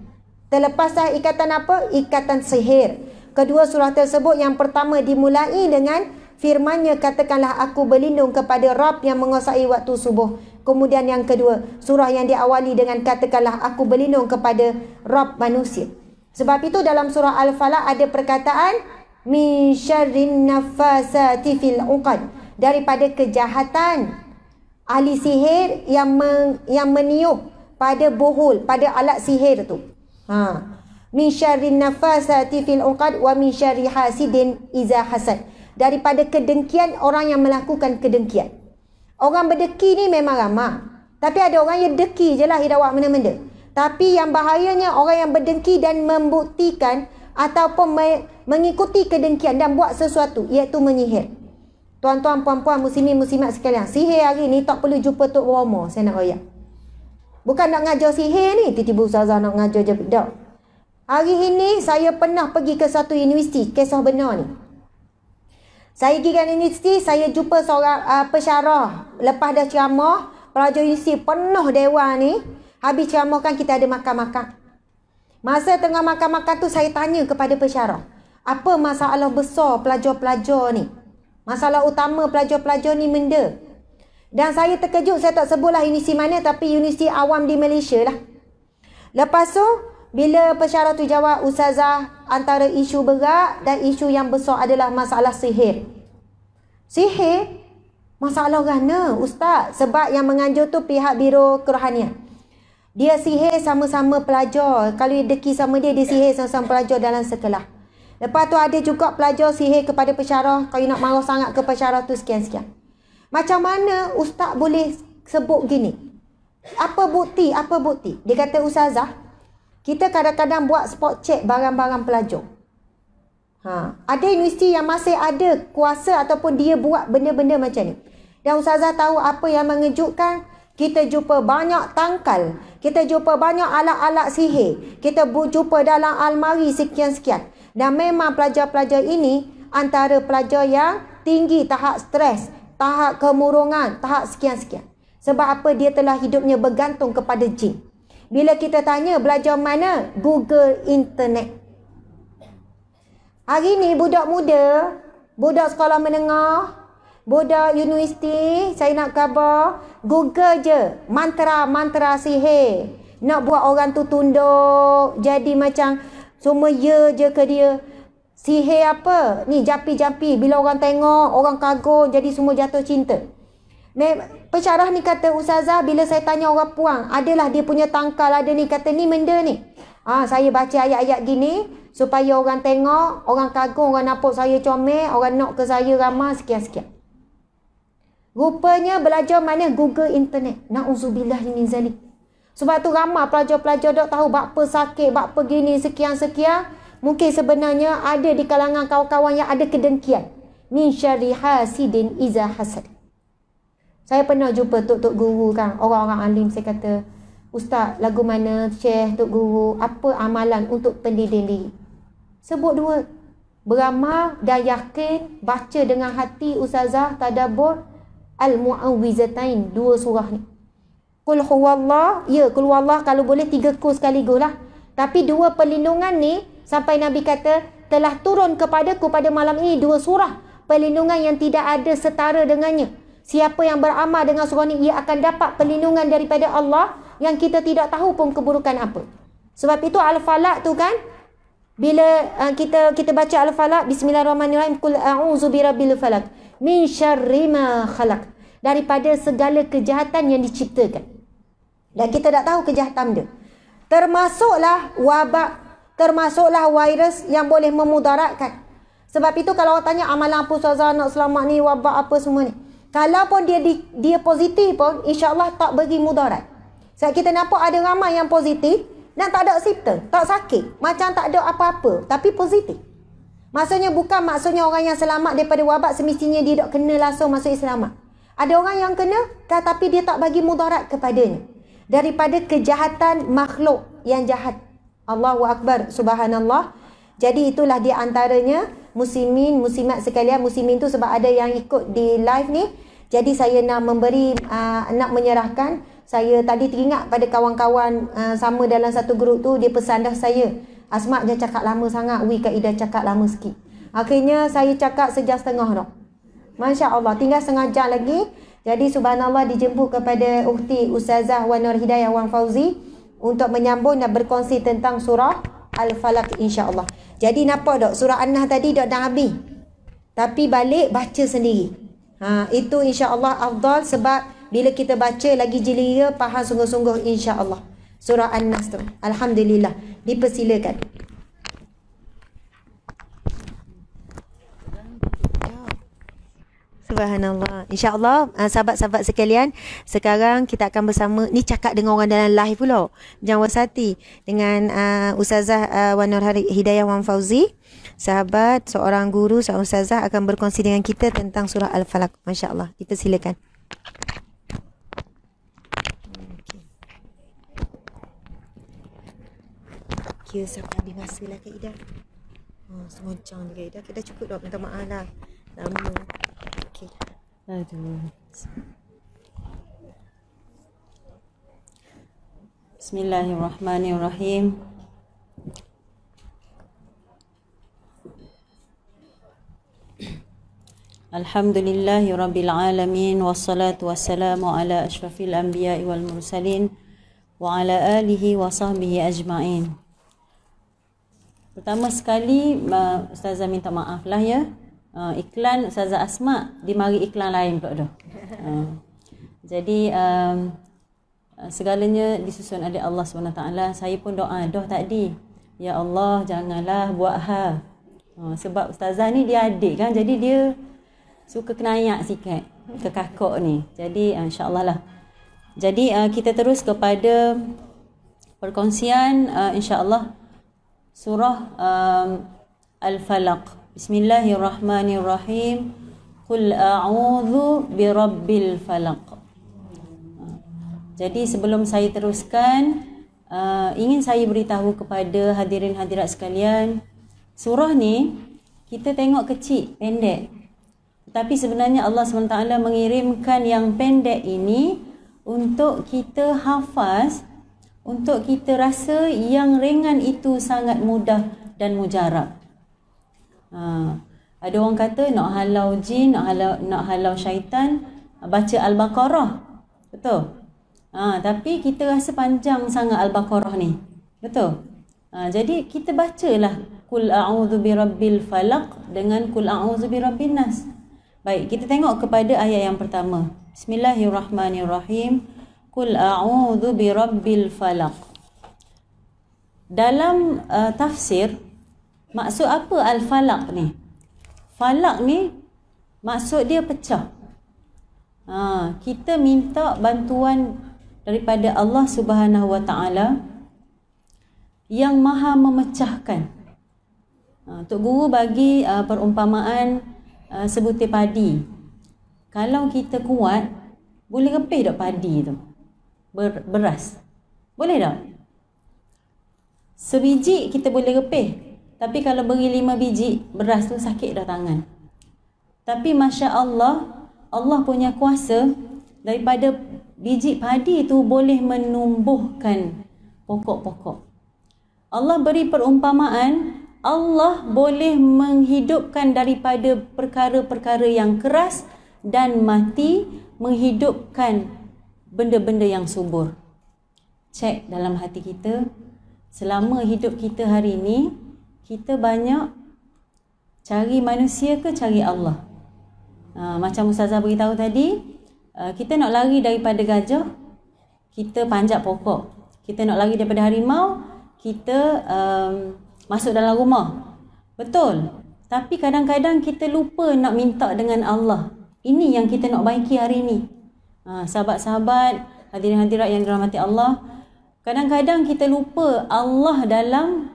S1: Terlepaslah ikatan apa? Ikatan sihir. Kedua surah tersebut, yang pertama dimulai dengan firman-Nya, katakanlah aku berlindung kepada Rabb yang menguasai waktu subuh. Kemudian yang kedua, surah yang diawali dengan katakanlah aku berlindung kepada Rabb manusia. Sebab itu dalam surah Al-Falaq ada perkataan min syarrin nafasati fil 'uqad, daripada kejahatan ahli sihir yang meniup pada buhul, pada alat sihir tu. Min syarrin nafasati fil 'uqad wa min syarri hasidin iza hasad, daripada kedengkian orang yang melakukan kedengkian. Orang berdeki ni memang ramai, tapi ada orang yang deki je lah hidawak mana-mana. Tapi yang bahayanya orang yang berdengki dan membuktikan ataupun mengikuti kedengkian dan buat sesuatu, iaitu menyihir. Tuan-tuan, puan-puan, muslimin, muslimat sekalian, sihir hari ni tak perlu jumpa Tok Romo, saya nak royak. Bukan nak ngajar sihir ni, tiba-tiba ustazah nak ngajar je. Tak. Hari ini saya pernah pergi ke satu universiti, kisah benar ni. Saya pergi ke universiti, saya jumpa seorang pensyarah. Lepas dah ceramah, pelajar universiti penuh dewan ni. Habis ceramah kan kita ada makan-makan. Masa tengah makan-makan tu, saya tanya kepada pensyarah, apa masalah besar pelajar-pelajar ni? Masalah utama pelajar-pelajar ni benda. Dan saya terkejut, saya tak sebutlah universiti mana, tapi universiti awam di Malaysia lah. Lepas tu, bila pensyarah tu jawab, ustazah, antara isu berat dan isu yang besar adalah masalah sihir. Sihir? Masalah mana, ustaz? Sebab yang menganjur tu pihak biro kerohanian. Dia sihir sama-sama pelajar. Kalau dia deki sama dia sihir sama-sama pelajar dalam sekolah. Lepas tu ada juga pelajar sihir kepada pensyarah. Kalau nak marah sangat ke pensyarah tu sekian-sekian. Macam mana ustaz boleh sebut gini? Apa bukti? Apa bukti? Dia kata, ustazah, kita kadang-kadang buat spot check barang-barang pelajar. Ada universiti yang masih ada kuasa ataupun dia buat benda-benda macam ni. Dan ustazah tahu apa yang mengejutkan? Kita jumpa banyak tangkal. Kita jumpa banyak alat-alat sihir. Kita jumpa dalam almari sekian-sekian. Dan memang pelajar-pelajar ini antara pelajar yang tinggi tahap stres, tahap kemurungan, tahap sekian-sekian. Sebab apa? Dia telah hidupnya bergantung kepada jin. Bila kita tanya belajar mana? Google internet. Hari ni budak muda, budak sekolah menengah, budak universiti, saya nak khabar, Google je mantra-mantra sihir. Nak buat orang tu tunduk, jadi macam semua ya je ke dia. Sihir apa? Ni jampi-jampi, bila orang tengok, orang kagum, jadi semua jatuh cinta. Pensyarah ni kata, ustazah, bila saya tanya orang puang, adalah dia punya tangkal, ada ni, kata ni benda ni. Saya baca ayat-ayat gini, supaya orang tengok, orang kagum, orang nampak saya comel, orang nak ke saya ramah, sekian-sekian. Rupanya belajar mana? Google internet. Na'udzubillah min zalik. Sebab tu ramai pelajar-pelajar tak tahu bakpa sakit, bakpa gini, sekian-sekian. Mungkin sebenarnya ada di kalangan kawan-kawan yang ada kedengkian. Min syarri hasidin iza hasad. Saya pernah jumpa tok-tok guru kan, orang-orang alim. Saya kata, ustaz, lagu mana, syekh, tok guru, apa amalan untuk pendidik diri? Sebut dua. Beramal dan yakin, baca dengan hati, ustazah, tadabbur, Al-Mu'awwizatain, dua surah ni. Qul huwallah, ya, qul huwallah kalau boleh 3 kurs sekaligus lah. Tapi 2 perlindungan ni, sampai Nabi kata, telah turun kepadaku pada malam ini 2 surah. Perlindungan yang tidak ada setara dengannya. Siapa yang beramal dengan surah ni, ia akan dapat perlindungan daripada Allah yang kita tidak tahu pun keburukan apa. Sebab itu Al-Falaq tu kan, bila kita baca Al-Falaq, bismillahirrahmanirrahim, qul a'udzu birabbil falaq min syarri ma khalaq, daripada segala kejahatan yang diciptakan. Dan kita tak tahu kejahatan dia. Termasuklah wabak, termasuklah virus yang boleh memudaratkan. Sebab itu kalau orang tanya amalan apa ustazah nak selamat ni, wabak apa semua ni, kalau pun dia positif pun, insya-Allah tak bagi mudarat. Sebab kita nampak ada ramai yang positif, Dan tak ada simptom, tak sakit, macam tak ada apa-apa, tapi positif. Maksudnya bukan maksudnya orang yang selamat daripada wabak semestinya dia tak kena langsung masuk selamat. Ada orang yang kena tapi dia tak bagi mudarat kepadanya. Daripada kejahatan makhluk yang jahat. Allahu Akbar, subhanallah. Jadi itulah dia antaranya muslimin, muslimat sekalian. Muslimin tu sebab ada yang ikut di live ni. Jadi saya nak memberi, nak menyerahkan. Saya tadi teringat pada kawan-kawan sama dalam satu grup tu, dia pesan dah saya. Asma dia cakap lama sangat, Wi Kak Ida cakap lama sikit. Akhirnya saya cakap sejam setengah dah. Masya Allah, tinggal setengah jam lagi. Jadi subhanallah dijemput kepada Ukhti Ustazah Wan Nur Hidayah Wan Fauzi untuk menyambung dan berkongsi tentang surah Al-Falaq insya-Allah. Jadi nampak tak surah An-Nahl tadi dah habis. Tapi balik baca sendiri. Itu insya-Allah afdal sebab bila kita baca lagi jeliya, faham sungguh-sungguh insya-Allah. Surah An-Nas tu. Alhamdulillah. Dipersilakan. Subhanallah. InsyaAllah sahabat-sahabat sekalian, sekarang kita akan bersama, ni cakap dengan orang dalam live pula. Jangan wasati. Dengan Ustazah Wan Nur Hidayah Wan Fauzi. Sahabat, seorang guru, seorang ustazah akan berkongsi dengan kita tentang surah Al-Falaq. Masya Allah. Dipersilakan. Kira sampai habis masa lah Kak Ida. Setengah jam Kak Ida. Kita cukup dah, minta maaf lah. Lama. Okey.
S2: Aduh. Bismillahirrahmanirrahim. Alhamdulillahi rabbil alamin, wassalatu wassalamu ala asyrafil anbiya'i wal mursalin wa ala alihi wa sahbihi ajma'in. Pertama sekali Ustazah minta maaf lah ya. Iklan Ustazah Asma dimari iklan lain pula dah. Jadi segalanya disusun oleh Allah SWT. Saya pun doa dah tadi, ya Allah janganlah buat sebab Ustazah ni dia adik kan, jadi dia suka kenayak sikit ke kakak ni. Jadi insya-Allah lah. Jadi kita terus kepada perkongsian insya-Allah surah Al-Falaq. Bismillahirrahmanirrahim. Qul a'udzu birabbil falaq. Jadi sebelum saya teruskan, ingin saya beritahu kepada hadirin hadirat sekalian, surah ni kita tengok kecil, pendek. Tetapi sebenarnya Allah SWT mengirimkan yang pendek ini untuk kita hafaz, untuk kita rasa yang ringan itu sangat mudah dan mujarab. Ada orang kata nak halau jin, nak halau syaitan, baca Al-Baqarah. Betul? Tapi kita rasa panjang sangat Al-Baqarah ni. Betul? Jadi kita bacalah Qul a'udzu birabbil falaq dengan Qul a'udzu birabbin nas. Baik, kita tengok kepada ayat yang pertama. Bismillahirrahmanirrahim. Qul a'udzu birabbil falaq. Dalam tafsir, maksud apa Al-Falaq ni? Falaq ni maksud dia pecah. Kita minta bantuan daripada Allah Subhanahu Wa Taala yang Maha memecahkan. Tok Guru bagi perumpamaan sebutir padi. Kalau kita kuat, boleh repih tak padi tu? Beras. Boleh tak? Sebiji kita boleh repih. Tapi kalau beri 5 biji, beras tu sakit dah tangan. Tapi Masya Allah, Allah punya kuasa, daripada biji padi tu boleh menumbuhkan pokok-pokok. Allah beri perumpamaan, Allah boleh menghidupkan daripada perkara-perkara yang keras dan mati, menghidupkan benda-benda yang subur. Cek dalam hati kita, selama hidup kita hari ini, kita banyak cari manusia ke cari Allah? Macam Ustazah beritahu tadi, kita nak lari daripada gajah, kita panjat pokok. Kita nak lari daripada harimau, kita masuk dalam rumah. Betul. Tapi kadang-kadang kita lupa nak minta dengan Allah. Ini yang kita nak baiki hari ini. Sahabat-sahabat, hadirin hadirat yang dirahmati Allah, Kadang-kadang kita lupa Allah dalam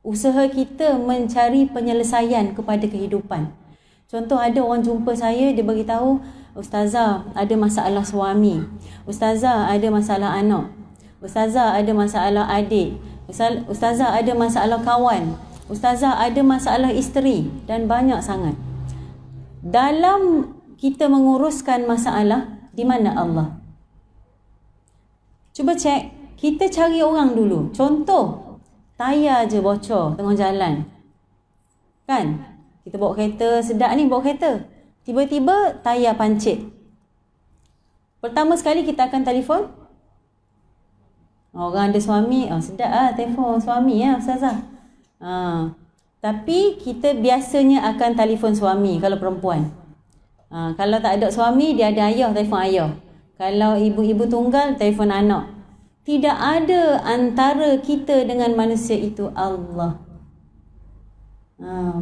S2: usaha kita mencari penyelesaian kepada kehidupan. Contoh, ada orang jumpa saya, dia beritahu, Ustazah ada masalah suami, Ustazah ada masalah anak, Ustazah ada masalah adik, Ustazah ada masalah kawan, Ustazah ada masalah isteri, dan banyak sangat. Dalam kita menguruskan masalah, di mana Allah? Cuba cek, kita cari orang dulu. Contoh, tayar je bocor tengah jalan. Kan? Kita bawa kereta, sedap ni bawa kereta. Tiba-tiba tayar pancit. Pertama sekali kita akan telefon. Orang ada suami, sedap lah telefon suami ya Ustazah. Tapi kita biasanya akan telefon suami kalau perempuan. Kalau tak ada suami, dia ada ayah, telefon ayah. Kalau ibu-ibu tunggal, telefon anak. Tidak ada antara kita dengan manusia itu Allah.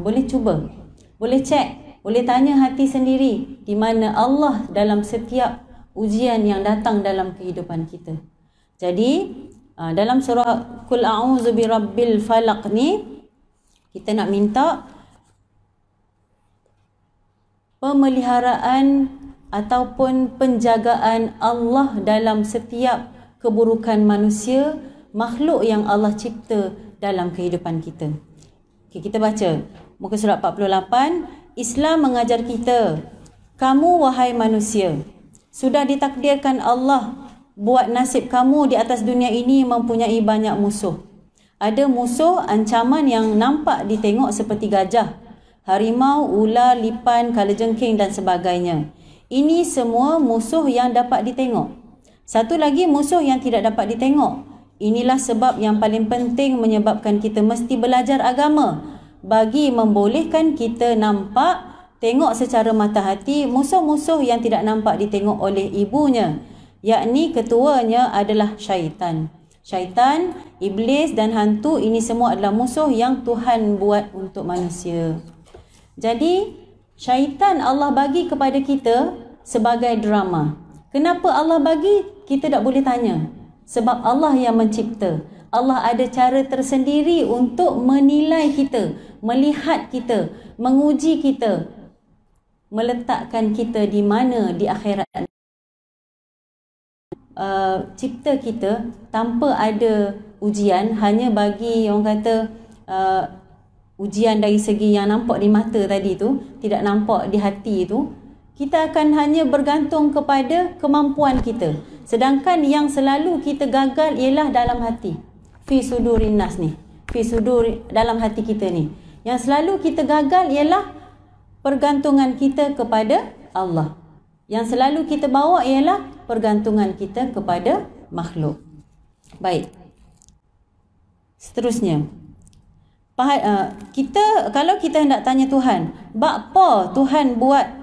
S2: Boleh cuba, boleh cek, boleh tanya hati sendiri di mana Allah dalam setiap ujian yang datang dalam kehidupan kita. Jadi dalam surah Qul a'udzu birabbil falaq ni, kita nak minta pemeliharaan ataupun penjagaan Allah dalam setiap keburukan manusia, makhluk yang Allah cipta dalam kehidupan kita. Okay, kita baca muka surat 48. Islam mengajar kita, kamu wahai manusia, sudah ditakdirkan Allah buat nasib kamu di atas dunia ini mempunyai banyak musuh. Ada musuh ancaman yang nampak ditengok seperti gajah, harimau, ular, lipan, kalajengking dan sebagainya. Ini semua musuh yang dapat ditengok. Satu lagi musuh yang tidak dapat ditengok. Inilah sebab yang paling penting menyebabkan kita mesti belajar agama, bagi membolehkan kita nampak, tengok secara mata hati musuh-musuh yang tidak nampak ditengok oleh ibunya, yakni ketuanya adalah syaitan. Syaitan, iblis dan hantu, ini semua adalah musuh yang Tuhan buat untuk manusia. Jadi syaitan Allah bagi kepada kita sebagai drama. Kenapa Allah bagi? Kita tak boleh tanya. Sebab Allah yang mencipta. Allah ada cara tersendiri untuk menilai kita, melihat kita, menguji kita, meletakkan kita di mana di akhirat. Cipta kita tanpa ada ujian, hanya bagi orang kata ujian dari segi yang nampak di mata tadi tu, tidak nampak di hati tu. Kita akan hanya bergantung kepada kemampuan kita. Sedangkan yang selalu kita gagal ialah dalam hati. Fi sudurin nas ni. Fi sudur, dalam hati kita ni. Yang selalu kita gagal ialah pergantungan kita kepada Allah. Yang selalu kita bawa ialah pergantungan kita kepada makhluk. Baik. Seterusnya. Kalau kita hendak tanya Tuhan, bakpo Tuhan buat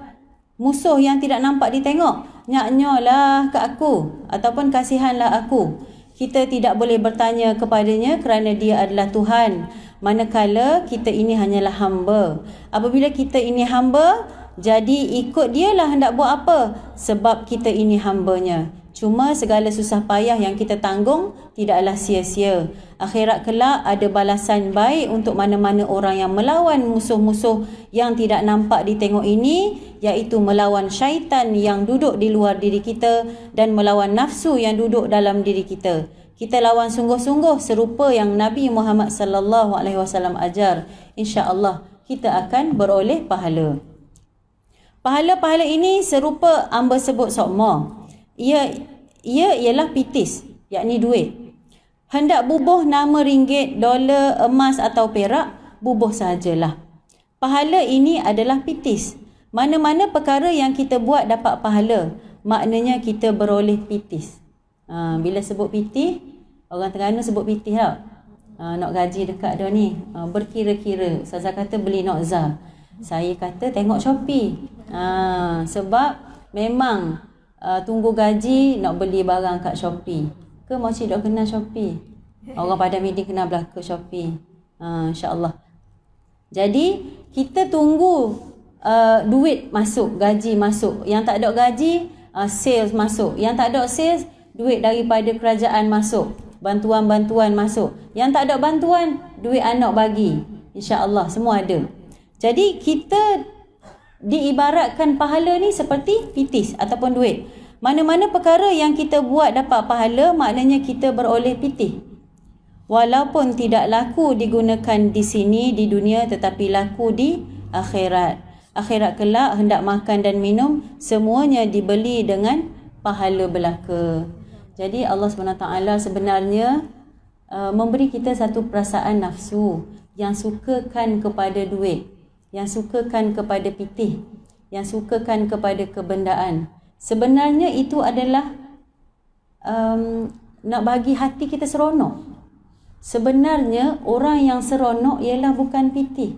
S2: musuh yang tidak nampak ditengok? Nyak-nyolah ke aku, ataupun kasihanlah aku. Kita tidak boleh bertanya kepadanya kerana dia adalah Tuhan, manakala kita ini hanyalah hamba. Apabila kita ini hamba, jadi ikut dialah hendak buat apa, sebab kita ini hambanya. Cuma segala susah payah yang kita tanggung tidaklah sia-sia. Akhirat kelak ada balasan baik untuk mana-mana orang yang melawan musuh-musuh yang tidak nampak ditengok ini, iaitu melawan syaitan yang duduk di luar diri kita dan melawan nafsu yang duduk dalam diri kita. Kita lawan sungguh-sungguh serupa yang Nabi Muhammad sallallahu alaihi wasallam ajar. Insya-Allah kita akan beroleh pahala. Pahala-pahala ini serupa amba sebut sokma. Ia ialah pitis, yakni duit. Hendak bubuh nama ringgit, dolar, emas atau perak, bubuh sahajalah. Pahala ini adalah pitis. Mana-mana perkara yang kita buat dapat pahala, maknanya kita beroleh pitis. Bila sebut pitis, orang Terengganu sebut pitis tak? Nak gaji dekat dia ni, berkira-kira. Ustazah kata beli nokza. Saya kata tengok Shopee. Sebab memang tunggu gaji nak beli barang kat Shopee. Ke makcik dok kenal Shopee? Orang pada meeting kenal belah ke Shopee. InsyaAllah. Jadi kita tunggu duit masuk, gaji masuk. Yang tak ada gaji, sales masuk. Yang tak ada sales, duit daripada kerajaan masuk. bantuan-bantuan masuk. Yang tak ada bantuan, duit anak bagi. InsyaAllah semua ada. Jadi kita diibaratkan pahala ni seperti pitis ataupun duit. Mana-mana perkara yang kita buat dapat pahala, maknanya kita beroleh pitih. Walaupun tidak laku digunakan di sini di dunia, tetapi laku di akhirat. Akhirat kelak hendak makan dan minum, semuanya dibeli dengan pahala belaka. Jadi Allah SWT sebenarnya memberi kita satu perasaan nafsu yang sukakan kepada duit, yang sukakan kepada pitih, yang sukakan kepada kebendaan. Sebenarnya itu adalah nak bagi hati kita seronok. Sebenarnya orang yang seronok ialah bukan pitih.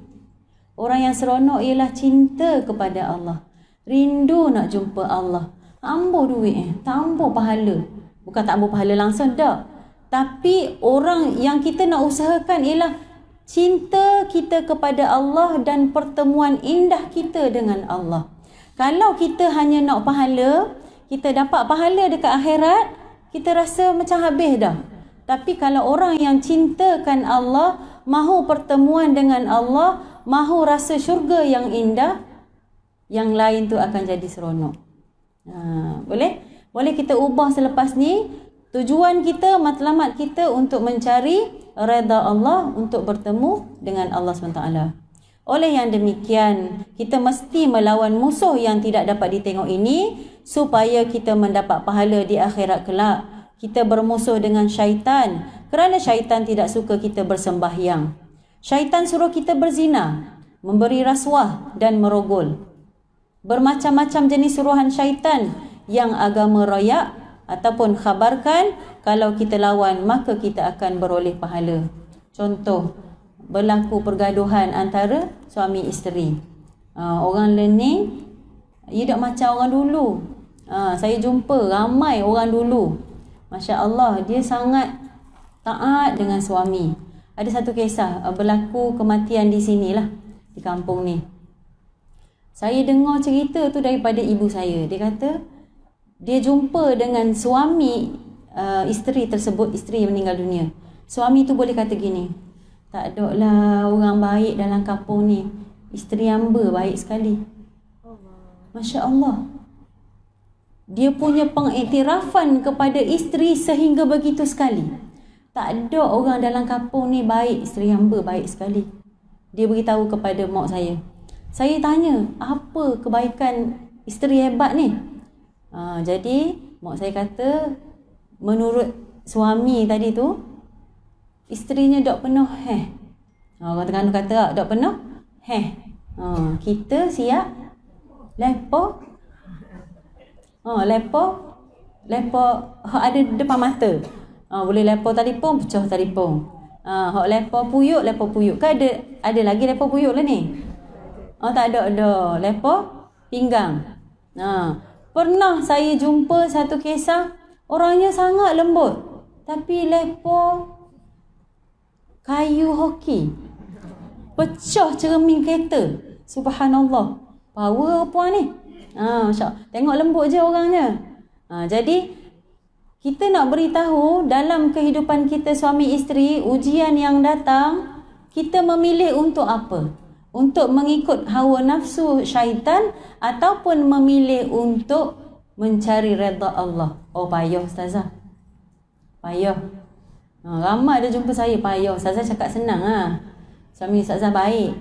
S2: Orang yang seronok ialah cinta kepada Allah. Rindu nak jumpa Allah. Ambo duit tak ambo pahala. Bukan tak ambo pahala langsung dah. Tapi orang yang kita nak usahakan ialah cinta kita kepada Allah dan pertemuan indah kita dengan Allah. Kalau kita hanya nak pahala, kita dapat pahala dekat akhirat, kita rasa macam habis dah. Tapi kalau orang yang cintakan Allah, mahu pertemuan dengan Allah, mahu rasa syurga yang indah, yang lain tu akan jadi seronok. Boleh? Boleh kita ubah selepas ni. Tujuan kita, matlamat kita untuk mencari redha Allah, untuk bertemu dengan Allah SWT. Oleh yang demikian, kita mesti melawan musuh yang tidak dapat ditengok ini supaya kita mendapat pahala di akhirat kelak. Kita bermusuh dengan syaitan kerana syaitan tidak suka kita bersembahyang. Syaitan suruh kita berzina, memberi rasuah dan merogol. Bermacam-macam jenis suruhan syaitan yang agama royak ataupun khabarkan, kalau kita lawan maka kita akan beroleh pahala. Contoh, berlaku pergaduhan antara suami isteri. Orang learning, ia tak macam orang dulu. Saya jumpa ramai orang dulu. Masya Allah, dia sangat taat dengan suami. Ada satu kisah berlaku kematian di sinilah, di kampung ni. Saya dengar cerita tu daripada ibu saya. Dia kata dia jumpa dengan suami isteri tersebut, isteri yang meninggal dunia. Suami tu boleh kata gini, tak ada lah orang baik dalam kampung ni. Isteri hamba baik sekali. Masya Allah. Dia punya pengiktirafan kepada isteri sehingga begitu sekali. Tak ada orang dalam kampung ni baik, isteri hamba baik sekali. Dia beritahu kepada mak saya. Saya tanya, apa kebaikan isteri hebat ni? Jadi mak saya kata, menurut suami tadi tu, isterinya dok penuh orang Terengganu kata dok penuh kita siap lepo ada depan mata. Boleh lepo telefon, pecah telefon. Hak lepo puyuk kan ada lagi lepo puyuk lah ni. Tak ada lepo pinggang. Pernah saya jumpa satu kisah, orangnya sangat lembut tapi lepo kayu hoki. Pecah cermin kereta. Subhanallah. Power puan ni. Tengok lembut je orangnya. Jadi kita nak beritahu dalam kehidupan kita suami isteri, ujian yang datang, kita memilih untuk apa? Untuk mengikut hawa nafsu syaitan ataupun memilih untuk mencari redha Allah. Payah ustazah. Payah. Ramai ada jumpa saya, payah. Ustazah cakap senang suami ustazah baik.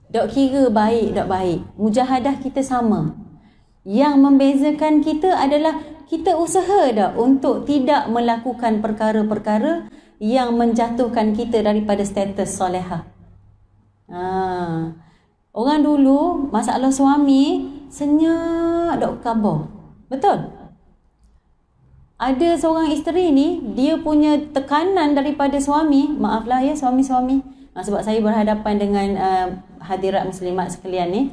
S2: Dok kira baik, dok baik. Mujahadah kita sama. Yang membezakan kita adalah kita usaha dah untuk tidak melakukan perkara-perkara yang menjatuhkan kita daripada status solehah. Orang dulu, masalah suami, senyap dok kabar. Betul? Ada seorang isteri ni, dia punya tekanan daripada suami, maaflah ya suami-suami. Sebab saya berhadapan dengan hadirat muslimat sekalian ni.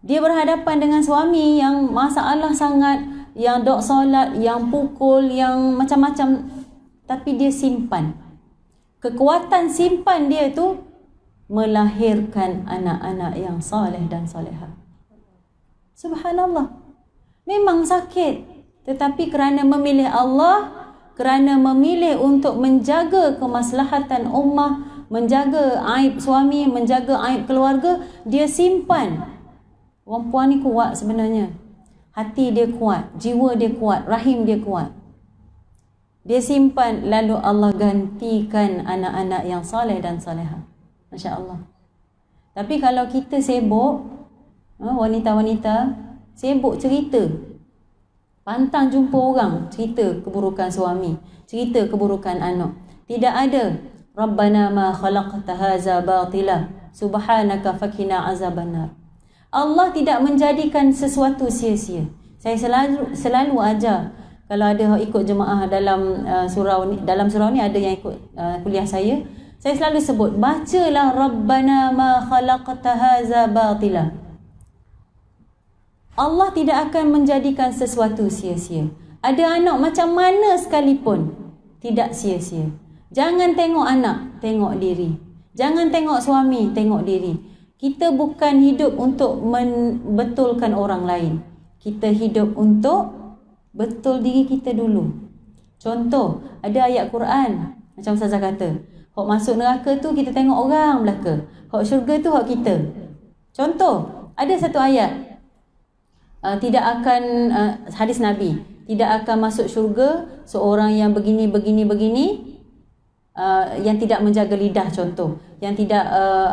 S2: Dia berhadapan dengan suami yang masalah sangat, yang dok solat, yang pukul, yang macam-macam. Tapi dia simpan. Kekuatan simpan dia tu melahirkan anak-anak yang soleh dan solehah. Subhanallah. Memang sakit. Tetapi kerana memilih Allah, kerana memilih untuk menjaga kemaslahatan ummah, menjaga aib suami, menjaga aib keluarga, dia simpan. Perempuan ni kuat sebenarnya. Hati dia kuat, jiwa dia kuat, rahim dia kuat. Dia simpan, lalu Allah gantikan anak-anak yang soleh dan soleha. Masya Allah. Tapi kalau kita sibuk, wanita-wanita sibuk cerita, pantang jumpa orang, cerita keburukan suami, cerita keburukan anak. Tidak ada Rabbana ma khalaqta hadza batila subhanaka fakina azabannar. Allah tidak menjadikan sesuatu sia-sia. Saya selalu ajar, kalau ada ikut jemaah dalam surau ni ada yang ikut kuliah saya selalu sebut, bacalah Rabbana ma khalaqta hadza batila. Allah tidak akan menjadikan sesuatu sia-sia. Ada anak macam mana sekalipun, tidak sia-sia. Jangan tengok anak, tengok diri. Jangan tengok suami, tengok diri. Kita bukan hidup untuk membetulkan orang lain. Kita hidup untuk betul diri kita dulu. Contoh, ada ayat Quran macam Ustazah kata, hok masuk neraka tu kita tengok orang belaka, hok syurga tu hok kita. Contoh, ada satu ayat, tidak akan hadis Nabi, tidak akan masuk syurga seorang yang begini, yang tidak menjaga lidah, contoh, yang tidak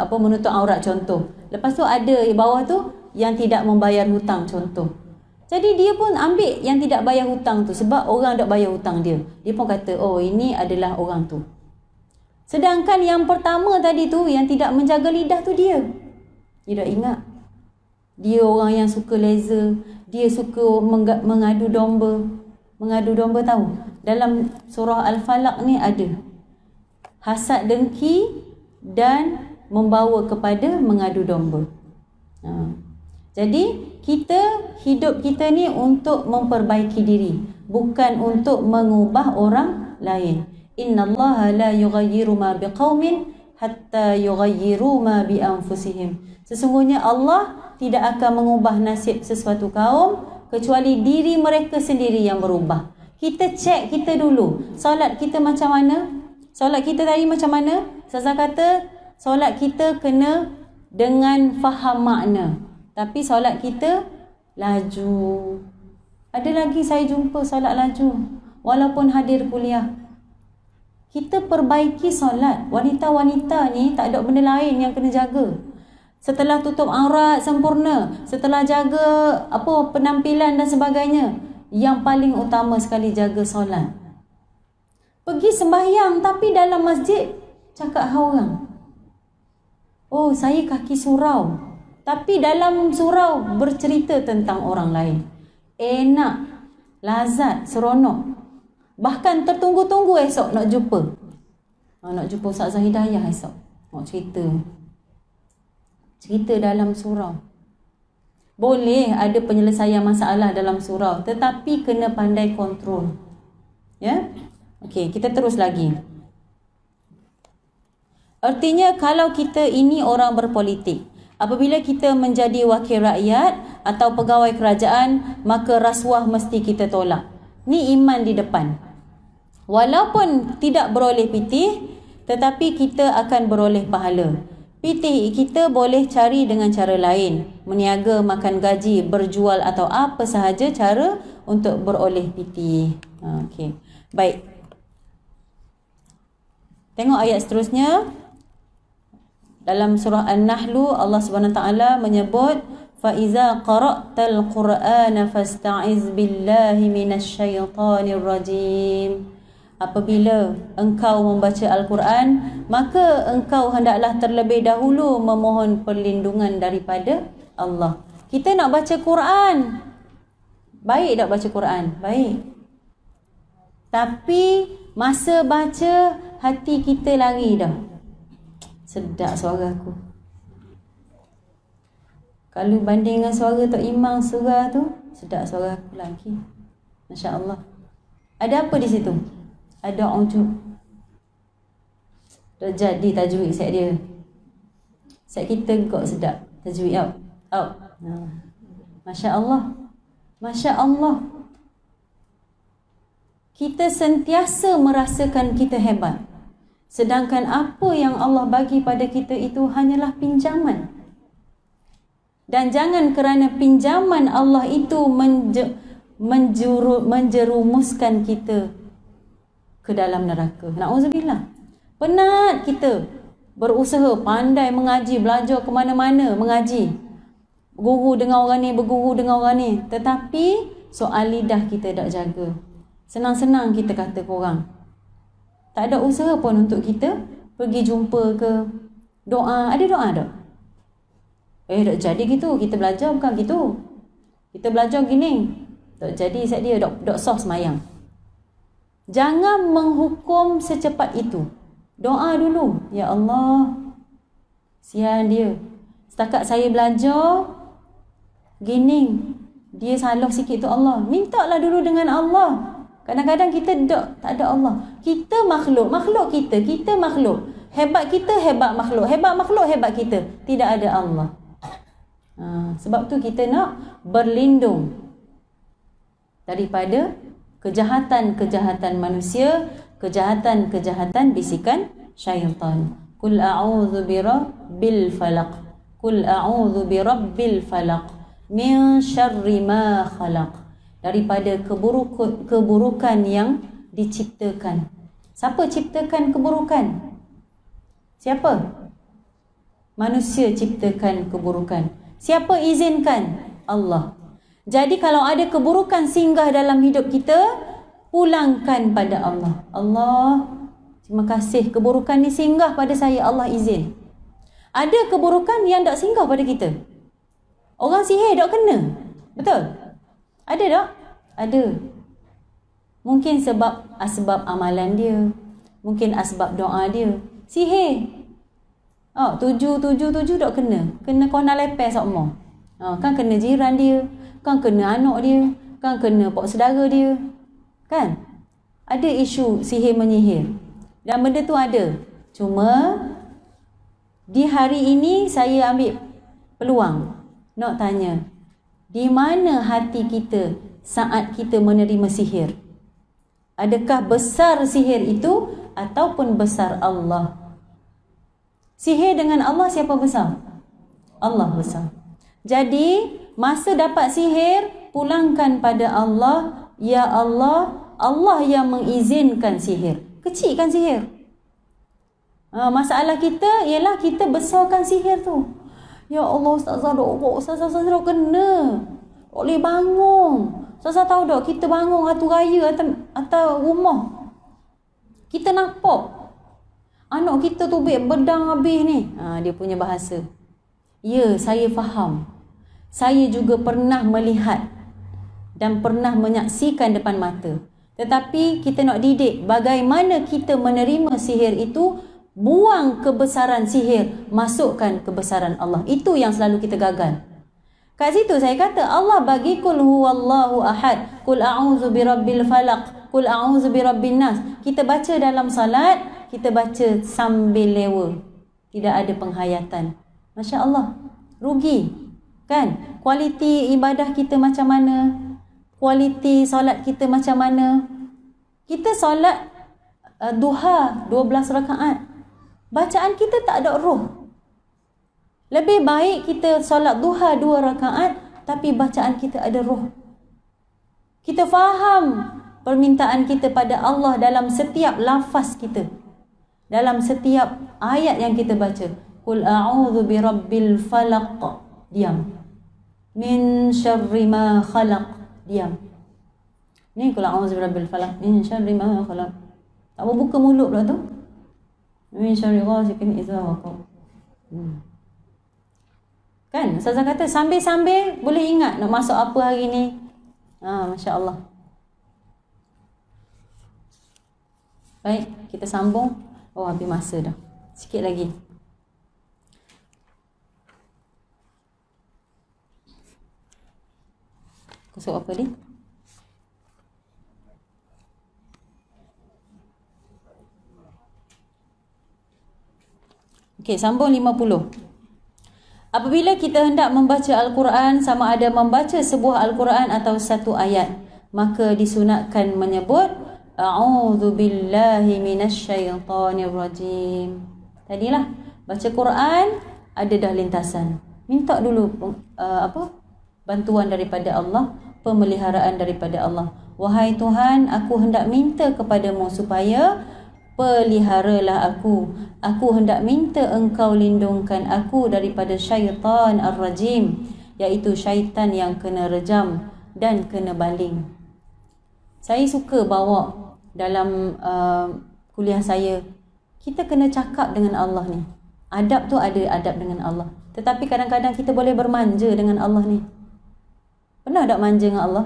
S2: menutup aurat, contoh. Lepas tu ada di bawah tu yang tidak membayar hutang, contoh. Jadi dia pun ambil yang tidak bayar hutang tu sebab orang tak bayar hutang dia. Dia pun kata, oh ini adalah orang tu. Sedangkan yang pertama tadi tu, yang tidak menjaga lidah tu dia. Dia dah ingat. Dia orang yang suka leza. Dia suka mengadu domba. Mengadu domba tahu? Dalam surah Al-Falaq ni ada. Hasad dengki dan membawa kepada mengadu domba. Jadi hidup kita ni untuk memperbaiki diri, bukan untuk mengubah orang lain. Innallaha la yughayyiru ma biqaumin hatta yughayyiru ma bi anfusihim. Sesungguhnya Allah tidak akan mengubah nasib sesuatu kaum kecuali diri mereka sendiri yang berubah. Kita cek kita dulu, solat kita macam mana? Solat kita tadi macam mana? Ustazah kata solat kita kena dengan faham makna. Tapi solat kita laju. Ada lagi saya jumpa solat laju walaupun hadir kuliah. Kita perbaiki solat. Wanita-wanita ni tak ada benda lain yang kena jaga. Setelah tutup aurat sempurna, setelah jaga penampilan dan sebagainya, yang paling utama sekali jaga solat. Pergi sembahyang tapi dalam masjid cakap orang. Oh, saya kaki surau. Tapi dalam surau bercerita tentang orang lain. Enak, lazat, seronok. Bahkan tertunggu-tunggu esok nak jumpa. Nak jumpa Ustazah Hidayah esok. Nak cerita. Cerita dalam surau. Boleh ada penyelesaian masalah dalam surau, tetapi kena pandai kontrol. Ya? Okey, kita terus lagi. Artinya kalau kita ini orang berpolitik, apabila kita menjadi wakil rakyat atau pegawai kerajaan, maka rasuah mesti kita tolak. Ni iman di depan. Walaupun tidak beroleh pitih, tetapi kita akan beroleh pahala. Pitih kita boleh cari dengan cara lain. Meniaga, makan gaji, berjual atau apa sahaja cara untuk beroleh pitih. Okey. Baik. Tengok ayat seterusnya. Dalam surah An-Nahlu, Allah SWT menyebut, فَإِذَا قَرَأْتَ الْقُرْآنَ فَاسْتَعِذْ بِاللَّهِ مِنَ الشَّيْطَانِ الرَّجِيمِ. Apabila engkau membaca Al-Quran, maka engkau hendaklah terlebih dahulu memohon perlindungan daripada Allah. Kita nak baca Quran. Baik tak baca Quran? Baik. Tapi masa baca, hati kita lari dah. Sedap suara aku. Kalau banding dengan suara Tok Imam surah tu, sedap suara aku lagi. Masya Allah. Ada apa di situ? Ada ujub. Dah jadi tajwid set dia. Set kita kok sedap. Tajwid out. Masya Allah. Masya Allah. kita sentiasa merasakan kita hebat. Sedangkan apa yang Allah bagi pada kita itu hanyalah pinjaman. Dan jangan kerana pinjaman Allah itu menjerumuskan kita ke dalam neraka. Na'udzubillah. Penat kita berusaha pandai mengaji, belajar ke mana-mana mengaji. Guru dengan orang ni, berguru dengan orang ni. Tetapi soal lidah kita tak jaga. Senang-senang kita kata korang. Tak ada usaha pun untuk kita pergi jumpa ke doa. Ada doa tak? Tak jadi gitu. Kita belajar bukan gitu. Kita belajar gini. Tak jadi set dia dok soh semayang. Jangan menghukum secepat itu. Doa dulu. Ya Allah, sian dia. Setakat saya belajar gini, dia salah sikit tu Allah. Mintalah dulu dengan Allah. Kadang-kadang kita tak ada Allah. Kita makhluk kita makhluk. Hebat kita, hebat makhluk. Hebat makhluk, hebat kita. Tidak ada Allah. Sebab tu kita nak berlindung daripada kejahatan-kejahatan manusia, kejahatan-kejahatan bisikan syaitan. Qul a'udzu birabbil falaq. Qul a'udzu birabbil falaq min syarri ma khalaq. Daripada keburukan yang diciptakan. Siapa ciptakan keburukan? Siapa? Manusia ciptakan keburukan. Siapa izinkan? Allah. Jadi kalau ada keburukan singgah dalam hidup kita, pulangkan pada Allah. Allah, terima kasih keburukan ni singgah pada saya, Allah izin. Ada keburukan yang tak singgah pada kita. Orang sihir tak kena. Betul? Ada tak? Ada. Mungkin asbab amalan dia. Mungkin asbab doa dia. Sihir. Tujuh tak kena. Kena kau nak lepes semua. Kan kena jiran dia. Kan kena anak dia. Kan kena pak saudara dia. Kan? Ada isu sihir menyihir. Dan benda tu ada. Cuma di hari ini saya ambil peluang nak tanya. Di mana hati kita saat kita menerima sihir? Adakah besar sihir itu ataupun besar Allah? Sihir dengan Allah siapa besar? Allah besar. Jadi masa dapat sihir, pulangkan pada Allah. Ya Allah, Allah yang mengizinkan sihir. Kecil kan sihir? Masalah kita ialah kita besarkan sihir tu. Ya Allah, Ustazah dok kena. Tak boleh bangun. Ustazah tahu tak, kita bangun ratu raya atau rumah. Kita nampak anak kita tu bedang habis ni. Dia punya bahasa. Ya, saya faham. Saya juga pernah melihat dan pernah menyaksikan depan mata. Tetapi kita nak didik bagaimana kita menerima sihir itu, buang kebesaran sihir, masukkan kebesaran Allah. Itu yang selalu kita gagal. Kat situ saya kata Allah bagi kul huwallahu ahad, kul a'udzu birabbil falaq, kul a'udzu birabbin nas. Kita baca dalam salat, kita baca sambil lewa. Tidak ada penghayatan. Masya Allah. Rugi. Kan? Kualiti ibadah kita macam mana? Kualiti solat kita macam mana? Kita solat duha 12 rakaat. Bacaan kita tak ada roh. Lebih baik kita solat duha 2 rakaat tapi bacaan kita ada roh. Kita faham permintaan kita pada Allah dalam setiap lafaz kita. Dalam setiap ayat yang kita baca. Qul a'udzu birabbil falaq. Diam. Min syarri ma khalaq. Diam. Ni qul a'udzu birabbil falaq min syarri ma khalaq. Tak mau buka mulut pula tu. Min syarri ghasiqin idza waqab. Kan? Ustazah kata sambil-sambil boleh ingat nak masuk apa hari ni. Masya Allah. Baik, kita sambung. Habis masa dah. Sikit lagi. Masuk apa ni? Okey, sambung 50. Apabila kita hendak membaca Al-Quran, sama ada membaca sebuah Al-Quran atau satu ayat, maka disunatkan menyebut A'udzu billahi minasyaitonir rajim. Tadilah baca Quran ada dah lintasan. Minta dulu bantuan daripada Allah, pemeliharaan daripada Allah. Wahai Tuhan, aku hendak minta kepadamu supaya peliharalah aku. Aku hendak minta engkau lindungkan aku daripada syaitan ar-rajim, iaitu syaitan yang kena rejam dan kena baling. Saya suka bawa dalam kuliah saya, kita kena cakap dengan Allah ni. Adab tu ada adab dengan Allah. Tetapi kadang-kadang kita boleh bermanja dengan Allah ni. Pernah tak manja dengan Allah?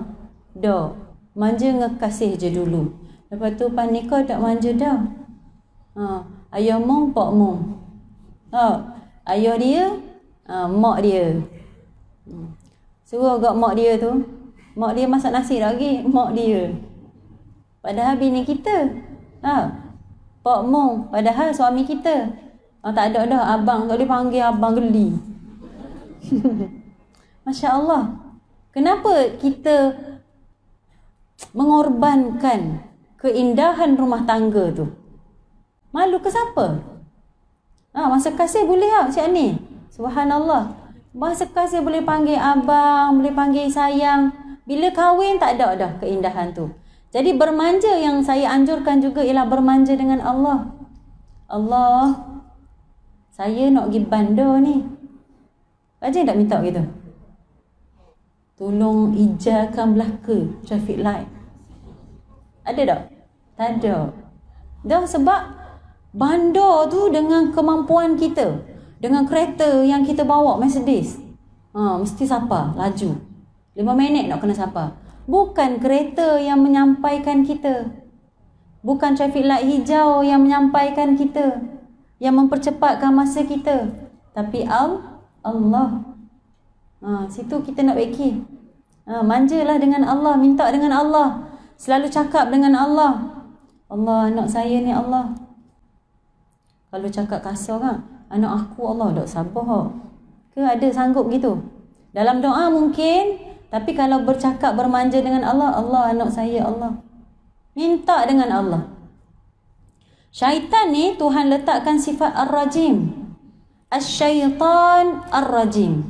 S2: Dah. Manja ngekasih je dulu. Lepas tu panikah tak manja dah. Ayah mong, pak mong. Ayah dia, mak dia. Suruh agak mak dia tu. Mak dia masak nasi lagi, mak dia. Padahal bini kita. Pak mong, padahal suami kita. Tak ada dah, abang tak boleh panggil abang, geli. Masya Allah. Kenapa kita mengorbankan keindahan rumah tangga tu? Malu ke siapa? Masa kasih boleh tak macam ni? Subhanallah. Masa kasih boleh panggil abang, boleh panggil sayang. Bila kahwin tak ada dah keindahan tu. Jadi bermanja yang saya anjurkan juga ialah bermanja dengan Allah. Allah, saya nak pergi bandar ni. Rajin tak minta gitu? Tolong ijarkan belaka traffic light. Ada tak? Tak ada. Dah sebab bandar tu dengan kemampuan kita, dengan kereta yang kita bawa, Mercedes, mesti sapa, laju 5 minit nak kena sapa. Bukan kereta yang menyampaikan kita, bukan traffic light hijau yang menyampaikan kita, yang mempercepatkan masa kita, tapi Allah. Situ kita nak beki. Manjalah dengan Allah, minta dengan Allah, selalu cakap dengan Allah. Allah, anak saya ni Allah. Kalau cakap kasar kan, anak aku Allah tak sabar. Ke ada sanggup gitu? Dalam doa mungkin, tapi kalau bercakap bermanja dengan Allah, Allah, anak saya Allah. Minta dengan Allah. Syaitan ni Tuhan letakkan sifat ar-rajim. Asy-syaitan ar-rajim.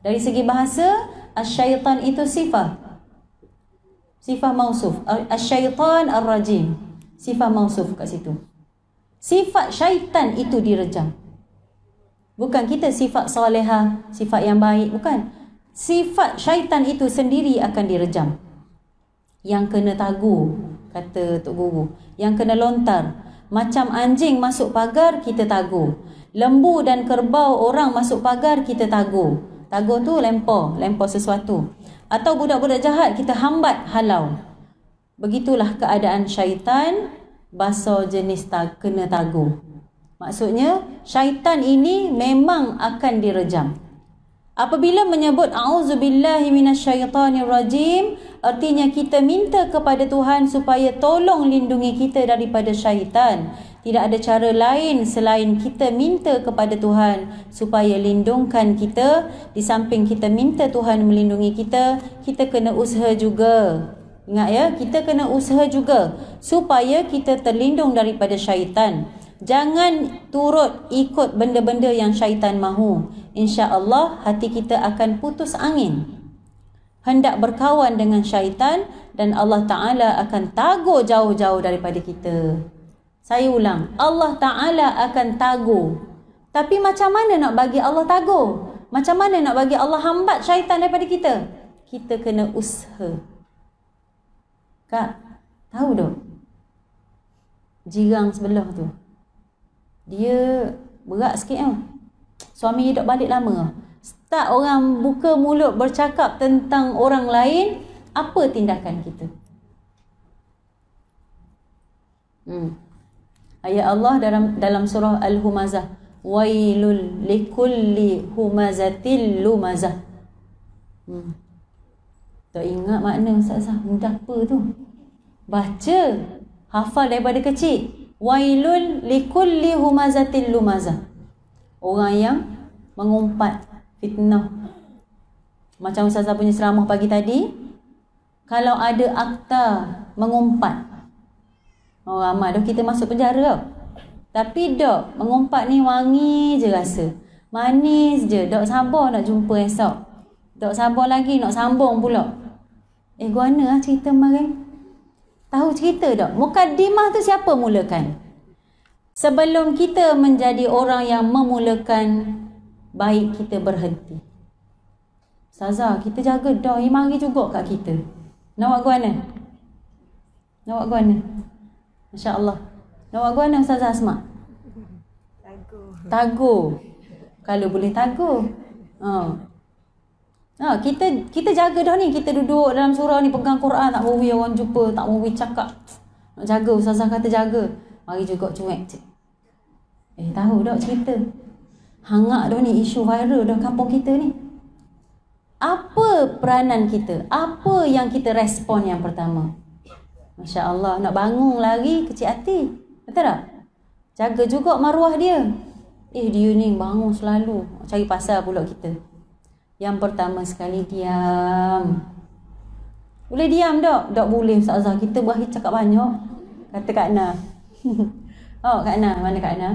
S2: Dari segi bahasa, asy-syaitan itu sifat. Sifat mausuf. Asy-syaitan ar-rajim. Sifat mausuf kat situ. Sifat syaitan itu direjam. Bukan kita sifat salihah, sifat yang baik. Bukan. Sifat syaitan itu sendiri akan direjam. Yang kena tagu, kata Tok Guru. Yang kena lontar. Macam anjing masuk pagar, kita tagu. Lembu dan kerbau orang masuk pagar, kita tagu. Tagu tu lempar sesuatu. Atau budak-budak jahat, kita hambat, halau. Begitulah keadaan syaitan, bahasa jenis kena tagu. Maksudnya, syaitan ini memang akan direjam. Apabila menyebut a'udzubillahi minasyaitonir rajim, artinya kita minta kepada Tuhan supaya tolong lindungi kita daripada syaitan. Tidak ada cara lain selain kita minta kepada Tuhan supaya lindungkan kita. Di samping kita minta Tuhan melindungi kita, kita kena usaha juga. Ingat ya, kita kena usaha juga supaya kita terlindung daripada syaitan. Jangan turut ikut benda-benda yang syaitan mahu. InsyaAllah hati kita akan putus angin. Hendak berkawan dengan syaitan dan Allah Ta'ala akan tagur jauh-jauh daripada kita. Saya ulang, Allah Ta'ala akan tagur. Tapi macam mana nak bagi Allah tagur? Macam mana nak bagi Allah hambat syaitan daripada kita? Kita kena usaha. Kak, tahu tak? Jirang sebelah tu, dia berat sikit tau. Suami duduk balik lama. Start orang buka mulut bercakap tentang orang lain, apa tindakan kita? Ayat Allah dalam surah Al-Humazah. Wailul likulli humazatil lumazah. Tak ingat makna Ustazah. Mudah apa tu? Baca. Hafal daripada kecil. Wailul likulli humazatil lumazah. Orang yang mengumpat fitnah. Macam Ustazah punya ceramah pagi tadi. Kalau ada akta mengumpat, Oh ramai dah kita masuk penjara tau. Tapi dok mengumpat ni wangi je rasa. Manis je. Dok sabar nak jumpa esok. Dok sabar lagi nak sambung pula. Guana lah cerita kemarin. Tahu cerita tak? Mukaddimah tu siapa mulakan? Sebelum kita menjadi orang yang memulakan, baik kita berhenti. Ustazah, kita jaga dah. Mari juga kat kita. Nak buat guana? Nak buat guana? Masya Allah. Nak buat guana Ustazah Asma? Tagur. Kalau boleh tagur. Kita jaga dah ni. Kita duduk dalam surau ni, pegang Quran, tak mahu orang jumpa, tak mahu cakap. Nak jaga, Ustazah kata jaga. Mari juga cuek cik. Tahu tak cerita? Hangat dah ni, isu viral dah kampung kita ni. Apa peranan kita? Apa yang kita respon yang pertama? Masya Allah, nak bangun lagi kecil hati. Betul tak? Jaga juga maruah dia. Dia ni bangun selalu. Cari pasal pula kita. Yang pertama sekali, diam. Boleh diam tak? Tak boleh Ustazah. Kita berakhir cakap banyak. Kata Kak Na. Kak Na. Mana Kak Na?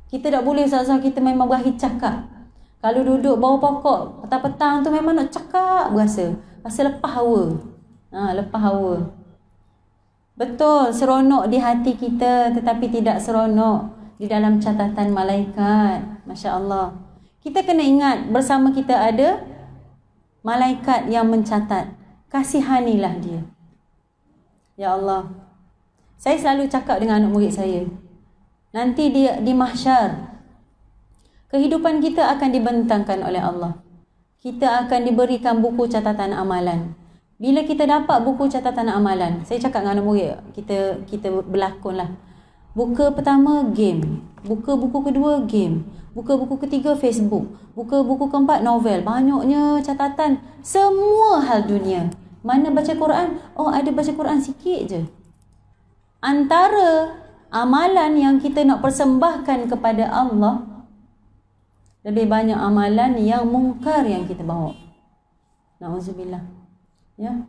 S2: Kita tak boleh Ustazah. Kita memang berakhir cakap. Kalau duduk bawah pokok petang-petang tu memang nak cakap berasa. Rasa lepas hawa. Lepas hawa. Betul, seronok di hati kita tetapi tidak seronok di dalam catatan malaikat. Masya Allah. Kita kena ingat bersama kita ada malaikat yang mencatat. Kasihanilah dia. Ya Allah. Saya selalu cakap dengan anak murid saya. Nanti dia di mahsyar, kehidupan kita akan dibentangkan oleh Allah. Kita akan diberikan buku catatan amalan. Bila kita dapat buku catatan amalan, saya cakap dengan anak murid, kita berlakonlah. Buka pertama game, buka buku kedua game, buka buku ketiga Facebook, buka buku keempat novel. Banyaknya catatan semua hal dunia. Mana baca Quran? Ada baca Quran sikit je. Antara amalan yang kita nak persembahkan kepada Allah, lebih banyak amalan yang mungkar yang kita bawa. Na'udzubillah. Ya.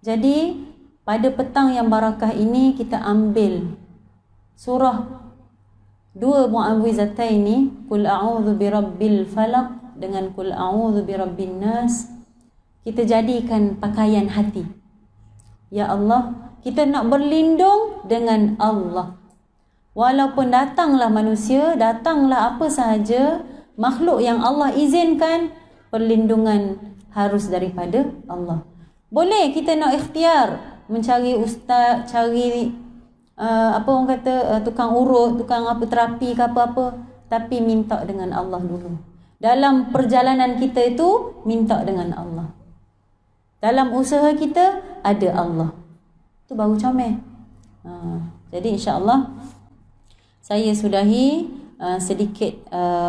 S2: Jadi pada petang yang barakah ini kita ambil surah 2 mu'awwizataini, Qul a'udzu birabbil falaq dengan Qul a'udzu birabbin nas. Kita jadikan pakaian hati. Ya Allah, kita nak berlindung dengan Allah. Walaupun datanglah manusia, datanglah apa sahaja makhluk yang Allah izinkan, perlindungan harus daripada Allah. Boleh kita nak ikhtiar mencari ustaz, cari apa orang kata tukang urut, tukang apa terapi ke apa-apa, tapi minta dengan Allah dulu. Dalam perjalanan kita itu minta dengan Allah. Dalam usaha kita ada Allah. Itu baru comel. Jadi insya-Allah saya sudahi sedikit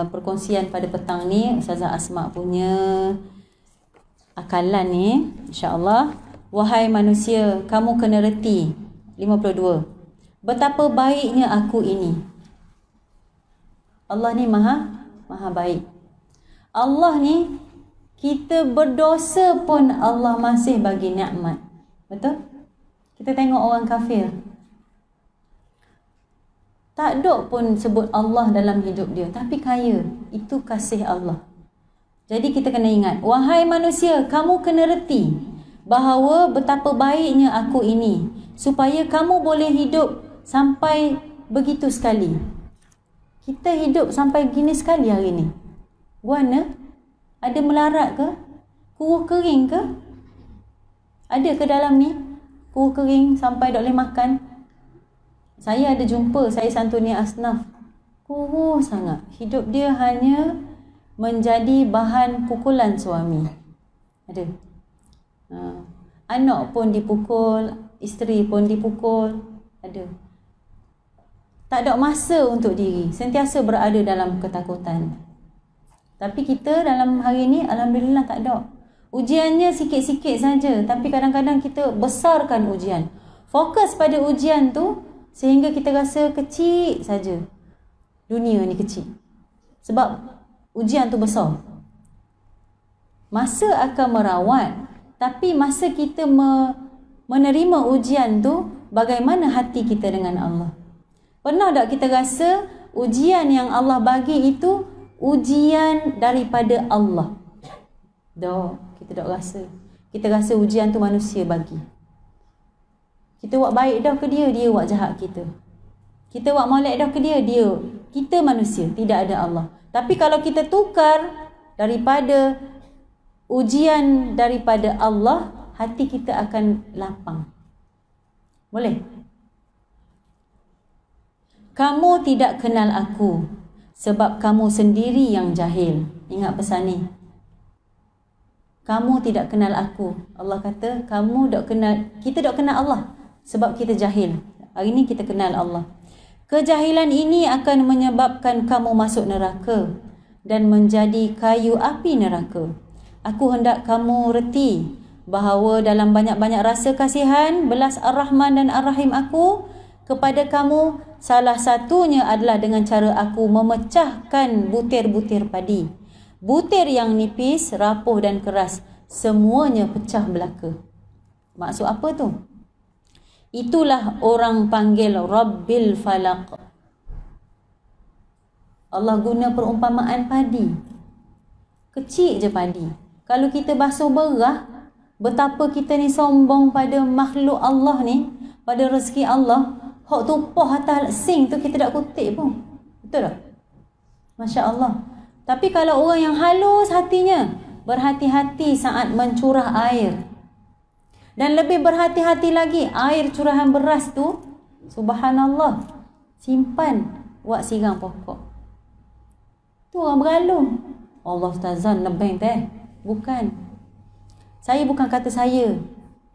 S2: perkongsian pada petang ni. Ustazah Asma punya akalan ni, insya-Allah. Wahai manusia, kamu kena reti. 52. Betapa baiknya aku ini. Allah ni maha baik. Allah ni, kita berdosa pun Allah masih bagi nikmat. Betul? Kita tengok orang kafir, tak ada pun sebut Allah dalam hidup dia, tapi kaya. Itu kasih Allah. Jadi kita kena ingat, wahai manusia, kamu kena reti bahawa betapa baiknya aku ini, supaya kamu boleh hidup sampai begitu sekali. Kita hidup sampai gini sekali hari ni. Guana, ada melarat ke? Kuruh kering ke? Ada ke dalam ni? Kuruh kering sampai tak boleh makan? Saya ada jumpa, saya santuni asnaf. Kuruh sangat. Hidup dia hanya menjadi bahan pukulan suami. Ada. Anak pun dipukul, isteri pun dipukul. Ada. Tak ada masa untuk diri. Sentiasa berada dalam ketakutan. Tapi kita dalam hari ini, alhamdulillah tak ada. Ujiannya sikit-sikit saja. Tapi kadang-kadang kita besarkan ujian. Fokus pada ujian tu, sehingga kita rasa kecil saja. Dunia ni kecil. Sebab ujian tu besar. Masa akan merawat. Tapi masa kita menerima ujian tu, bagaimana hati kita dengan Allah? Pernah tak kita rasa ujian yang Allah bagi itu ujian daripada Allah? Tak, kita tak rasa. Kita rasa ujian tu manusia bagi. Kita buat baik dah ke dia, dia buat jahat kita. Kita buat molek dah ke dia, dia. Kita manusia, tidak ada Allah. Tapi kalau kita tukar daripada ujian daripada Allah, hati kita akan lapang. Boleh? Kamu tidak kenal aku sebab kamu sendiri yang jahil. Ingat pesan ni. Kamu tidak kenal aku. Allah kata, kita tak kenal Allah sebab kita jahil. Hari ni kita kenal Allah. Kejahilan ini akan menyebabkan kamu masuk neraka dan menjadi kayu api neraka. Aku hendak kamu reti bahawa dalam banyak-banyak rasa kasihan, belas Ar-Rahman dan Ar-Rahim aku kepada kamu, salah satunya adalah dengan cara aku memecahkan butir-butir padi. Butir yang nipis, rapuh dan keras, semuanya pecah belaka. Maksud apa tu? Itulah orang panggil Rabbil Falaq. Allah guna perumpamaan padi. Kecil je padi. Kalau kita basuh berah, betapa kita ni sombong pada makhluk Allah ni, pada rezeki Allah. Hak tumpah atas sing tu kita tak kutip pun. Betul tak? Masya Allah. Tapi kalau orang yang halus hatinya, berhati-hati saat mencurah air. Dan lebih berhati-hati lagi, air curahan beras tu, subhanallah, simpan buat siram pokok. Tu orang bergalung. Allah Ustazan lebih teh. Bukan. Saya bukan kata saya.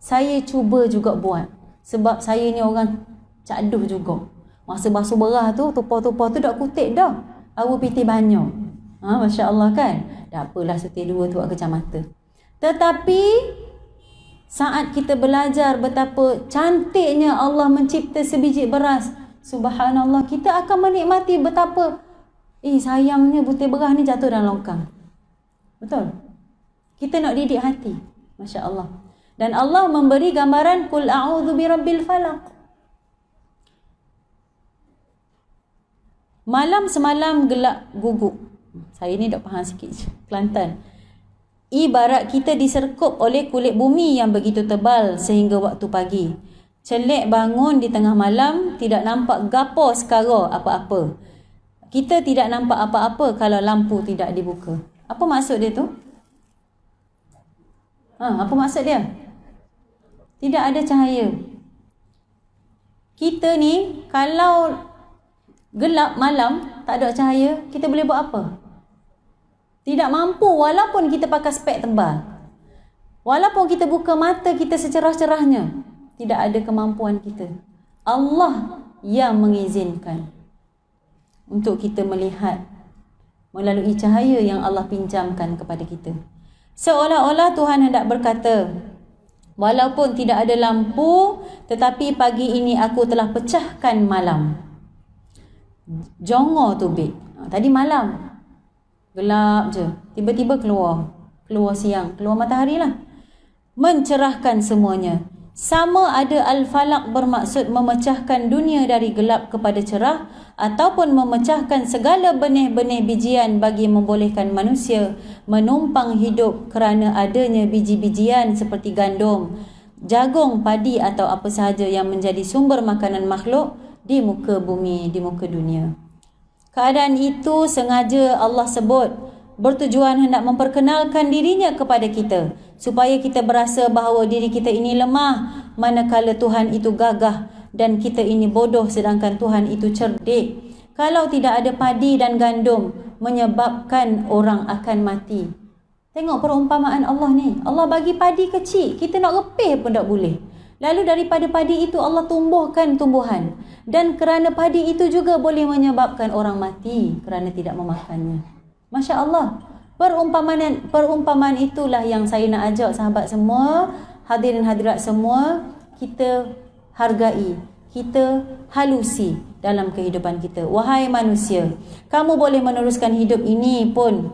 S2: Saya cuba juga buat. Sebab saya ni orang caduh juga. Masa basuh berah tu, tupah-tupah tu dak kutip dah. Awu piti banyak. Masya Allah kan? Tak apalah setir dua tu kacamata. Tetapi saat kita belajar betapa cantiknya Allah mencipta sebiji beras, subhanallah, kita akan menikmati betapa sayangnya butir beras ni jatuh dalam longkang. Betul? Kita nak didik hati. Masya Allah. Dan Allah memberi gambaran Qul a'udzu birabbil falaq. Malam semalam gelap guguk. Saya ni tak faham sikit Kelantan. Ibarat kita diserkup oleh kulit bumi yang begitu tebal sehingga waktu pagi. Celik bangun di tengah malam, tidak nampak gapo sekara apa-apa. Kita tidak nampak apa-apa kalau lampu tidak dibuka. Apa maksud dia tu? Apa maksud dia? Tidak ada cahaya. Kita ni kalau gelap malam, tak ada cahaya, kita boleh buat apa? Tidak mampu walaupun kita pakai spek tebal. Walaupun kita buka mata kita secerah-cerahnya, tidak ada kemampuan kita. Allah yang mengizinkan untuk kita melihat melalui cahaya yang Allah pinjamkan kepada kita. Seolah-olah Tuhan hendak berkata, walaupun tidak ada lampu, tetapi pagi ini aku telah pecahkan malam. Jongo tu bit. Tadi malam gelap je, tiba-tiba keluar siang, keluar matahari lah, mencerahkan semuanya. Sama ada Al-Falaq bermaksud memecahkan dunia dari gelap kepada cerah, ataupun memecahkan segala benih-benih bijian bagi membolehkan manusia menumpang hidup kerana adanya biji-bijian seperti gandum, jagung, padi atau apa sahaja yang menjadi sumber makanan makhluk di muka bumi, di muka dunia. Keadaan itu sengaja Allah sebut bertujuan hendak memperkenalkan dirinya kepada kita, supaya kita berasa bahawa diri kita ini lemah, manakala Tuhan itu gagah dan kita ini bodoh sedangkan Tuhan itu cerdik. Kalau tidak ada padi dan gandum, menyebabkan orang akan mati. Tengok perumpamaan Allah ni. Allah bagi padi kecil, kita nak repih pun tak boleh. Lalu daripada padi itu Allah tumbuhkan tumbuhan. Dan kerana padi itu juga boleh menyebabkan orang mati kerana tidak memakannya. Masya Allah. Perumpamaan itulah yang saya nak ajak sahabat semua, hadirin hadirat semua, kita hargai, kita halusi dalam kehidupan kita. Wahai manusia, kamu boleh meneruskan hidup ini pun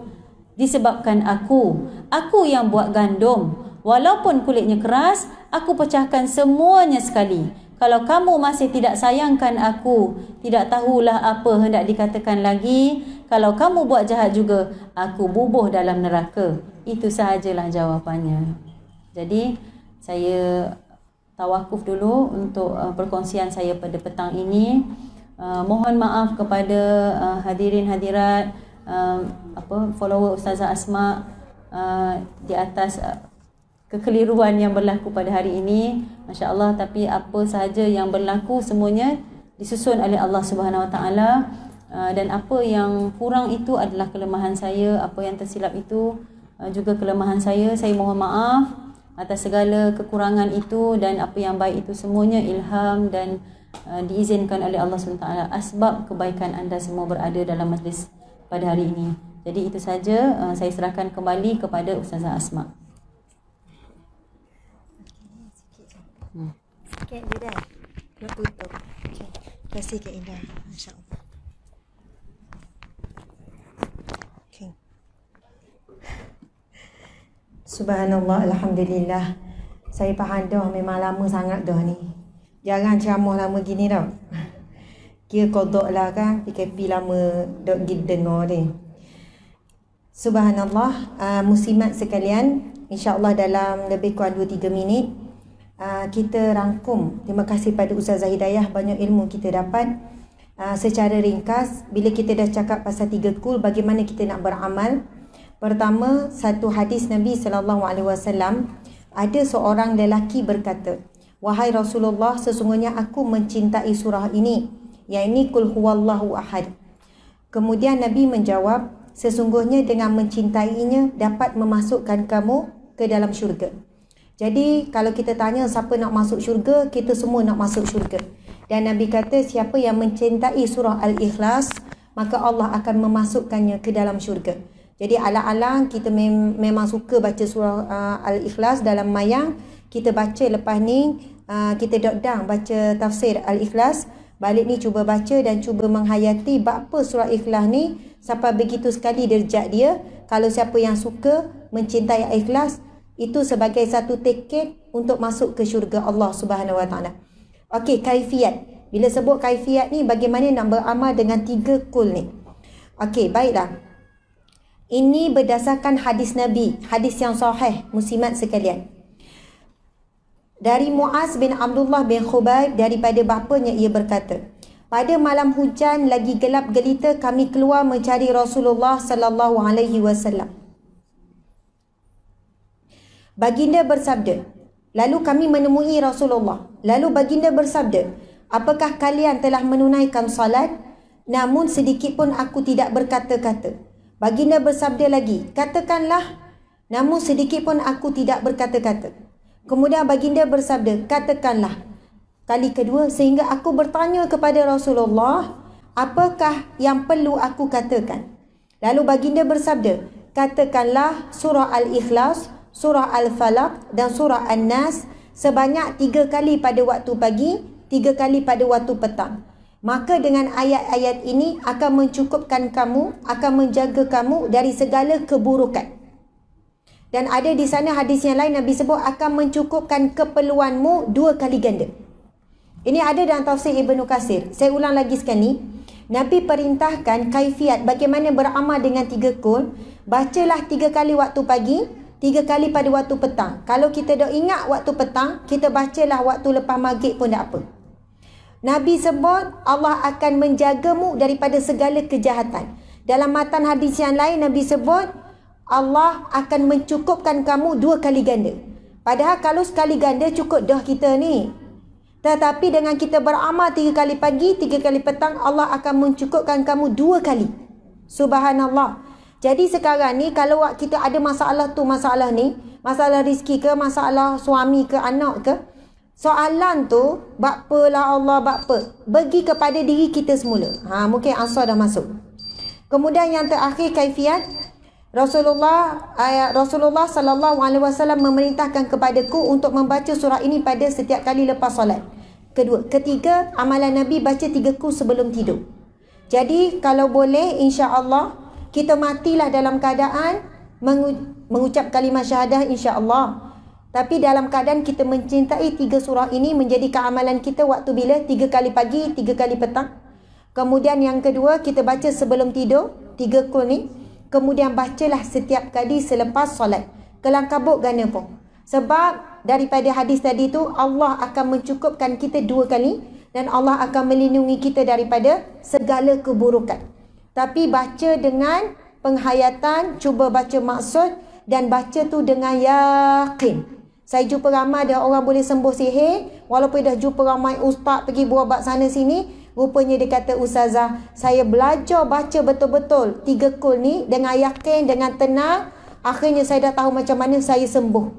S2: disebabkan aku. Aku yang buat gandum. Walaupun kulitnya keras, aku pecahkan semuanya sekali. Kalau kamu masih tidak sayangkan aku, tidak tahulah apa hendak dikatakan lagi. Kalau kamu buat jahat juga, aku bubuh dalam neraka. Itu sahajalah jawapannya. Jadi saya tawakuf dulu untuk perkongsian saya pada petang ini. Mohon maaf kepada hadirin hadirat, follower Ustazah Asma di atas kekeliruan yang berlaku pada hari ini, Masya Allah. Tapi apa sahaja yang berlaku semuanya disusun oleh Allah Subhanahu Wa Taala, dan apa yang kurang itu adalah kelemahan saya, apa yang tersilap itu juga kelemahan saya. Saya mohon maaf atas segala kekurangan itu, dan apa yang baik itu semuanya ilham dan diizinkan oleh Allah SWT. Asbab kebaikan anda semua berada dalam majlis pada hari ini. Jadi itu saja, saya serahkan kembali kepada Ustazah Asma.
S1: Sikit je dah. Nak tutup. Okay. Terima kasih Kak Indah. Masya Allah. Okay. Subhanallah, Alhamdulillah. Saya faham dah, memang lama sangat dah ni. Jarang ceramah lama gini tau. Kira kodok lah kan, PKP lama dok dengar ni. Subhanallah, muslimat sekalian, insya-Allah dalam lebih kurang 2-3 minit kita rangkum. Terima kasih pada Ustazah Hidayah, banyak ilmu kita dapat. Secara ringkas, bila kita dah cakap pasal 3 kul, bagaimana kita nak beramal. Pertama, satu hadis Nabi SAW, ada seorang lelaki berkata, "Wahai Rasulullah, sesungguhnya aku mencintai surah ini, yakni Qul huwallahu ahad." Kemudian Nabi menjawab, "Sesungguhnya dengan mencintainya dapat memasukkan kamu ke dalam syurga." Jadi kalau kita tanya siapa nak masuk syurga, kita semua nak masuk syurga. Dan Nabi kata siapa yang mencintai surah Al-Ikhlas, maka Allah akan memasukkannya ke dalam syurga. Jadi alang-alang kita memang suka baca surah Al-Ikhlas dalam mayang. Kita baca lepas ni, kita dok-dang baca tafsir Al-Ikhlas. Balik ni cuba baca dan cuba menghayati bapa surah Ikhlas ni sampai begitu sekali derajat dia. Kalau siapa yang suka mencintai Ikhlas, itu sebagai satu tiket untuk masuk ke syurga Allah Subhanahu Wa Taala. Okey, kaifiat. Bila sebut kaifiat ni, bagaimana nak beramal dengan 3 kul ni? Okey, baiklah. Ini berdasarkan hadis Nabi, hadis yang sahih, muslimat sekalian. Dari Muaz bin Abdullah bin Khubayb, daripada bapanya ia berkata, "Pada malam hujan lagi gelap gelita, kami keluar mencari Rasulullah sallallahu alaihi wasallam. Baginda bersabda, lalu kami menemui Rasulullah. Lalu baginda bersabda, 'Apakah kalian telah menunaikan salat?' Namun sedikit pun aku tidak berkata-kata. Baginda bersabda lagi, 'Katakanlah.' Namun sedikit pun aku tidak berkata-kata. Kemudian baginda bersabda, 'Katakanlah.' Kali kedua, sehingga aku bertanya kepada Rasulullah, 'Apakah yang perlu aku katakan?' Lalu baginda bersabda, 'Katakanlah surah Al-Ikhlas, surah Al-Falaq dan surah An-Nas sebanyak 3 kali pada waktu pagi, 3 kali pada waktu petang. Maka dengan ayat-ayat ini akan mencukupkan kamu, akan menjaga kamu dari segala keburukan.' Dan ada di sana hadis yang lain Nabi sebut akan mencukupkan keperluanmu 2 kali ganda. Ini ada dalam tafsir Ibnu Katsir. Saya ulang lagi sekali. Nabi perintahkan kaifiat bagaimana beramal dengan 3 kul. Bacalah 3 kali waktu pagi, 3 kali pada waktu petang. Kalau kita dah ingat waktu petang, kita bacalah waktu lepas maghrib pun tak apa. Nabi sebut Allah akan menjagamu daripada segala kejahatan. Dalam matan hadis yang lain Nabi sebut Allah akan mencukupkan kamu 2 kali ganda. Padahal kalau sekali ganda cukup dah kita ni. Tetapi dengan kita beramal 3 kali pagi, 3 kali petang, Allah akan mencukupkan kamu 2 kali. Subhanallah. Jadi sekarang ni kalau kita ada masalah tu, masalah ni, masalah rezeki ke, masalah suami ke, anak ke, soalan tu, bakpalah Allah, bakpa, bagi kepada diri kita semula. Mungkin ansar dah masuk. Kemudian yang terakhir kaifiat, Rasulullah sallallahu alaihi wasallam memerintahkan kepadaku untuk membaca surah ini pada setiap kali lepas solat. Ketiga, amalan Nabi baca 3 kul sebelum tidur. Jadi kalau boleh, insya-Allah kita matilah dalam keadaan mengucap kalimah syahadah, insya-Allah. Tapi dalam keadaan kita mencintai 3 surah ini menjadi keamalan kita waktu bila? 3 kali pagi, 3 kali petang. Kemudian yang kedua, kita baca sebelum tidur 3 kul ni. Kemudian bacalah setiap kali selepas solat. Kelang kabut gana pun. Sebab daripada hadis tadi tu, Allah akan mencukupkan kita 2 kali dan Allah akan melindungi kita daripada segala keburukan. Tapi baca dengan penghayatan, cuba baca maksud dan baca tu dengan yakin. Saya jumpa ramai ada orang boleh sembuh sihir, walaupun dah jumpa ramai ustaz pergi berubat sana sini, rupanya dia kata, ustazah, saya belajar baca betul-betul 3 kul ni dengan yakin, dengan tenang, akhirnya saya dah tahu macam mana saya sembuh.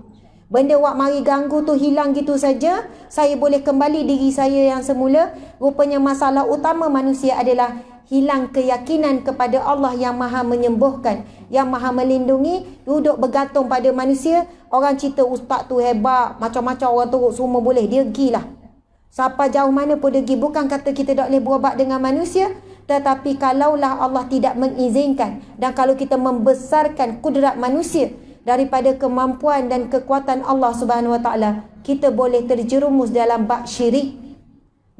S1: Benda wak mari ganggu tu hilang gitu saja, saya boleh kembali diri saya yang semula. Rupanya masalah utama manusia adalah hilang keyakinan kepada Allah yang maha menyembuhkan, yang maha melindungi, duduk bergantung pada manusia. Orang cerita ustaz tu hebat, macam-macam orang turut semua boleh, dia gilah. Sampai jauh mana pun dia pergi. Bukan kata kita tak boleh berubat dengan manusia, tetapi kalaulah Allah tidak mengizinkan dan kalau kita membesarkan kudrat manusia daripada kemampuan dan kekuatan Allah Subhanahu Wa Taala, kita boleh terjerumus dalam bab syirik.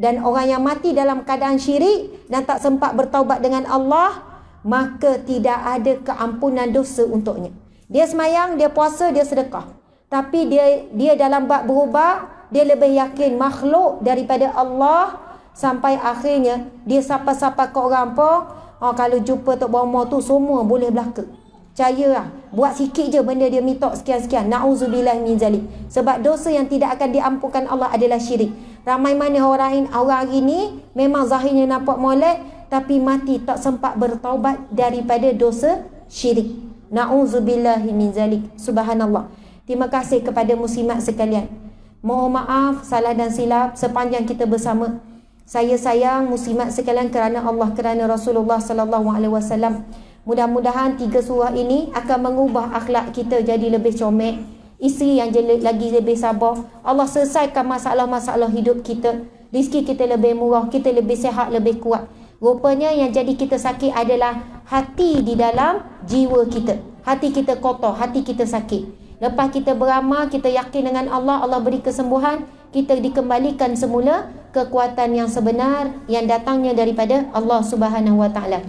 S1: Dan orang yang mati dalam keadaan syirik dan tak sempat bertaubat dengan Allah, maka tidak ada keampunan dosa untuknya. Dia semayang, dia puasa, dia sedekah, tapi dia dalam bab berubat, dia lebih yakin makhluk daripada Allah, sampai akhirnya dia sapa-sapa ke orang pun, kalau jumpa Tok Bomo tu semua boleh belaka. Percayalah, buat sikit je benda dia mitok sekian-sekian. Na'udzubillah min zalik. Sebab dosa yang tidak akan diampunkan Allah adalah syirik. Ramai mana orang hari ni memang zahirnya nampak molek, tapi mati tak sempat bertaubat daripada dosa syirik. Na'udzubillah min zalik. Subhanallah. Terima kasih kepada muslimat sekalian. Mohon maaf salah dan silap sepanjang kita bersama. Saya sayang muslimat sekalian kerana Allah, kerana Rasulullah sallallahu alaihi wasallam. Mudah-mudahan 3 surah ini akan mengubah akhlak kita jadi lebih comel, isteri yang lagi lebih sabar. Allah selesaikan masalah-masalah hidup kita, rezeki kita lebih murah, kita lebih sihat, lebih kuat. Rupanya yang jadi kita sakit adalah hati di dalam jiwa kita. Hati kita kotor, hati kita sakit. Lepas kita beramal, kita yakin dengan Allah, Allah beri kesembuhan, kita dikembalikan semula kekuatan yang sebenar yang datangnya daripada Allah Subhanahu Wa Taala.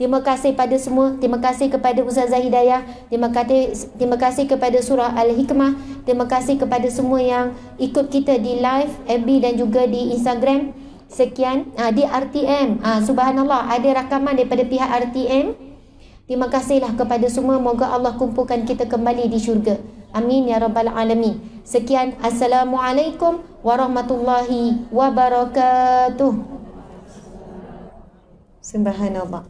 S1: Terima kasih pada semua. Terima kasih kepada Ustazah Hidayah. Terima kasih kepada surah Al-Hikmah. Terima kasih kepada semua yang ikut kita di live FB dan juga di Instagram. Sekian di RTM. Subhanallah, ada rakaman daripada pihak RTM. Terima kasihlah kepada semua. Moga Allah kumpulkan kita kembali di syurga. Amin ya rabbal alamin. Sekian. Assalamualaikum warahmatullahi wabarakatuh. Subhanallah.